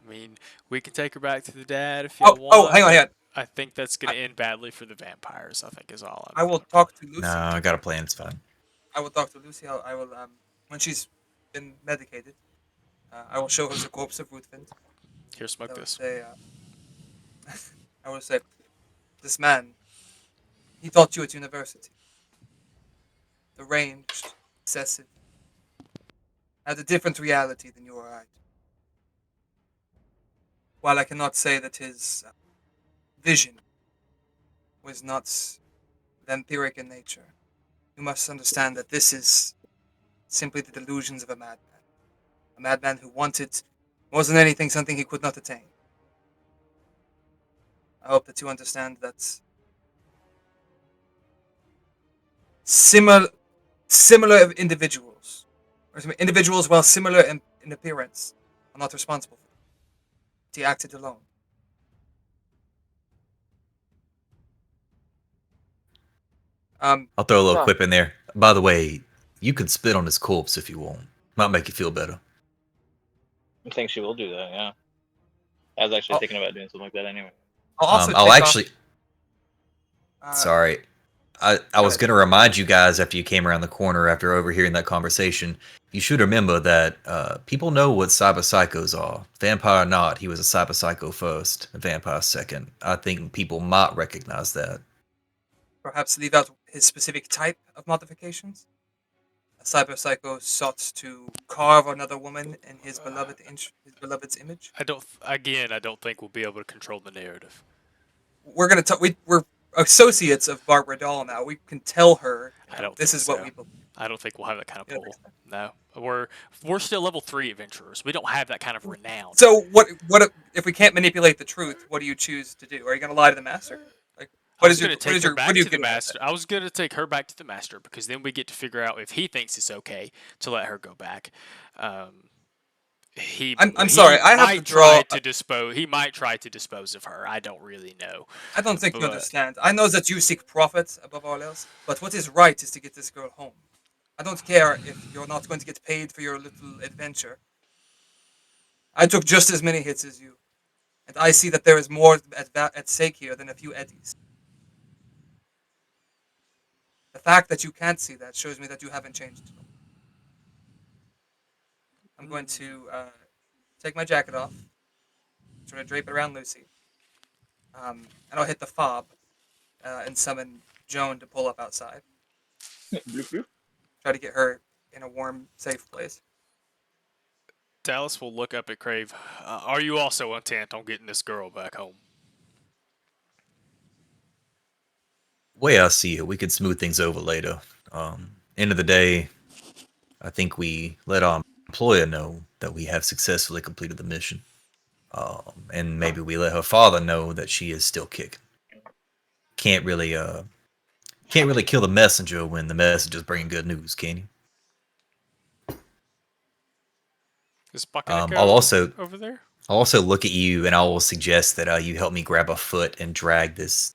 I mean, we can take her back to the dad if y'all want. Hang on. I think that's going to end badly for the vampires, I think is all I will talk to Lucy. No, I got a plan. It's fine. I will talk to Lucy. I will when she's been medicated, I will show her the corpse of Ruthven. Here, smoke this. I will say, this man, he taught you at university. Deranged, excessive, had a different reality than you or I. While I cannot say that his vision was not vampiric in nature, you must understand that this is simply the delusions of a madman. A madman who wanted, more than anything, something he could not attain. I hope that you understand that similar individuals, or individuals while similar in appearance, are not responsible for it. He acted alone. I'll throw a little quip in there. By the way, you can spit on his corpse if you want. Might make you feel better. I think she will do that. Yeah. I was actually thinking about doing something like that anyway. I'll actually. Sorry. I was going to remind you guys after you came around the corner after overhearing that conversation, you should remember that people know what cyber psychos are. Vampire not, he was a cyber psycho first, a vampire second. I think people might recognize that. Perhaps leave out his specific type of modifications. A cyber psycho sought to carve another woman in his beloved's image. I don't think we'll be able to control the narrative. We're gonna we're associates of Barbara Dahl now. We can tell her this is what we believe. I don't think we'll have that kind of pull. No, we're still level 3 adventurers. We don't have that kind of renown. So what if we can't manipulate the truth? What do you choose to do? Are you gonna lie to the master? Like, I was going to take her back to the master. I was going to take her back to the master because then we get to figure out if he thinks it's okay to let her go back. I'm sorry. I have to draw. He might try to dispose of her. I don't really know. I don't think you understand. I know that you seek profit above all else, but what is right is to get this girl home. I don't care if you're not going to get paid for your little adventure. I took just as many hits as you, and I see that there is more at stake here than a few eddies. The fact that you can't see that shows me that you haven't changed. I'm going to take my jacket off, sort of drape it around Lucy, and I'll hit the fob and summon Joan to pull up outside. Try to get her in a warm, safe place. Dallas will look up at Crave. Are you also intent on getting this girl back home? Way I see it, we could smooth things over later. End of the day, I think we let our employer know that we have successfully completed the mission. And maybe we let her father know that she is still kicking. Can't really kill the messenger when the messenger's bringing good news, can you? Is Bucket I'll also over there? I'll also look at you and I will suggest that you help me grab a foot and drag this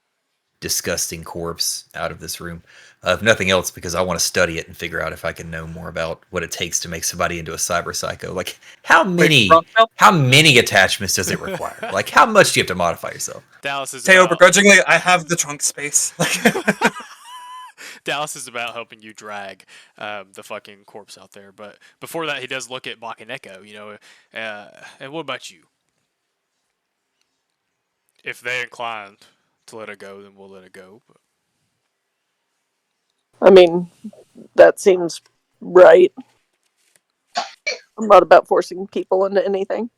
disgusting corpse out of this room. If nothing else, because I want to study it and figure out if I can know more about what it takes to make somebody into a cyber psycho. Like, how many attachments does it require? Like, how much do you have to modify yourself? Dallas is Teo, begrudgingly, I have the trunk space. Dallas is about helping you drag the fucking corpse out there. But before that, he does look at Bakaneko, and what about you? If they're inclined to let it go, then we'll let it go. But I mean, that seems right. I'm not about forcing people into anything.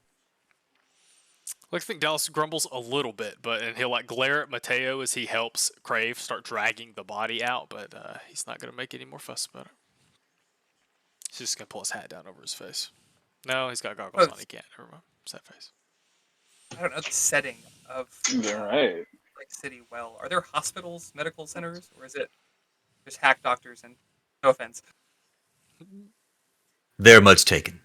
I think Dallas grumbles a little bit, and he'll glare at Mateo as he helps Crave start dragging the body out, but he's not going to make any more fuss about it. He's just going to pull his hat down over his face. No, he's got goggles on. He can't. Never mind. Sad face. I don't know the setting of City well. Are there hospitals, medical centers, or is it just hack doctors? And no offense, Very much taken.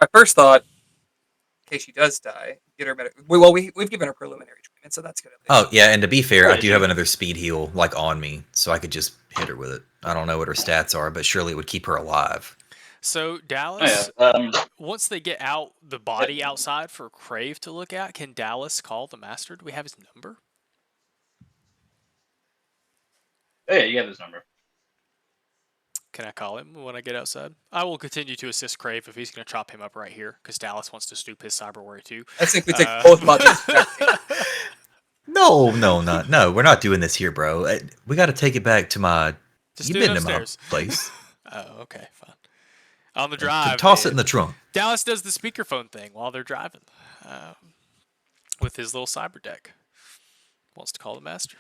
My first thought, in case she does die, get her medical. Well, we've given her preliminary training. and so that's good. Oh yeah, and to be fair, I Right, do have sure. another speed heal like on me, so I could just hit her with it. I don't know what her stats are, but surely it would keep her alive. So Oh, yeah. Dallas, once they get out the body outside for Crave to look at, can Dallas call the master? Do we have his number? Oh, yeah, you have his number. Can I call him when I get outside? I will continue to assist Crave if he's going to chop him up right here, because Dallas wants to stoop his cyber warrior too. I think we take both bodies. No, we're not doing this here, bro. We got to take it back to my. Just You've do it been to my upstairs. place. Oh, okay, fine. On the drive, Toss it in the trunk. Dallas does the speakerphone thing while they're driving, with his little cyber deck. Wants to call the master.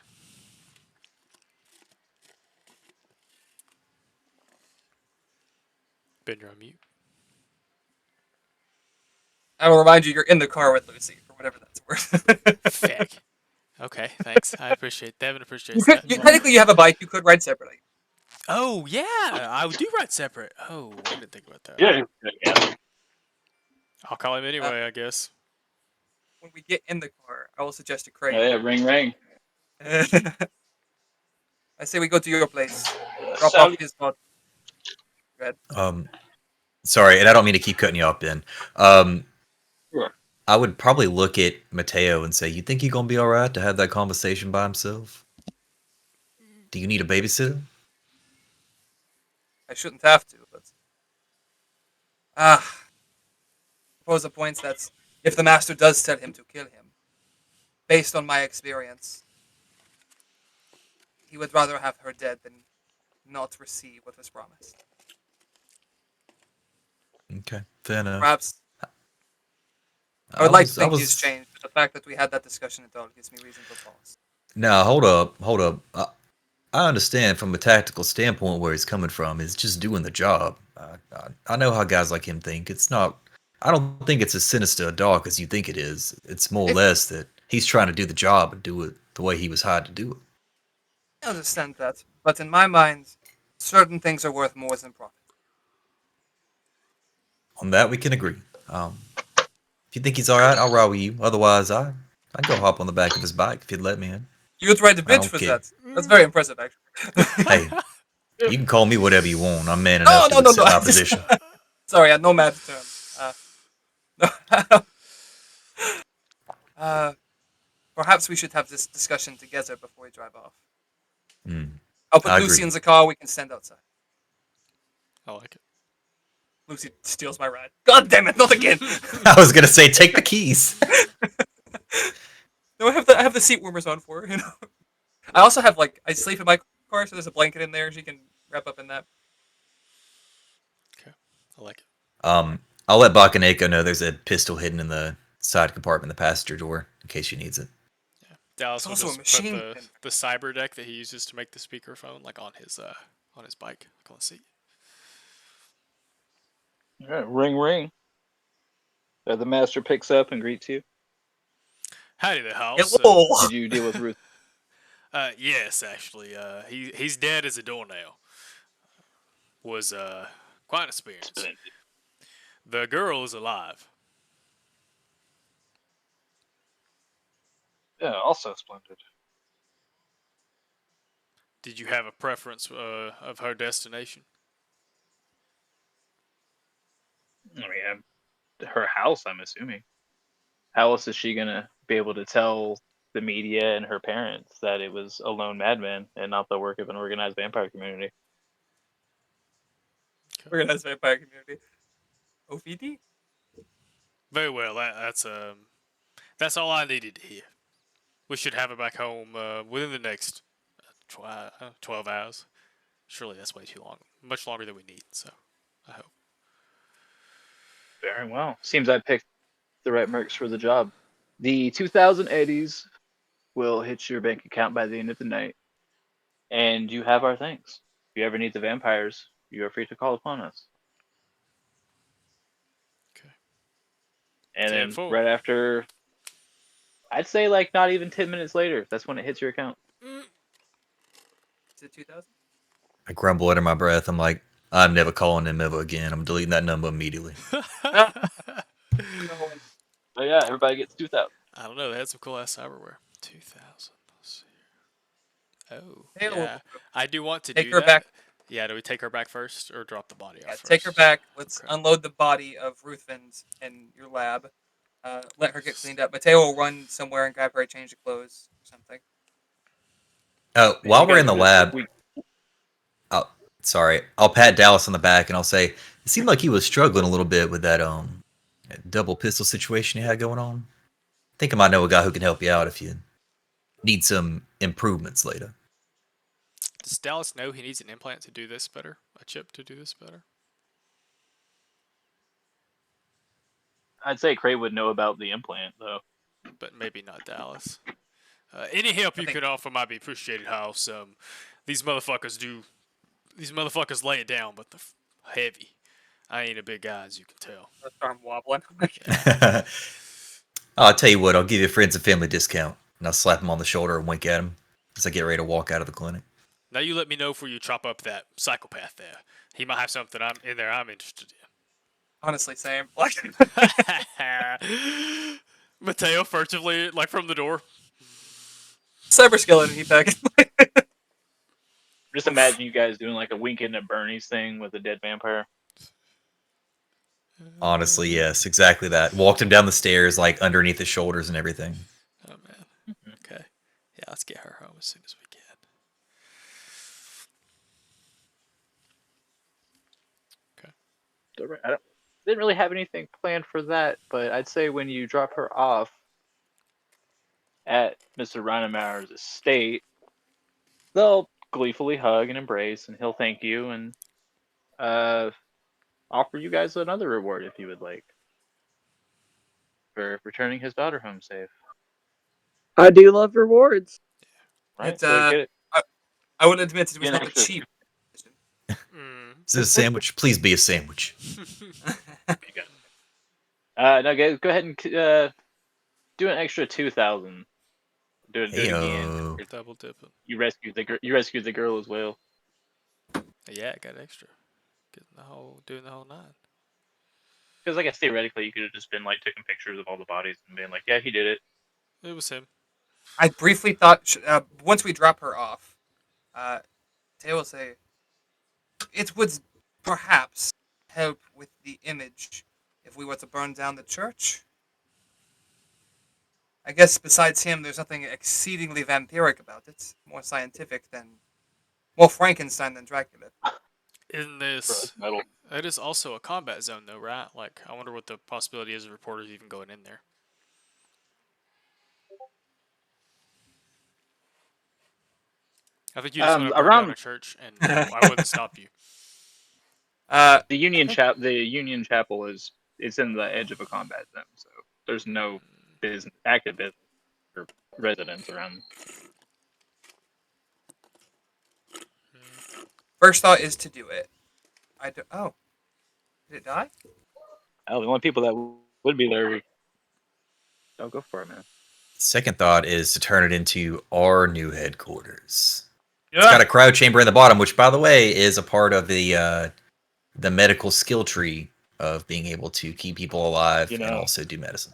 Ben, you're on mute. I will remind you, you're in the car with Lucy, for whatever that's worth. Feck. Okay, thanks. I appreciate that. Devin appreciates You that. technically, you have a bike. You could ride separately. Oh, yeah. I do ride separate. Oh, I didn't think about that. Yeah. I'll call him anyway, I guess. When we get in the car, I will suggest a Oh, crate. yeah, ring. I say we go to your place. Drop off his mod. Red. Sorry, and I don't mean to keep cutting you off, Ben. Sure. I would probably look at Mateo and say, "You think he's gonna be all right to have that conversation by himself? Do you need a babysitter?" I shouldn't have to, but propose a point that if the master does tell him to kill him, based on my experience, he would rather have her dead than not receive what was promised. Okay, fair enough. Perhaps I would like to think he's changed, but the fact that we had that discussion at all gives me reason to pause. Now, hold up. I understand from a tactical standpoint where he's coming from. He's just doing the job. I know how guys like him think. It's not. I don't think it's as sinister a dark as you think it is. It's more or less that he's trying to do the job and do it the way he was hired to do it. I understand that, but in my mind, certain things are worth more than profit. On that, we can agree. If you think he's all right, I'll ride with you. Otherwise, I'd go hop on the back of his bike if you'd let me in. You'd ride the I bitch don't for care. that. That's very impressive, actually. Hey, you can call me whatever you want. I'm man No, enough to accept my position. Sorry, I had no mad term. Perhaps we should have this discussion together before we drive off. I'll put I Lucy agree. in the car. We can stand outside. I like it. Lucy steals my ride. God damn it! Not again. I was gonna say, take the keys. No, I have the seat warmers on for her. You know. I also have I sleep in my car, so there's a blanket in there. She can wrap up in that. Okay, I like it. I'll let Bakaneko know there's a pistol hidden in the side compartment, the passenger door, in case she needs it. Yeah, Dallas will also a just machine put gun. the cyber deck that he uses to make the speakerphone on his bike, on the seat. All right, ring. The master picks up and greets you. Howdy the house. Hello. Did you deal with Ruth? Yes, actually. He's dead as a doornail. Was quite an experience. The girl is alive. Yeah, also splendid. Did you have a preference of her destination? I mean, her house, I'm assuming. How else is she gonna be able to tell the media and her parents that it was a lone madman and not the work of an organized vampire community? Organized vampire community. OVD? Very well. That's all I needed to hear. We should have her back home within the next 12 hours. Surely that's way too long. Much longer than we need, so I hope. Very well. Seems I picked the right mercs for the job. The 2080s will hit your bank account by the end of the night, and you have our thanks. If you ever need the vampires, you are free to call upon us. Okay. And then 10-4. right after, I'd say not even 10 minutes later, that's when it hits your account. Is it 2000? I grumble under my breath. I'm like, I'm never calling him ever again. I'm deleting that number immediately. But yeah, everybody gets 2,000. I don't know. They had some cool ass cyberware. 2,000. Let's see. Oh, Tail will yeah. I do want to take do her that. back. Yeah, do we take her back first or drop the body Yeah, off first? take her back. Let's Okay. unload the body of Ruthven's in your lab. Let her get cleaned up. Mateo will run somewhere and grab her a change of clothes or something. While You we're guys in the are just lab, we- sorry, I'll pat Dallas on the back and I'll say, it seemed like he was struggling a little bit with that double pistol situation you had going on. I think I might know a guy who can help you out if you need some improvements later. Does Dallas know he needs an implant to do this better? A chip to do this better? I'd say Cray would know about the implant though. But maybe not Dallas. Any help I you think- could offer might be appreciated, House. These motherfuckers lay it down, but they're heavy. I ain't a big guy, as you can tell. Let's start wobbling. I'll tell you what, I'll give you a friends and family discount. And I'll slap him on the shoulder and wink at him as I get ready to walk out of the clinic. Now you let me know before you chop up that psychopath there. He might have something I'm interested in. Honestly, same. Like, Mateo furtively, like from the door. cyber skeleton he packed. Just imagine you guys doing like a wink into Bernie's thing with a dead vampire. Honestly, yes, exactly that. Walked him down the stairs, like underneath his shoulders and everything. Oh man. Okay. Yeah, let's get her home as soon as we can. I didn't really have anything planned for that, but I'd say when you drop her off at Mr. Reinmeyer's estate, they'll gleefully hug and embrace, and he'll thank you and offer you guys another reward if you would like for returning his daughter home safe. I do love rewards. Right? It's, So get it. I would admit it was Get an not a extra- cheap. Is it a sandwich? Please be a sandwich. No, guys, go ahead and do an extra 2,000. Do it again. Heyo. Double dipping. You rescued the girl as well. Yeah, I got extra. Doing the whole 9. Because I guess theoretically you could have just been like taking pictures of all the bodies and being like, yeah, he did it. It was him. I briefly thought once we drop her off, Tay will say, it would perhaps help with the image if we were to burn down the church. I guess besides him, there's nothing exceedingly vampiric about it. More scientific than, more Frankenstein than Dracula. In Bro, this, it's metal. it is also a combat zone, though, right? Like, I wonder what the possibility is of reporters even going in there. I think you just want to burn down Around a church, and I wouldn't stop you. the Union Chapel it's in the edge of a combat zone, so there's no active business or residents around. First thought is to do it. Oh, did it die? Oh, the only people that would be there. Oh, go for it, man. Second thought is to turn it into our new headquarters. It's got a cryo chamber in the bottom, which, by the way, is a part of the medical skill tree of being able to keep people alive and also do medicine.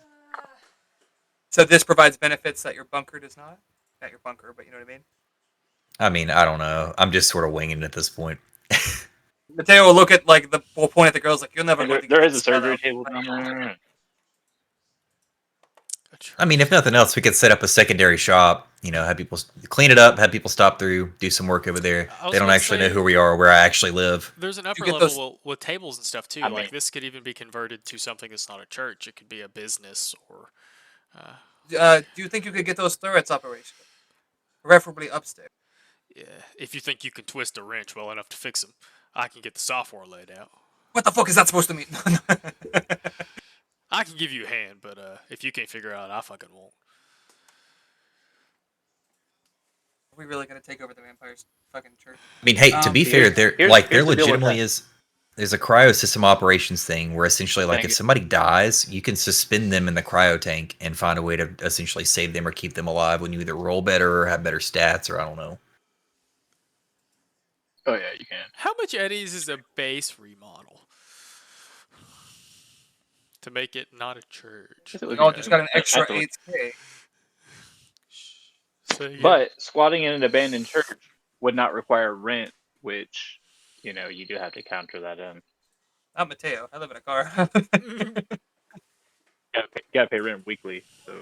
So this provides benefits that your bunker does not? Not your bunker, but you know what I mean? I mean, I don't know. I'm just sort of winging it at this point. Mateo will look at, like, will point at the girls like, you'll never let There the is a kids smell surgery that." table down there. I mean, if nothing else, we could set up a secondary shop. You know, have people clean it up, have people stop through, do some work over there. They don't actually know who we are or where I actually live. There's an upper get level with tables and stuff too. I Like mean- this could even be converted to something that's not a church. It could be a business or. Do you think you could get those turrets operational? Preferably upstairs. Yeah, if you think you can twist a wrench well enough to fix them, I can get the software laid out. What the fuck is that supposed to mean? I can give you a hand, but if you can't figure it out, I fucking won't. Are we really gonna take over the vampires' fucking church? I mean, hey, to be fair, there here's the deal with legitimately that. is. There's a cryo system operations thing where essentially, like, Dang if it. somebody dies, you can suspend them in the cryo tank and find a way to essentially save them or keep them alive when you either roll better or have better stats or I don't know. Oh yeah, you can. How much Eddie's is a base remodel to make it not a church? Guess it would We all be just better. got an extra Afterwards. 8K. So, yeah. But squatting in an abandoned church would not require rent, which, you do have to counter that in. Not Mateo. I live in a car. Gotta pay rent weekly. So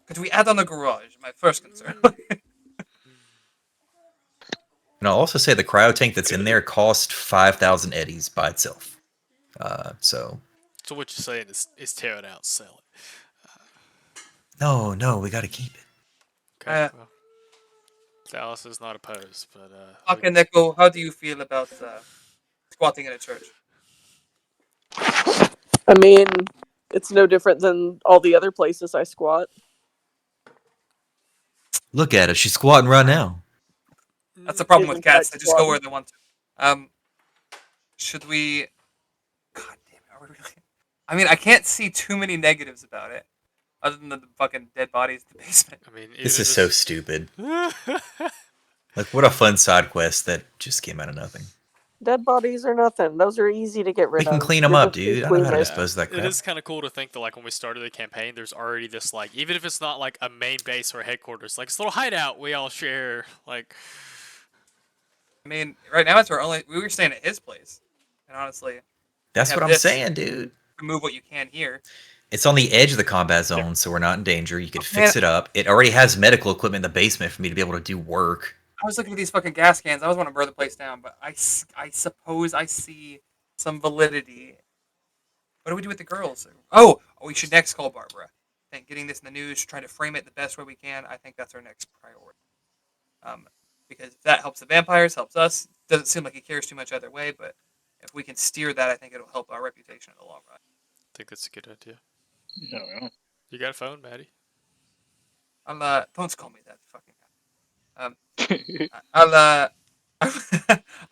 Could we add on the garage? My first concern. And I'll also say the cryo tank that's in there cost 5,000 eddies by itself. So So what you're saying is tear it out, sell it. no, we gotta keep it. Okay. Well, Dallas is not opposed, but Okay, Neko, how do you feel about squatting in a church? I mean, it's no different than all the other places I squat. Look at her, she's squatting right now. That's the problem with Isn't cats. that They just go squatting? where they want to. Should we? God damn it! Are we really? I mean, I can't see too many negatives about it, other than the fucking dead bodies in the basement. I mean, This is so stupid. Like, what a fun side quest that just came out of nothing. Dead bodies are nothing. Those are easy to get rid We of. can clean them You're up, just gonna dude. I know clean how to it. dispose of that crap. It is kind of cool to think that, like, when we started the campaign, there's already this, like, even if it's not like a main base or a headquarters, like, it's a little hideout we all share. Like, I mean, right now we were staying at his place, and honestly, That's have what I'm this. saying, dude. Remove what you can here. It's on the edge of the combat zone, so we're not in danger. You could Oh, fix man. it up. It already has medical equipment in the basement for me to be able to do work. I was looking at these fucking gas cans. I was want to burn the place down, but I suppose I see some validity. What do we do with the girls? Oh, we should next call Barbara. I think getting this in the news, trying to frame it the best way we can. I think that's our next priority. Because if that helps the vampires, helps us. Doesn't seem like he cares too much either way, but if we can steer that, I think it'll help our reputation in the long run. I think that's a good idea. no. You got a phone, Maddie? Don't call me that fucking guy.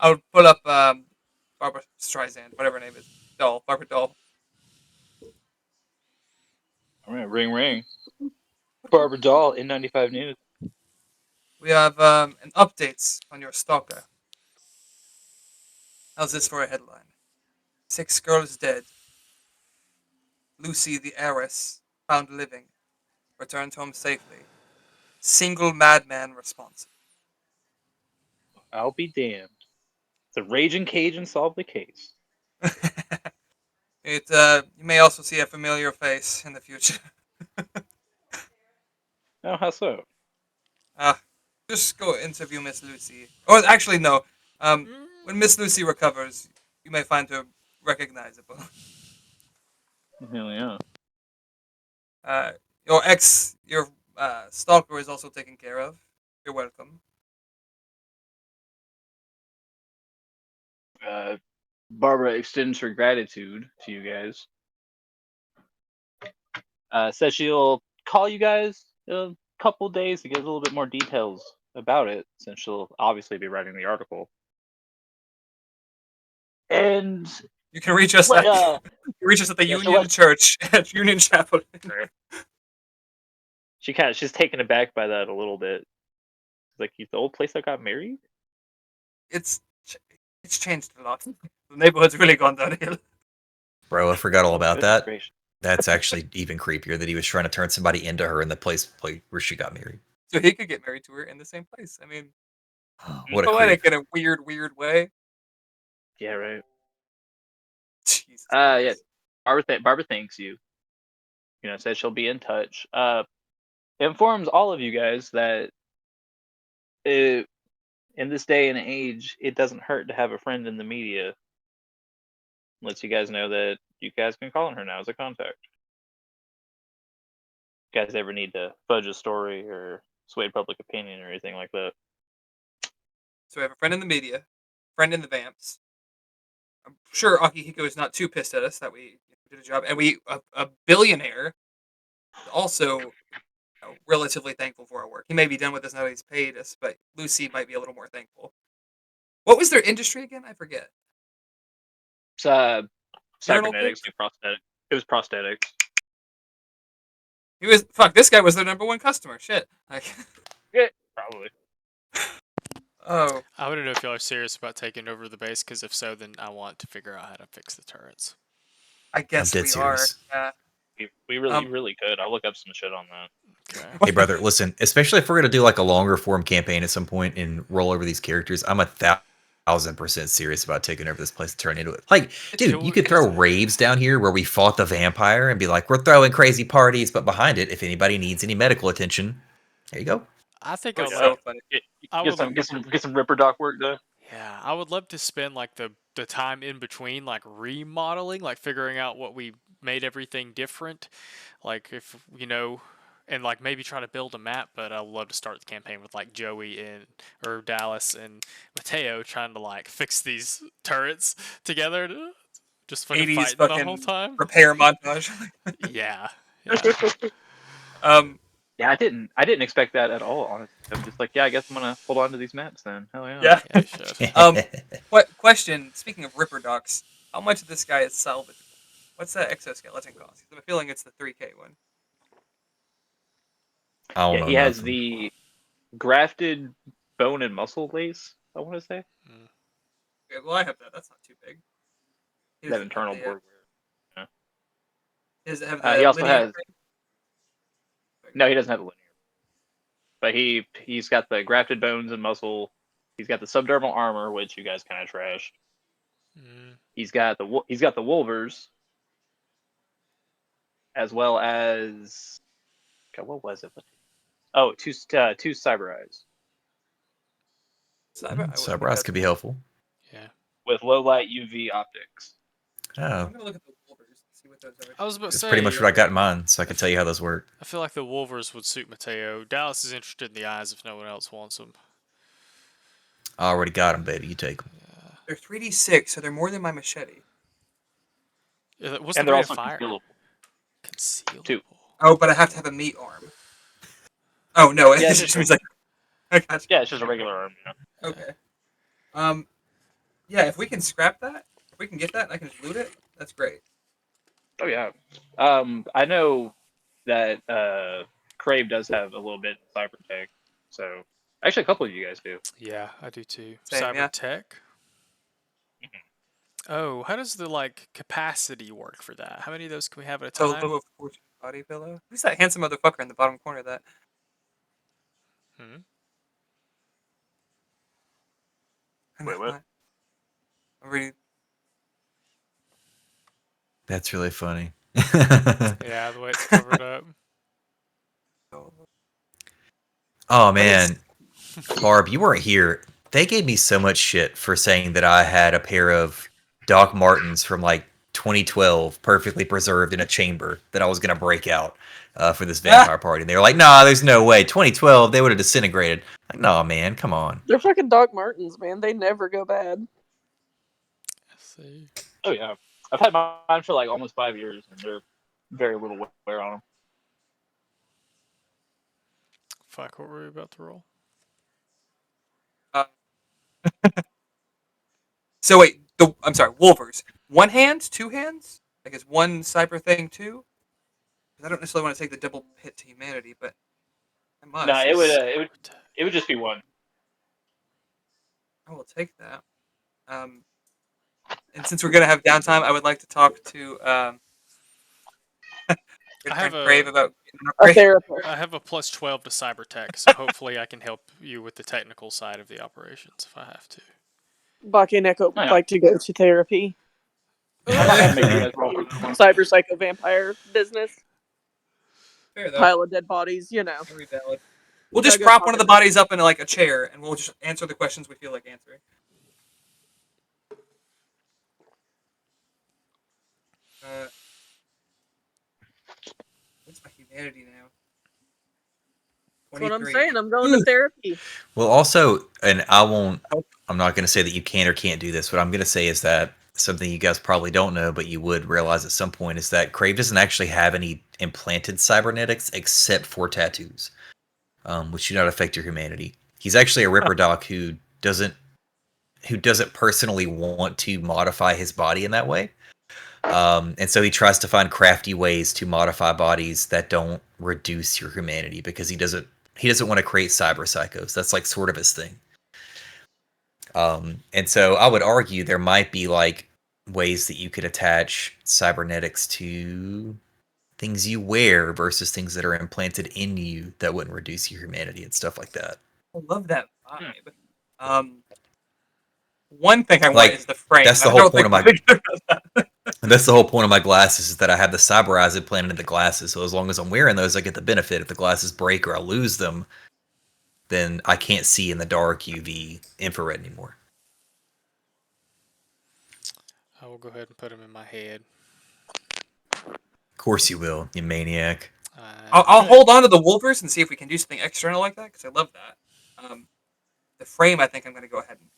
I'll pull up Barbara Streisand, whatever her name is. Barbara Doll. All right, ring. Barbara Doll, N95 News. We have an updates on your stalker. How's this for a headline? 6 girls dead. Lucy the heiress found living. Returned home safely. Single madman responsible. I'll be damned. The raging Cajun solved the case. You may also see a familiar face in the future. Oh, how so? Just go interview Miss Lucy. Or actually, no. When Miss Lucy recovers, you may find her recognizable. Hell yeah. Your stalker is also taken care of. You're welcome. Barbara extends her gratitude to you guys. Says she'll call you guys a couple days to get a little bit more details about it, since she'll obviously be writing the article. And You can reach us at the Union Church at Union Chapel. She's taken aback by that a little bit. Like, the old place that got married? It's changed a lot. The neighborhood's really gone downhill. Bro, I forgot all about Goodness that. gracious. That's actually even creepier that he was trying to turn somebody into her in the place where she got married. So he could get married to her in the same place. I mean, What a poetic creep. in a weird way. Yeah, right. Jesus. Yeah. Barbara thanks you. Says she'll be in touch. Informs all of you guys that in this day and age, it doesn't hurt to have a friend in the media. Lets you guys know that you guys can call on her now as a contact. If you guys ever need to fudge a story or sway public opinion or anything like that. So we have a friend in the media, friend in the vamps. I'm sure Akihiko is not too pissed at us that we did a job, and a billionaire, also relatively thankful for our work. He may be done with us now that he's paid us, but Lucy might be a little more thankful. What was their industry again? I forget. It's Journal cybernetics, like prosthetic. It was prosthetics. This guy was their number one customer. Shit. Yeah, probably. Oh. I want to know if y'all are serious about taking over the base, because if so, then I want to figure out how to fix the turrets. I guess dead we are. serious. Yeah. We really could. I'll look up some shit on that. Okay. Hey, brother, listen. Especially if we're gonna do like a longer form campaign at some point and roll over these characters, I'm 1,000% serious about taking over this place and turning into it. Like, dude, you could throw raves down here where we fought the vampire and be like, we're throwing crazy parties, but behind it, if anybody needs any medical attention, there you go. I think That's I'd so like. funny. I Get would. some Ripper Doc work done. Yeah, I would love to spend like the time in between, like remodeling, like figuring out what we made everything different. Like if and like maybe try to build a map. But I'd love to start the campaign with like Joey and or Dallas and Mateo trying to like fix these turrets together. Just fucking 80s fighting the whole fucking time. repair montage. Yeah. Yeah, I didn't expect that at all. Honestly, I'm just like, yeah, I guess I'm gonna hold on to these maps then. Hell yeah. Yeah. Yeah, you should. Question. Speaking of Ripper Docs, how much of this guy is salvageable? What's that exoskeleton cost? 'Cause I have a feeling it's the 3K one. I don't Yeah, know he has nothing. the grafted bone and muscle lace. I want to say Okay, well, I have that. That's not too big. He that doesn't have internal the, board. does it have He the also linear has thing? no, he doesn't have the linear, but he's got the grafted bones and muscle. He's got the subdermal armor, which you guys kind of trashed. Mm. He's got the Wolvers, as well as God, what was it? Oh, two cyber eyes I Cyber could be helpful. Yeah. with low light UV optics. Oh, I'm gonna look at the Wolvers and see what those are. I was about to it's say. pretty much what I got in mind, so I can tell you how those work. I feel like the Wolvers would suit Mateo. Dallas is interested in the eyes if no one else wants them. I already got them, baby. You take them. They're 3d6, so they're more than my machete. What's And the they're rate also of fire? concealable. Concealable. Two. Oh, but I have to have a meat arm. Oh no, Yeah, it just means like I got you. Yeah, it's just a regular arm. Okay. Yeah, if we can scrap that, if we can get that, and I can just loot it. That's great. Oh yeah. I know that Crave does have a little bit of Cybertech, so actually a couple of you guys do. Yeah, I do too. Same, yeah. Cybertech. Oh, how does the like capacity work for that? How many of those can we have at a time? Solo of Fortune body pillow. Who's that handsome motherfucker in the bottom corner of that? Hmm? Wait, what? I'm reading. That's really funny. Yeah, the way it's covered up. Oh man, Barb, you weren't here. They gave me so much shit for saying that I had a pair of Doc Martens from like 2012, perfectly preserved in a chamber that I was gonna break out for this vampire party. And they were like, "Nah, there's no way. 2012, they would have disintegrated." Like, nah, man, come on. They're fucking Doc Martens, man. They never go bad. Let's see. Oh yeah. I've had mine for like almost 5 years, and they're very little wear on them. Fuck, what were we about to roll? So wait, I'm sorry, Wolvers. One hand, two hands? Like is one cyber thing too? 'Cause I don't necessarily want to take the double hit to humanity, but I must. No, it would just be one. I will take that. And since we're gonna have downtime, I would like to talk to good I have friend Crave about getting an A upgrade. therapist. I have a plus 12 to Cybertech, so hopefully I can help you with the technical side of the operations if I have to. Baki and Echo would Oh, yeah. like to go to therapy. I'm not gonna make you guys roll for this one. Cyber psycho vampire business. Fair though. Pile of dead bodies, you know. Very valid. We'll just Gotta go prop talk one of the to- bodies up into like a chair, and we'll just answer the questions we feel like answering. What's my humanity now? That's what I'm 23. saying. I'm going to therapy. Well, also, and I'm not going to say that you can or can't do this. What I'm going to say is that something you guys probably don't know, but you would realize at some point is that Crave doesn't actually have any implanted cybernetics except for tattoos, which do not affect your humanity. He's actually a Ripper Doc who doesn't personally want to modify his body in that way. And so he tries to find crafty ways to modify bodies that don't reduce your humanity because he doesn't want to create cyber psychos. That's like sort of his thing. And so I would argue there might be like ways that you could attach cybernetics to things you wear versus things that are implanted in you that wouldn't reduce your humanity and stuff like that. I love that vibe. One thing I want Like, is the frame. that's the I whole don't point think of my we're good about that. that's the whole point of my glasses is that I have the cyber eyes implanted in the glasses. So as long as I'm wearing those, I get the benefit. If the glasses break or I lose them, then I can't see in the dark UV infrared anymore. I will go ahead and put them in my head. Of course you will, you maniac. I'll hold on to the Wolvers and see if we can do something external like that because I love that. The frame, I think I'm going to go ahead and.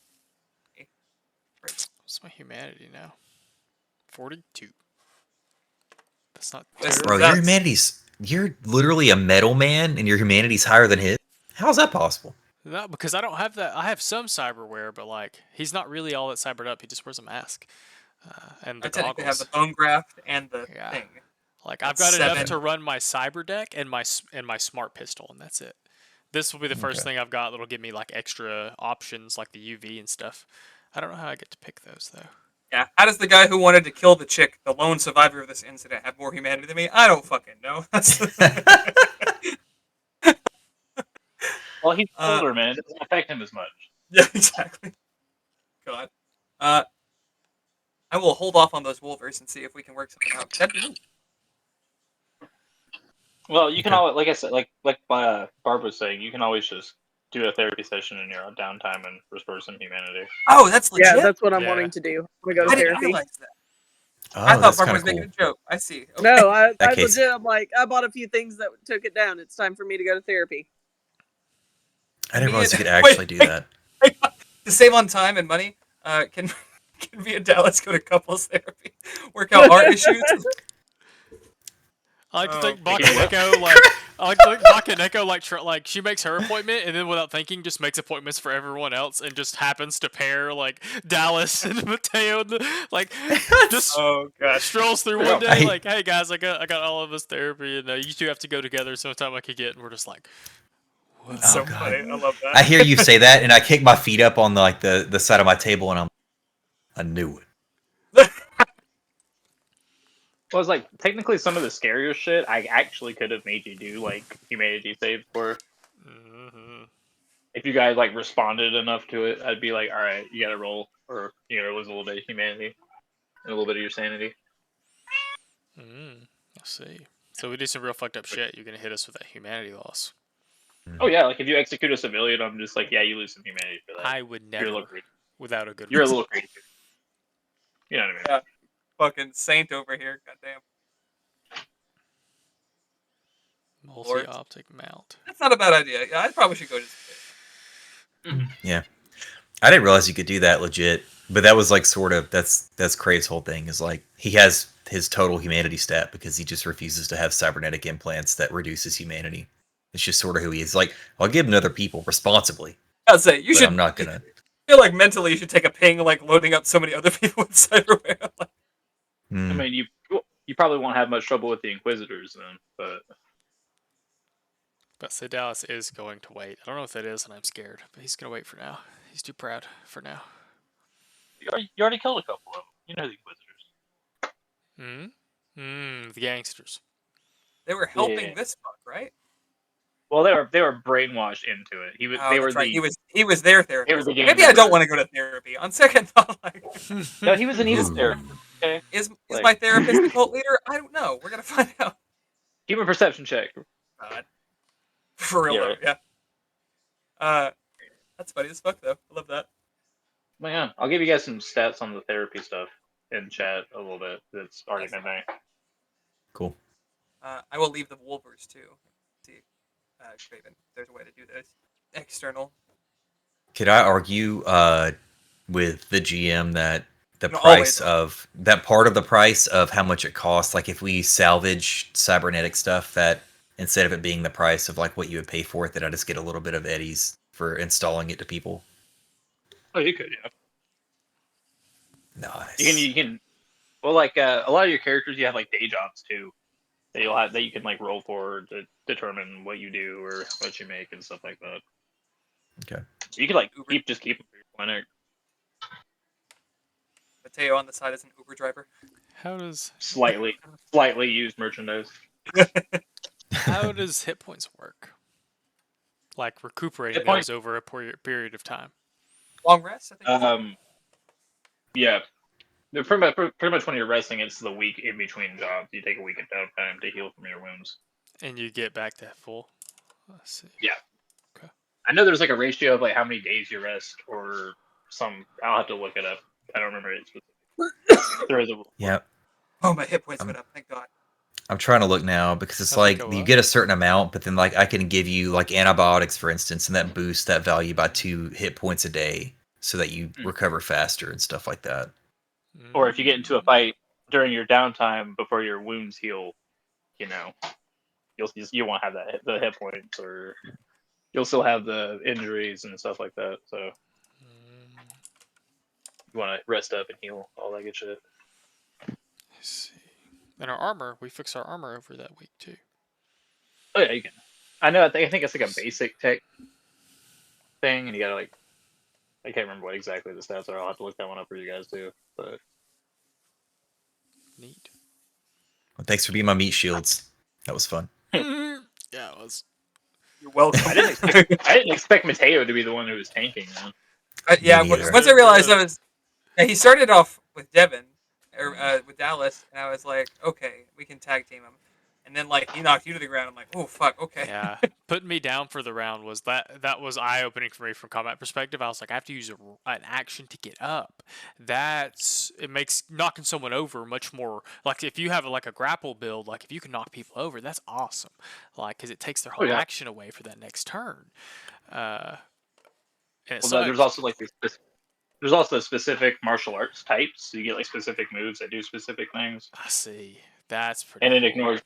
What's my humanity now? 42. That's not That's- terrible. Bro, your humanity's you're literally a metal man and your humanity's higher than his. How's that possible? No, because I don't have that. I have some cyberware, but like he's not really all that cybered up. He just wears a mask and the I technically have goggles. the bone graft and the Yeah. thing. Like I've That's got enough 7. to run my cyber deck and my smart pistol, and that's it. This will be the first Okay. thing I've got that'll give me like extra options, like the UV and stuff. I don't know how I get to pick those though. Yeah. How does the guy who wanted to kill the chick, the lone survivor of this incident, have more humanity than me? I don't fucking know. That's. Well, he's older, man. It doesn't affect him as much. Yeah, exactly. God. I will hold off on those Wolvers and see if we can work something out. That'd be neat. Well, you can Okay. always, like I said, like Barb was saying, you can always just do a therapy session in your downtime and restore some humanity. Oh, that's legit. Yeah, that's what I'm Yeah. wanting to do. I'm gonna go I to didn't therapy. realize that. Oh, I thought that's Barbara kind was of making cool. a joke. I see. Okay. No, I That case- legit. I'm like, I bought a few things that took it down. It's time for me to go to therapy. I didn't realize you could Wait, actually do wait. that. To save on time and money, can me and Dallas go to couples therapy, work out our issues? I like to Oh, think okay. Bakaneko like I like to think Bakaneko like she makes her appointment and then without thinking just makes appointments for everyone else and just happens to pair like Dallas and Mateo like just Oh god. strolls through Yeah. one day I- like, hey guys, I got all of us therapy and you two have to go together sometime I could get, and we're just like, what? That's so Oh, God. funny. I love that. I hear you say that, and I kick my feet up on the side of my table, and I knew it. Well, it's like technically some of the scarier shit I actually could have made you do like humanity saves for. Mhm. If you guys like responded enough to it, I'd be like, all right, you gotta roll, or you gotta lose a little bit of humanity and a little bit of your sanity. I see. So we do some real fucked up shit. You're gonna hit us with that humanity loss. Oh yeah, like if you execute a civilian, I'm just like, yeah, you lose some humanity for that. I would You're a never, little crazy. without a good You're a reason. little crazy. You know what I mean? Yeah. Fucking saint over here. Goddamn. Multi-optic mount. That's not a bad idea. Yeah, I probably should go just. Yeah, I didn't realize you could do that legit. But that was like sort of that's Cray's whole thing is like he has his total humanity stat because he just refuses to have cybernetic implants that reduces humanity. It's just sort of who he is. Like I'll give him to other people responsibly, I'll say you but should. I'm not gonna. I feel like mentally you should take a ping like loading up so many other people with cyberware. Like, I Hmm. mean, you probably won't have much trouble with the Inquisitors then, but But say Dallas is going to wait. I don't know if that is, and I'm scared. But he's gonna wait for now. He's too proud for now. you already killed a couple of them. You know the Inquisitors. The gangsters. they were helping Yeah. this fuck, right? Well, they were brainwashed into it. They Oh, were that's right. the He was their they were therapist. the gang Maybe I don't members. want to go to therapy. On second thought, like, No, he was an evil Ooh. therapist. Okay, is Like- my therapist the cult leader? I don't know. We're gonna find out. give him a perception check. God. For real Yeah, though, right. yeah. That's funny as fuck though. I love that. Well, yeah, I'll give you guys some stats on the therapy stuff in chat a little bit. That's already been made. Cool. I will leave the Wolvers too. See, Craven, there's a way to do this. External. Could I argue with the GM that the No, price always. of that part of the price of how much it costs, like if we salvage cybernetic stuff, that instead of it being the price of like what you would pay for it, that I just get a little bit of Eddie's for installing it to people? Oh, you could, yeah. Nice. You can. Well, like a lot of your characters, you have like day jobs too. That you'll have that you can like roll for to determine what you do or what you make and stuff like that. Okay. So you could like Uber. just keep them for your clinic. Mateo on the side is an Uber driver. How does Slightly used merchandise. How does hit points work? Like recuperating Hit point- those over a period of time. Long rest, I think. Yeah. Pretty much when you're resting, it's the week in between jobs. You take a week of downtime to heal from your wounds. And you get back to full. Let's see. Yeah. Okay. I know there's like a ratio of like how many days you rest or some. I'll have to look it up. I don't remember it specifically. There is a Yeah, Oh, my hit points went up. Thank God. I'm trying to look now because it's How'd they like go you up? get a certain amount, but then like I can give you like antibiotics, for instance, and that boosts that value by 2 hit points a day, so that you recover faster and stuff like that. Or if you get into a fight during your downtime before your wounds heal, you won't have the hit points, or you'll still have the injuries and stuff like that. So you want to rest up and heal all that good shit. Let's see. And our armor, we fixed our armor over that week too. Oh yeah, you can. I know. I think it's like a basic tech thing, and you gotta like. I can't remember what exactly the stats are. I'll have to look that one up for you guys too. But Neat. Well, thanks for being my meat shields. That was fun. Yeah, it was. You're welcome. I didn't expect Mateo to be the one who was tanking, man. Yeah, Me neither. once I realized he started off with Devin, or with Dallas, and I was like, okay, we can tag team him. And then like he knocked you to the ground. I'm like, oh fuck, okay. Yeah, putting me down for the round was that was eye opening for me from combat perspective. I was like, I have to use an action to get up. It makes knocking someone over much more like if you have like a grapple build, like if you can knock people over, that's awesome. Like because it takes their whole yeah. action away for that next turn. And it Well, there's sucks. also like there's also specific martial arts types. So you get like specific moves that do specific things, I see. That's pretty. and cool.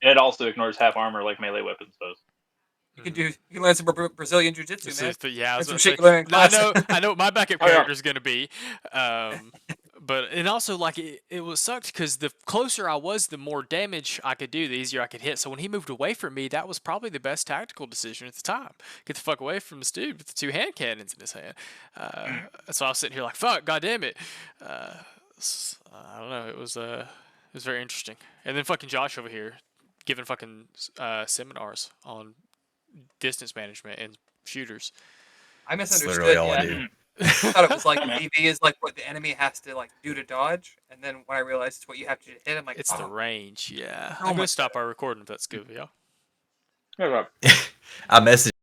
it also ignores half armor like melee weapons does. You can learn some Brazilian jiu-jitsu, This man. is yeah, I was That's gonna some shit say, you learn in I class. know what my backup Oh, yeah. character is gonna be, but and also like it was sucked because the closer I was, the more damage I could do, the easier I could hit. So when he moved away from me, that was probably the best tactical decision at the time. Get the fuck away from this dude with the 2 hand cannons in his hand. So I was sitting here like, fuck, god damn it. I don't know. It was very interesting. And then fucking Josh over here giving fucking seminars on distance management and shooters. I That's misunderstood. literally all I Yeah, do. I thought it was like DV is like what the enemy has to like do to dodge, and then when I realized it's what you have to hit, I'm like, It's the range, yeah. Oh I'm my gonna stop our recording if that's good with y'all. Yeah, Rob. I messaged